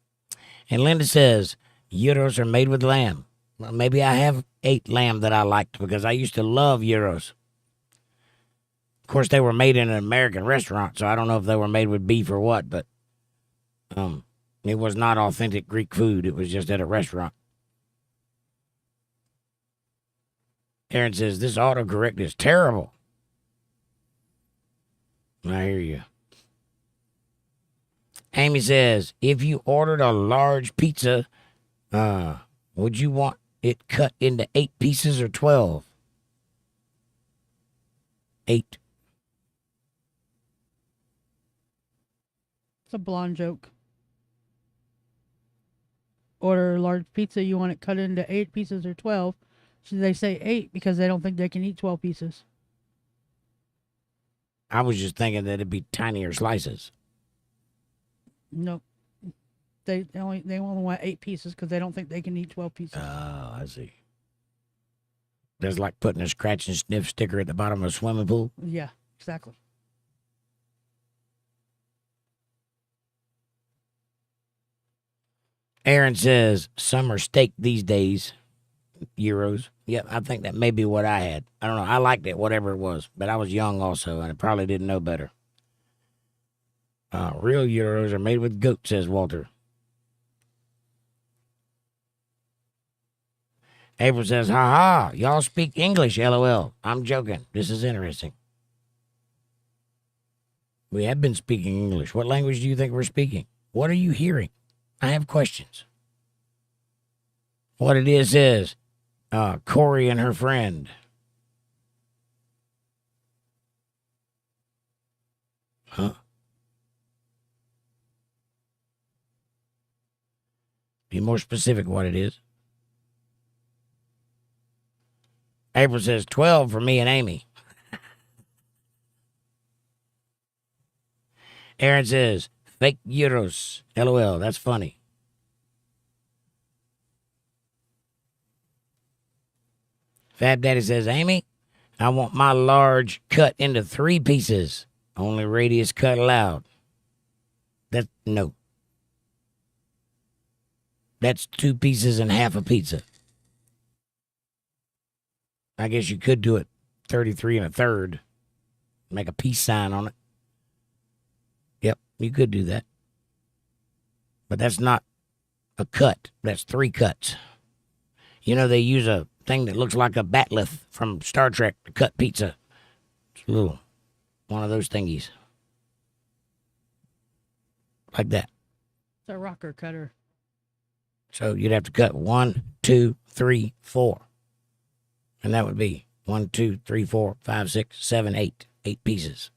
And Linda says, gyros are made with lamb. Well, maybe I have ate lamb that I liked because I used to love gyros. Of course, they were made in an American restaurant, so I don't know if they were made with beef or what, but it was not authentic Greek food. It was just at a restaurant. Aaron says, this autocorrect is terrible. I hear you. Amy says, if you ordered a large pizza, would you want it cut into 8 pieces or 12? 8. It's a blonde joke. Order a large pizza, you want it cut into 8 pieces or 12. So they say 8 because they don't think they can eat 12 pieces. I was just thinking that it'd be tinier slices. Nope. They only want 8 pieces because they don't think they can eat 12 pieces. Oh, I see. That's like putting a scratch and sniff sticker at the bottom of a swimming pool. Yeah, exactly. Aaron says, some are steak these days. euros. Yep, I think that may be what I had. I don't know. I liked it, whatever it was, but I was young also, and I probably didn't know better. Real euros are made with goat, says Walter. April says, ha ha, y'all speak English, LOL. I'm joking. This is interesting. We have been speaking English. What language do you think we're speaking? What are you hearing? I have questions. What it is Corey and her friend. Huh? Be more specific what it is. April says 12 for me and Amy. Aaron says fake euros. LOL. That's funny. Fab Daddy says, Amy, I want my large cut into 3 pieces. Only radius cut allowed. No. That's 2 pieces and half a pizza. I guess you could do it 33 1/3. Make a peace sign on it. Yep, you could do that. But that's not a cut. That's 3 cuts. You know, they use a thing that looks like a batleth from Star Trek to cut pizza. It's a little one of those thingies. Like that. It's a rocker cutter. So you'd have to cut 1, 2, 3, 4. And that would be 1, 2, 3, 4, 5, 6, 7, 8. 8 pieces.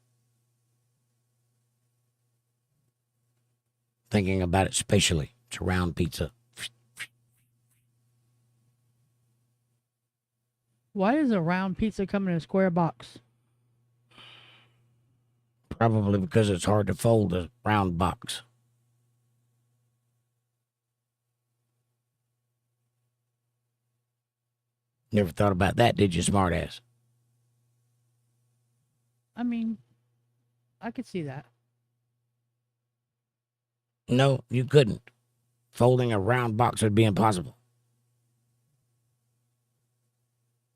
Thinking about it spatially. It's a round pizza. Why does a round pizza come in a square box? Probably because it's hard to fold a round box. Never thought about that, did you, smartass? I mean, I could see that. No, you couldn't. Folding a round box would be impossible.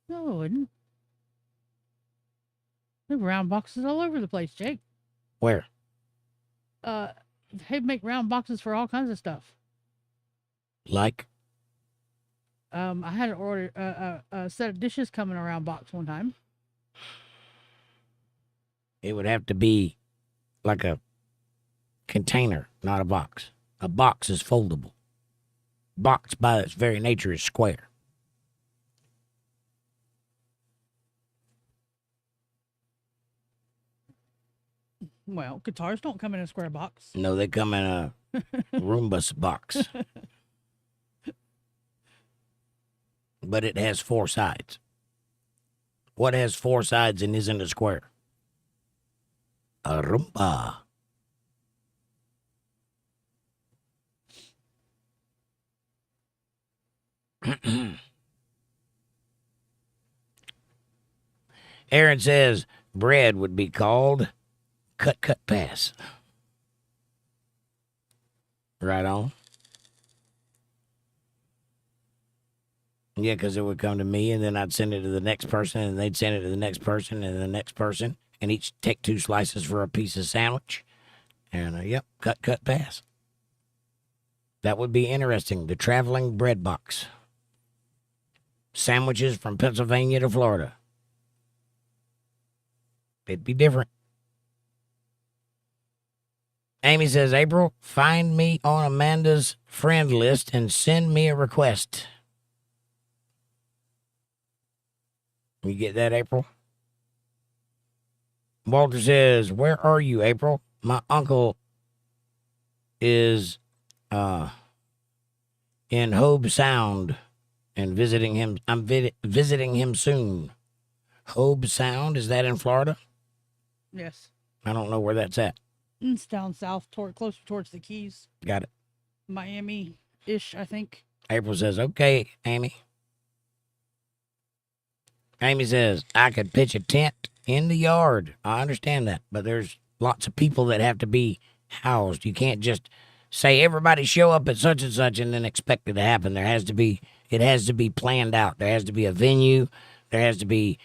No, it wouldn't. There are round boxes all over the place, Jake. Where? They make round boxes for all kinds of stuff. Like? I had to order a set of dishes come in a round box one time. It would have to be like a container, not a box. A box is foldable. Box, by its very nature, is square. Well, guitars don't come in a square box. No, they come in a Roombus box. But it has 4 sides. What has 4 sides and isn't a square? A Roomba. Aaron says bread would be called cut pass. Right on. Yeah, because it would come to me, and then I'd send it to the next person, and they'd send it to the next person, and the next person, and each take 2 slices for a piece of sandwich. And, yep, cut pass. That would be interesting. The traveling bread box. Sandwiches from Pennsylvania to Florida. It'd be different. Amy says, April, find me on Amanda's friend list and send me a request. You get that, April? Walter says, where are you, April? My uncle is in Hobe Sound and visiting him. I'm visiting him soon. Hobe Sound, is that in Florida? Yes. I don't know where that's at. It's down south, closer towards the Keys. Got it. Miami-ish, I think. April says, okay, Amy. Amy says, I could pitch a tent in the yard. I understand that, but there's lots of people that have to be housed. You can't just say everybody show up at such and such and then expect it to happen. There has to be It has to be planned out. There has to be a venue. There has to be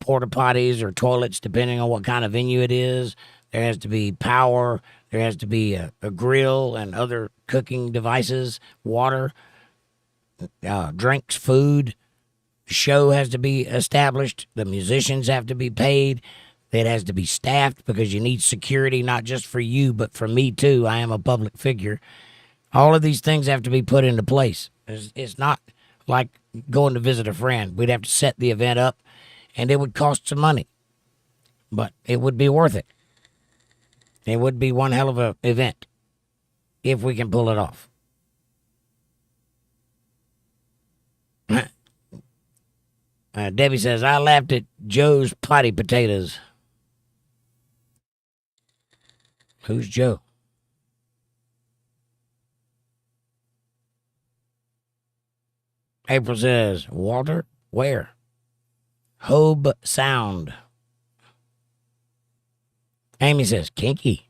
porta potties or toilets, depending on what kind of venue it is. There has to be power. There has to be a grill and other cooking devices, water, drinks, food. The show has to be established. The musicians have to be paid. It has to be staffed because you need security, not just for you, but for me too. I am a public figure. All of these things have to be put into place. It's not like going to visit a friend. We'd have to set the event up, and it would cost some money, but it would be worth it. It would be one hell of an event if we can pull it off. Debbie says, I laughed at Joe's potty potatoes. Who's Joe? April says, Walter, where? Hobe Sound. Amy says, kinky.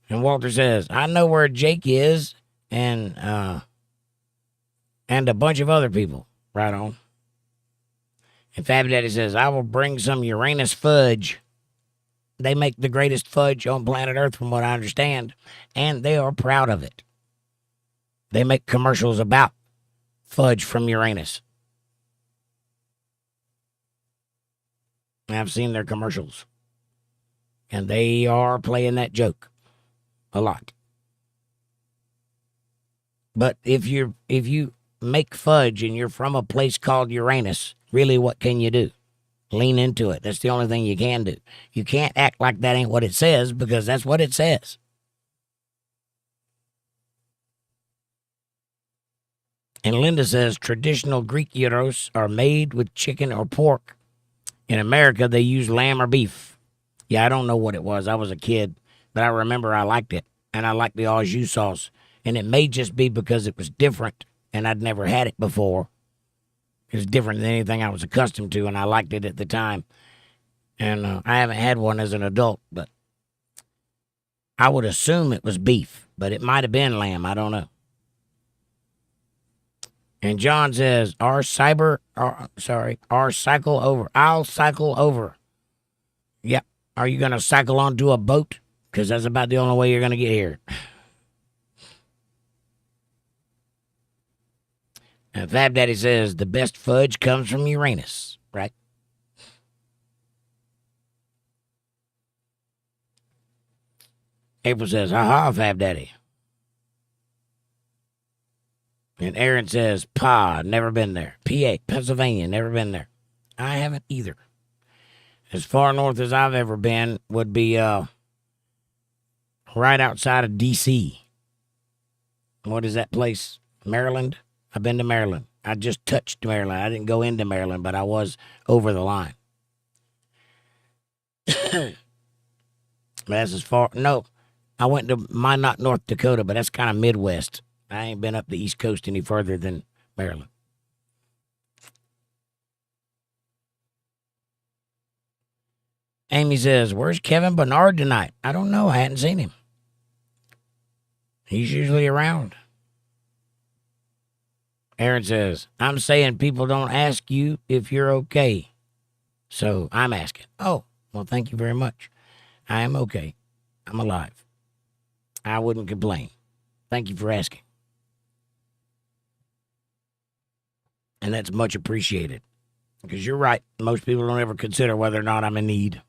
And Walter says, I know where Jake is and a bunch of other people. Right on. And Fab Daddy says, I will bring some Uranus fudge. They make the greatest fudge on planet Earth from what I understand, and they are proud of it. They make commercials about fudge from Uranus. I've seen their commercials. And they are playing that joke a lot. But if you make fudge and you're from a place called Uranus, really what can you do? Lean into it. That's the only thing you can do. You can't act like that ain't what it says, because that's what it says. And Linda says traditional Greek gyros are made with chicken or pork. In America, they use lamb or beef. Yeah, I don't know what it was. I was a kid, but I remember I liked it. And I liked the au jus sauce. And it may just be because it was different and I'd never had it before. It was different than anything I was accustomed to, and I liked it at the time. And I haven't had one as an adult, but I would assume it was beef, but it might have been lamb. I don't know. And John says, I'll cycle over. Yep. Are you going to cycle onto a boat? Because that's about the only way you're going to get here. And Fab Daddy says, the best fudge comes from Uranus, right? April says, ha, Fab Daddy. And Aaron says, never been there. PA, Pennsylvania, never been there. I haven't either. As far north as I've ever been would be right outside of D.C. What is that place? Maryland? I've been to Maryland. I just touched Maryland. I didn't go into Maryland, but I was over the line. That's as far. No, I went to Minot, North Dakota, but that's kind of Midwest. I ain't been up the East Coast any further than Maryland. Amy says, where's Kevin Bernard tonight? I don't know. I hadn't seen him. He's usually around. Aaron says, I'm saying people don't ask you if you're okay. So I'm asking. Oh, well, thank you very much. I am okay. I'm alive. I wouldn't complain. Thank you for asking. And that's much appreciated. Because you're right. Most people don't ever consider whether or not I'm in need.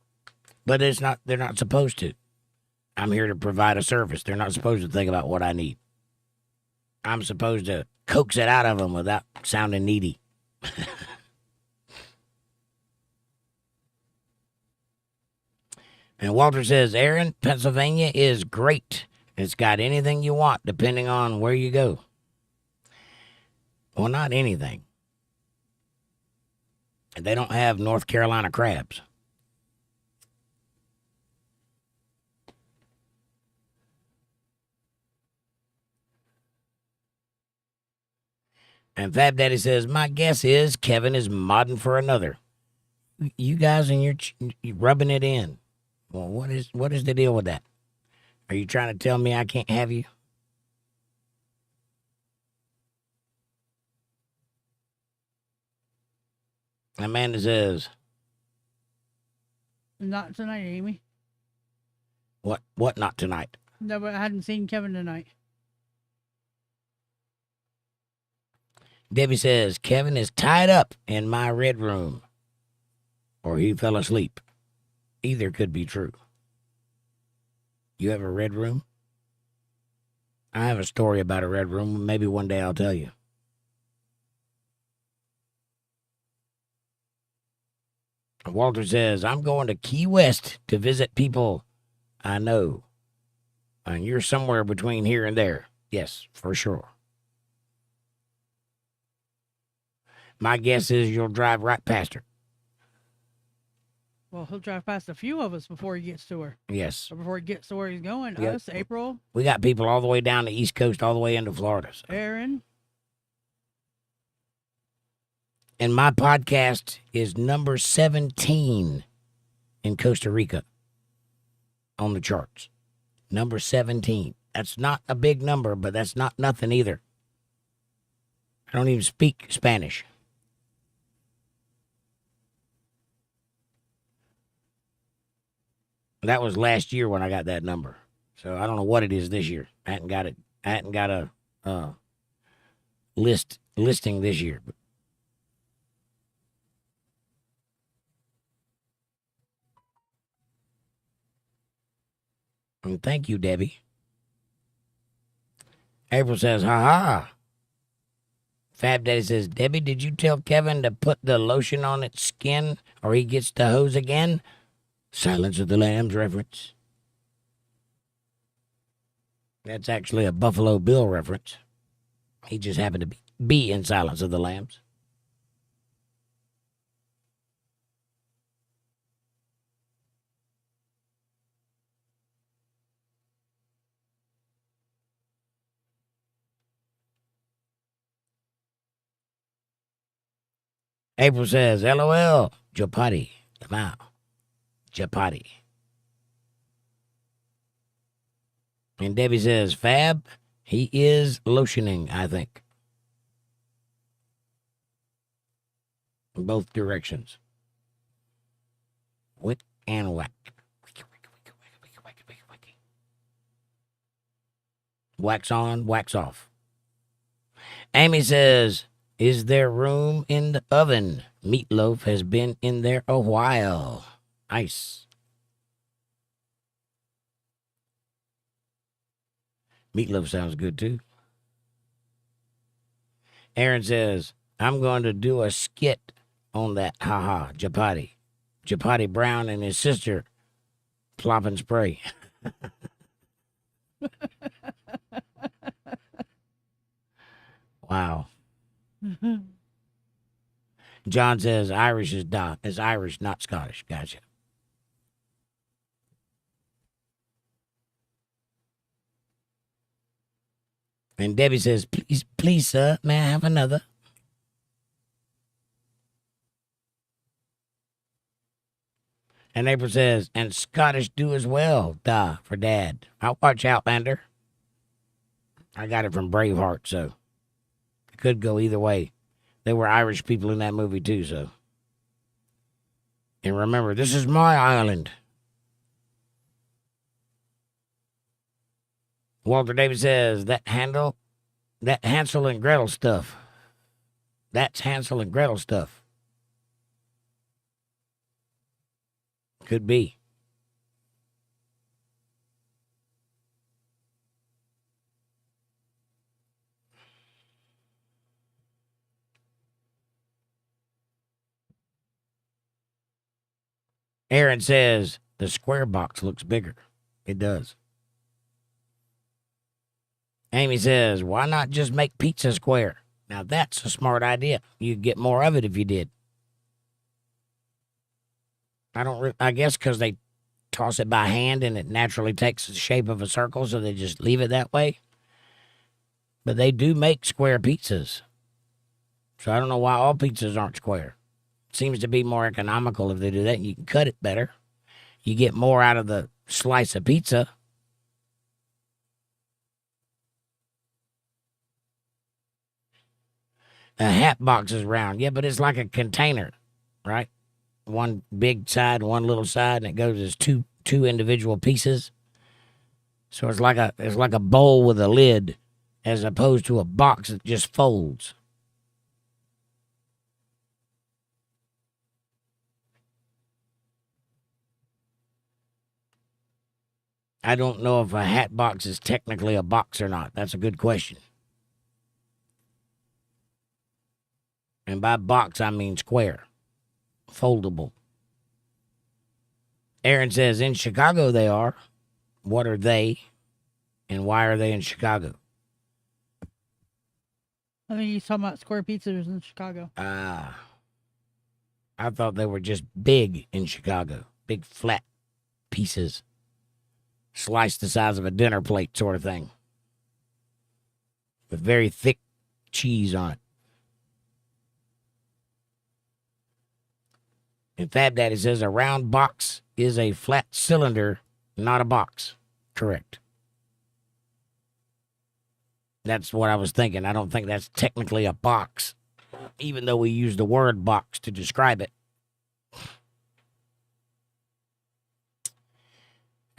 But they're not supposed to. I'm here to provide a service. They're not supposed to think about what I need. I'm supposed to coax it out of them without sounding needy. And Walter says, Aaron, Pennsylvania is great. It's got anything you want, depending on where you go. Well, not anything. And they don't have North Carolina crabs. And Fab Daddy says, my guess is Kevin is modding for another. You guys and you're rubbing it in. Well, what is the deal with that? Are you trying to tell me I can't have you? Amanda says, Not tonight, Amy. what not tonight? No, but I hadn't seen Kevin tonight. Debbie says, Kevin is tied up in my red room. Or he fell asleep. Either could be true. You have a red room? I have a story about a red room. Maybe one day I'll tell you. Walter says, I'm going to Key West to visit people I know. And you're somewhere between here and there. Yes, for sure. My guess is you'll drive right past her. Well, he'll drive past a few of us before he gets to her. Yes. Or before he gets to where he's going. Yep. Us, April. We got people all the way down the East Coast, all the way into Florida. So. Aaron. And my podcast is number 17 in Costa Rica on the charts. Number 17. That's not a big number, but that's not nothing either. I don't even speak Spanish. That was last year when I got that number. So I don't know what it is this year. I hadn't got it. I hadn't got a listing this year. And thank you, Debbie. April says, ha ha. Fab Daddy says, Debbie, did you tell Kevin to put the lotion on its skin or he gets the hose again? Silence of the Lambs reference. That's actually a Buffalo Bill reference. He just happened to be in Silence of the Lambs. April says, LOL, Japati, ℂ𝕙𝕝𝕝𝕝𝕝. Japati. And Debbie says, Fab, he is lotioning, I think. In both directions. Wick and whack. Wax on, wax off. Amy says, is there room in the oven? Meatloaf has been in there a while. Nice. Meatloaf sounds good too. Aaron says, I'm going to do a skit on that. Haha, Japati. Japati Brown and his sister plop and spray. Wow. John says Irish is Irish, not Scottish. Gotcha. And Debbie says, please, sir, may I have another? And April says, and Scottish do as well, for Dad. I'll watch Outlander. I got it from Braveheart, so it could go either way. There were Irish people in that movie too, so. And remember, this is my island. Walter David says, that Hansel and Gretel stuff. That's Hansel and Gretel stuff. Could be. Aaron says, the square box looks bigger. It does. Amy says, why not just make pizza square? Now that's a smart idea. You'd get more of it if you did. I guess because they toss it by hand and it naturally takes the shape of a circle, so they just leave it that way. But they do make square pizzas. So I don't know why all pizzas aren't square. Seems to be more economical if they do that, and you can cut it better. You get more out of the slice of pizza. A hat box is round. Yeah, but it's like a container. right? One big side, one little side, and it goes as two individual pieces. So it's like a bowl with a lid, as opposed to a box that just folds. I don't know if a hat box is technically a box or not. That's a good question. And by box, I mean square, foldable. Aaron says, in Chicago they are. What are they? And why are they in Chicago? I think he's talking about square pizzas in Chicago. I thought they were just big in Chicago. Big flat pieces. Sliced the size of a dinner plate sort of thing. With very thick cheese on it. And Fab Daddy says a round box is a flat cylinder, not a box. Correct. That's what I was thinking. I don't think that's technically a box, even though we use the word box to describe it.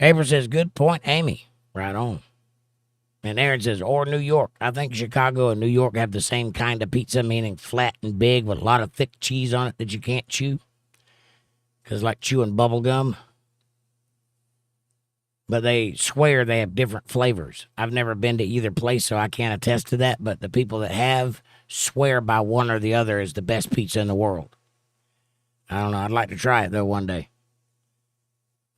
April says, good point, Amy. Right on. And Aaron says, or New York. I think Chicago and New York have the same kind of pizza, meaning flat and big with a lot of thick cheese on it that you can't chew. Because like chewing bubble gum. But they swear they have different flavors. I've never been to either place, so I can't attest to that. But the people that have swear by one or the other is the best pizza in the world. I don't know. I'd like to try it, though, one day.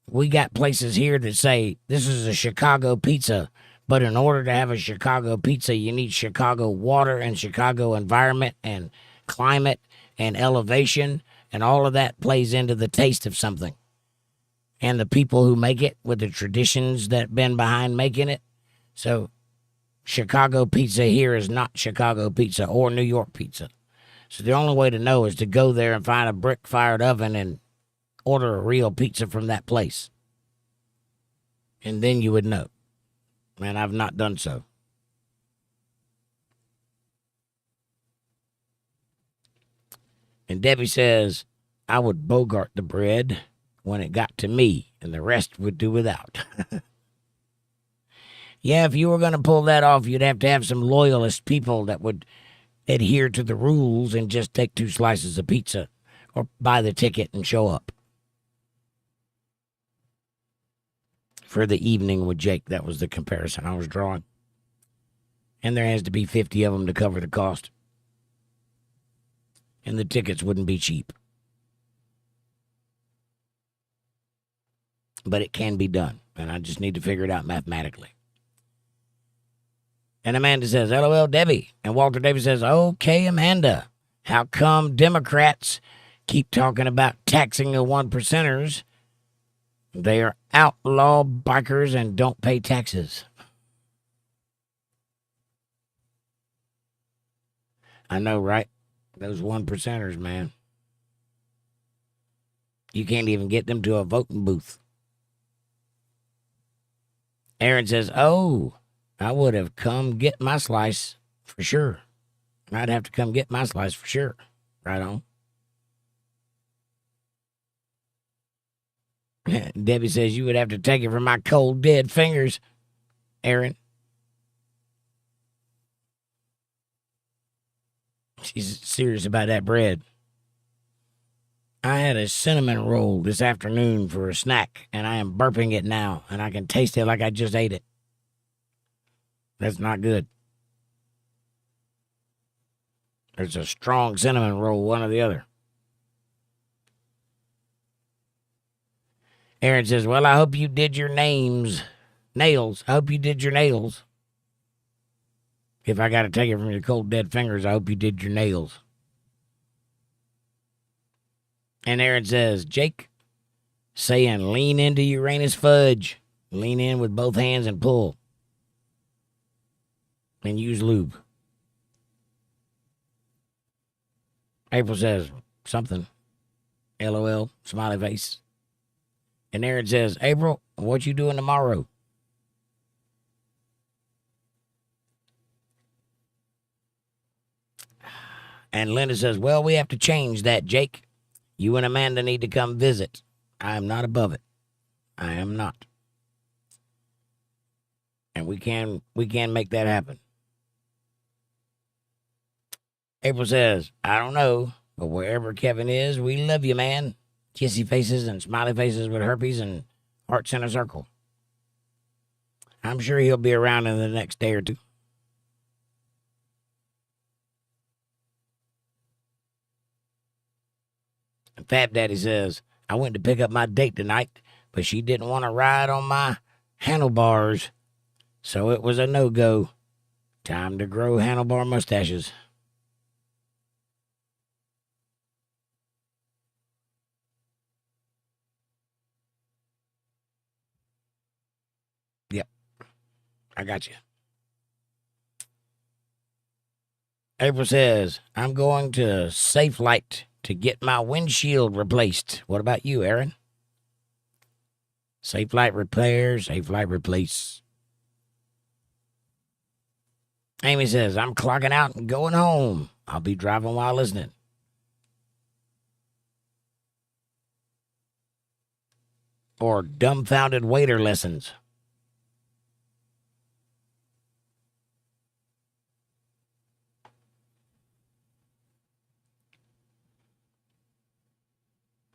We got places here that say, this is a Chicago pizza. But in order to have a Chicago pizza, you need Chicago water and Chicago environment and climate and elevation. And all of that plays into the taste of something. And the people who make it with the traditions that have been behind making it. So Chicago pizza here is not Chicago pizza or New York pizza. So the only way to know is to go there and find a brick-fired oven and order a real pizza from that place. And then you would know. And I've not done so. And Debbie says, I would Bogart the bread when it got to me, and the rest would do without. Yeah, if you were going to pull that off, you'd have to have some loyalist people that would adhere to the rules and just take 2 slices of pizza or buy the ticket and show up. For the evening with Jake, that was the comparison I was drawing. And there has to be 50 of them to cover the cost. And the tickets wouldn't be cheap. But it can be done, and I just need to figure it out mathematically. And Amanda says, LOL, Debbie. And Walter Davis says, okay, Amanda, how come Democrats keep talking about taxing the 1%ers? They are outlaw bikers and don't pay taxes. I know, right? Those 1%ers, man. You can't even get them to a voting booth. Aaron says, oh, I would have come get my slice for sure. I'd have to come get my slice for sure. Right on. Debbie says, you would have to take it from my cold, dead fingers, Aaron. She's serious about that bread. I had a cinnamon roll this afternoon for a snack, and I am burping it now, and I can taste it like I just ate it. That's not good. There's a strong cinnamon roll, one or the other. Aaron says, well, I hope you did your nails. I hope you did your nails. If I got to take it from your cold, dead fingers, I hope you did your nails. And Aaron says, Jake, saying lean into Uranus fudge. Lean in with both hands and pull. And use lube. April says, something. LOL, smiley face. And Aaron says, April, what you doing tomorrow? And Linda says, well, we have to change that, Jake. You and Amanda need to come visit. I am not above it. I am not. And we can make that happen. April says, I don't know, but wherever Kevin is, we love you, man. Kissy faces and smiley faces with herpes and hearts in a circle. I'm sure he'll be around in the next day or two. And Fab Daddy says, I went to pick up my date tonight, but she didn't want to ride on my handlebars, so it was a no-go. Time to grow handlebar mustaches. Yep, I got you. April says, I'm going to Safe Light to get my windshield replaced. What about you, Aaron? Safe Light repair, Safe Light replace. Amy says, I'm clocking out and going home. I'll be driving while listening. Or dumbfounded waiter lessons.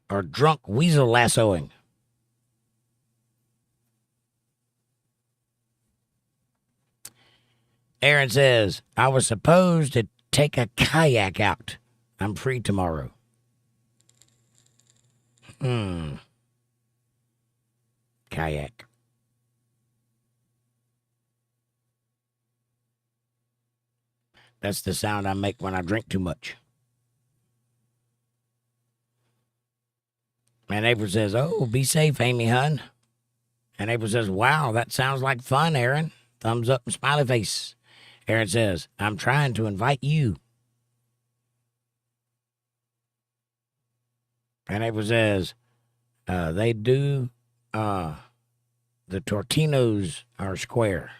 Or drunk weasel lassoing. Aaron says, I was supposed to take a kayak out. I'm free tomorrow. Kayak. That's the sound I make when I drink too much. And April says, oh, be safe, Amy, hun. And April says, wow, that sounds like fun, Aaron. Thumbs up and smiley face. Aaron says, I'm trying to invite you. And April says, they do, the Tortinos are square.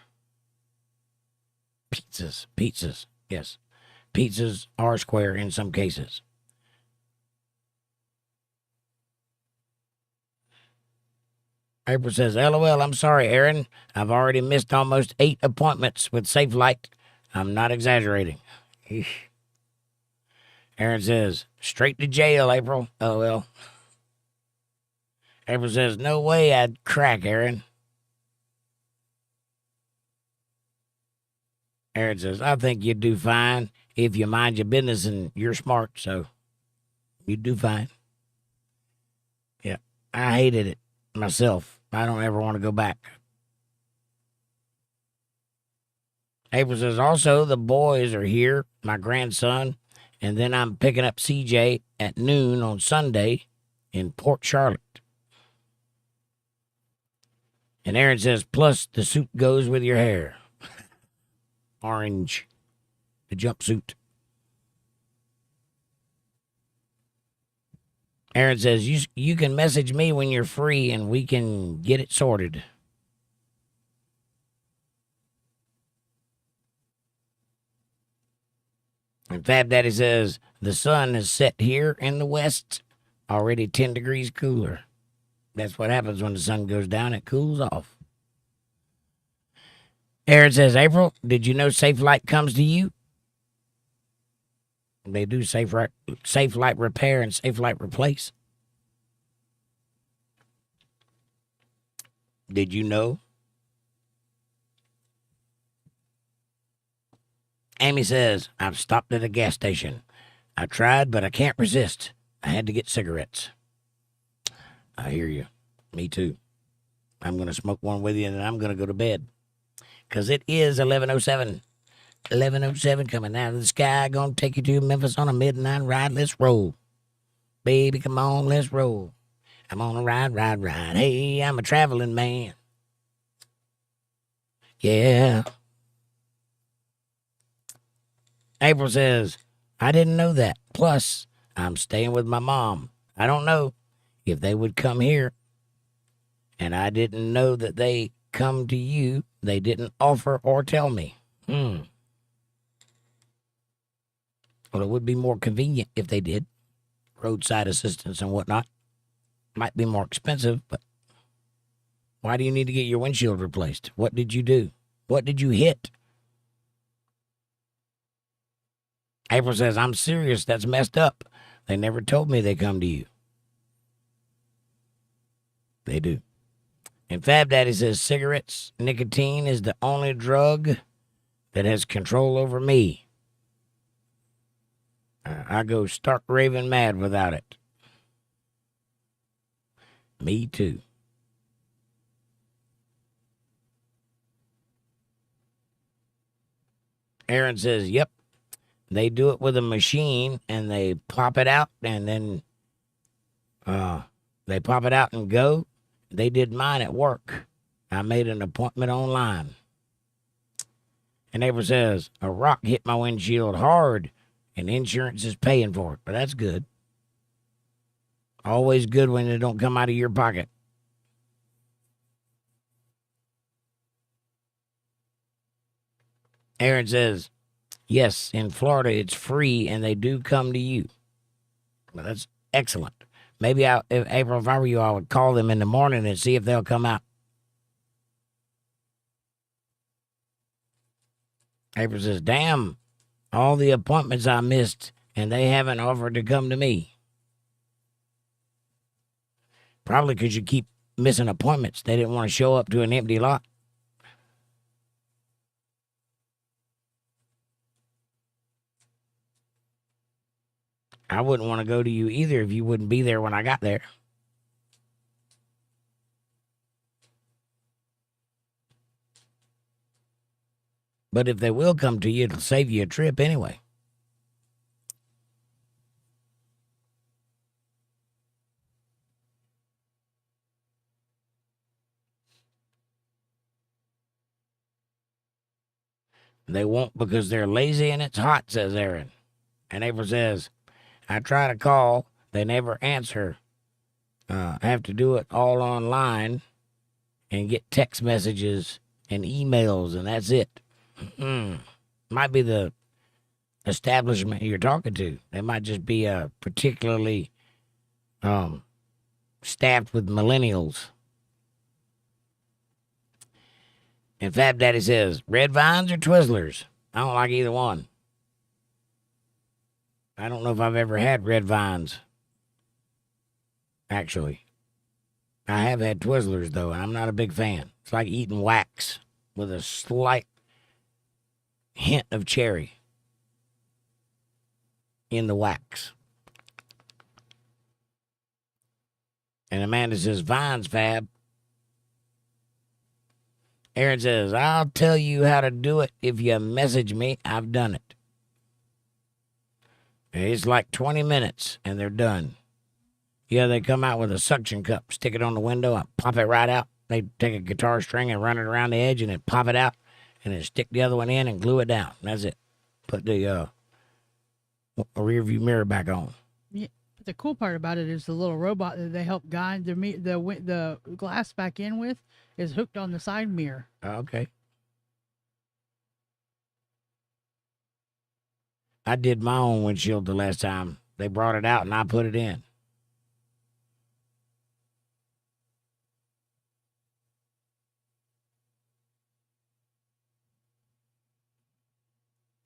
Pizzas, yes. Pizzas are square in some cases. April says, LOL, I'm sorry, Aaron. I've already missed almost 8 appointments with Safe Light. I'm not exaggerating. Eesh. Aaron says, straight to jail, April. LOL. April says, no way I'd crack, Aaron. Aaron says, I think you'd do fine if you mind your business and you're smart, so you'd do fine. Yeah, I hated it myself. I don't ever want to go back. April says, also, the boys are here, my grandson, and then I'm picking up CJ at noon on Sunday in Port Charlotte. And Aaron says, plus the suit goes with your hair. Orange. The jumpsuit. Aaron says, you can message me when you're free and we can get it sorted. And Fab Daddy says, the sun is set here in the west, already 10 degrees cooler. That's what happens when the sun goes down, it cools off. Aaron says, April, did you know Safe Light comes to you? They do Safe Light repair and Safe Light replace. Did you know? Amy says, I've stopped at a gas station. I tried, but I can't resist. I had to get cigarettes. I hear you. Me too. I'm going to smoke one with you and then I'm going to go to bed. Because it is 11:07. 11:07 coming out of the sky. Going to take you to Memphis on a midnight ride. Let's roll. Baby, come on, let's roll. I'm on a ride. Hey, I'm a traveling man. Yeah. April says, I didn't know that. Plus, I'm staying with my mom. I don't know if they would come here. And I didn't know that they come to you. They didn't offer or tell me. Well, it would be more convenient if they did. roadside assistance and whatnot. Might be more expensive, but why do you need to get your windshield replaced? What did you do? What did you hit? April says, I'm serious. That's messed up. They never told me they come to you. They do. And Fab Daddy says, cigarettes, nicotine is the only drug that has control over me. I go stark raving mad without it. Me too. Aaron says, yep. They do it with a machine and they pop it out and then they pop it out and go. They did mine at work. I made an appointment online. And April says, a rock hit my windshield hard and insurance is paying for it. But that's good. Always good when it don't come out of your pocket. Aaron says, yes, in Florida it's free and they do come to you. Well, that's excellent. Maybe April, if I were you, I would call them in the morning and see if they'll come out. April says, damn, all the appointments I missed and they haven't offered to come to me. Probably because you keep missing appointments. They didn't want to show up to an empty lot. I wouldn't want to go to you either if you wouldn't be there when I got there. But if they will come to you, it'll save you a trip anyway. They won't because they're lazy and it's hot, says Aaron. And April says, I try to call. They never answer. I have to do it all online and get text messages and emails, and that's it. Might be the establishment you're talking to. They might just be particularly staffed with millennials. And Fab Daddy says, red vines or Twizzlers? I don't like either one. I don't know if I've ever had red vines. Actually. I have had Twizzlers, though, and I'm not a big fan. It's like eating wax with a slight hint of cherry in the wax. And Amanda says, vines, Fab. Aaron says, I'll tell you how to do it if you message me. I've done it. It's like 20 minutes, and they're done. Yeah, they come out with a suction cup, stick it on the window, and pop it right out. They take a guitar string and run it around the edge, and then pop it out, and then stick the other one in and glue it down. That's it. Put the rear view mirror back on. Yeah, but the cool part about it is the little robot that they help guide the glass back in with is hooked on the side mirror. Okay. I did my own windshield the last time. They brought it out and I put it in.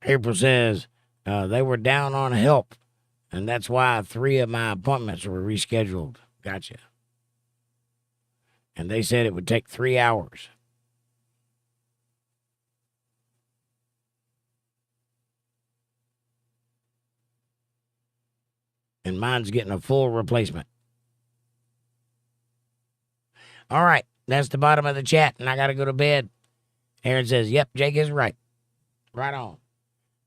April says they were down on help, and that's why 3 of my appointments were rescheduled. Gotcha. And they said it would take 3 hours. And mine's getting a full replacement. All right, that's the bottom of the chat, and I got to go to bed. Aaron says, yep, Jake is right. Right on.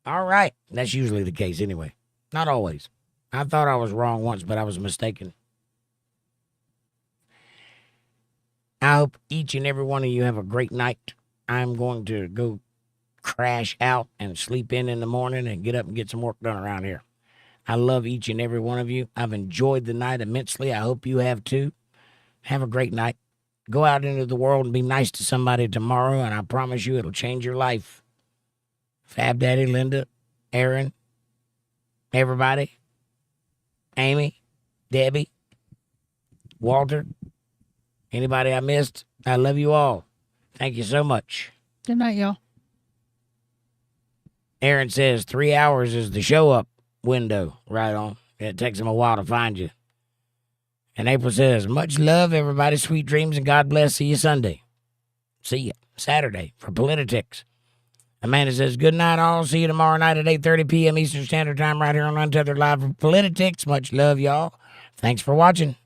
All right, that's usually the case anyway. Not always. I thought I was wrong once, but I was mistaken. I hope each and every one of you have a great night. I'm going to go crash out and sleep in the morning and get up and get some work done around here. I love each and every one of you. I've enjoyed the night immensely. I hope you have too. Have a great night. Go out into the world and be nice to somebody tomorrow, and I promise you it'll change your life. Fab Daddy, Linda, Aaron, everybody, Amy, Debbie, Walter, anybody I missed, I love you all. Thank you so much. Good night, y'all. Aaron says 3 hours is the show up window. Right on. It takes them a while to find you. And April says, much love, everybody. Sweet dreams and God bless. See you Sunday. See you Saturday for Politics. Amanda says, good night all. See you tomorrow night at 8:30 p.m. Eastern Standard Time right here on Untethered Live for Politics. Much love, y'all. Thanks for watching.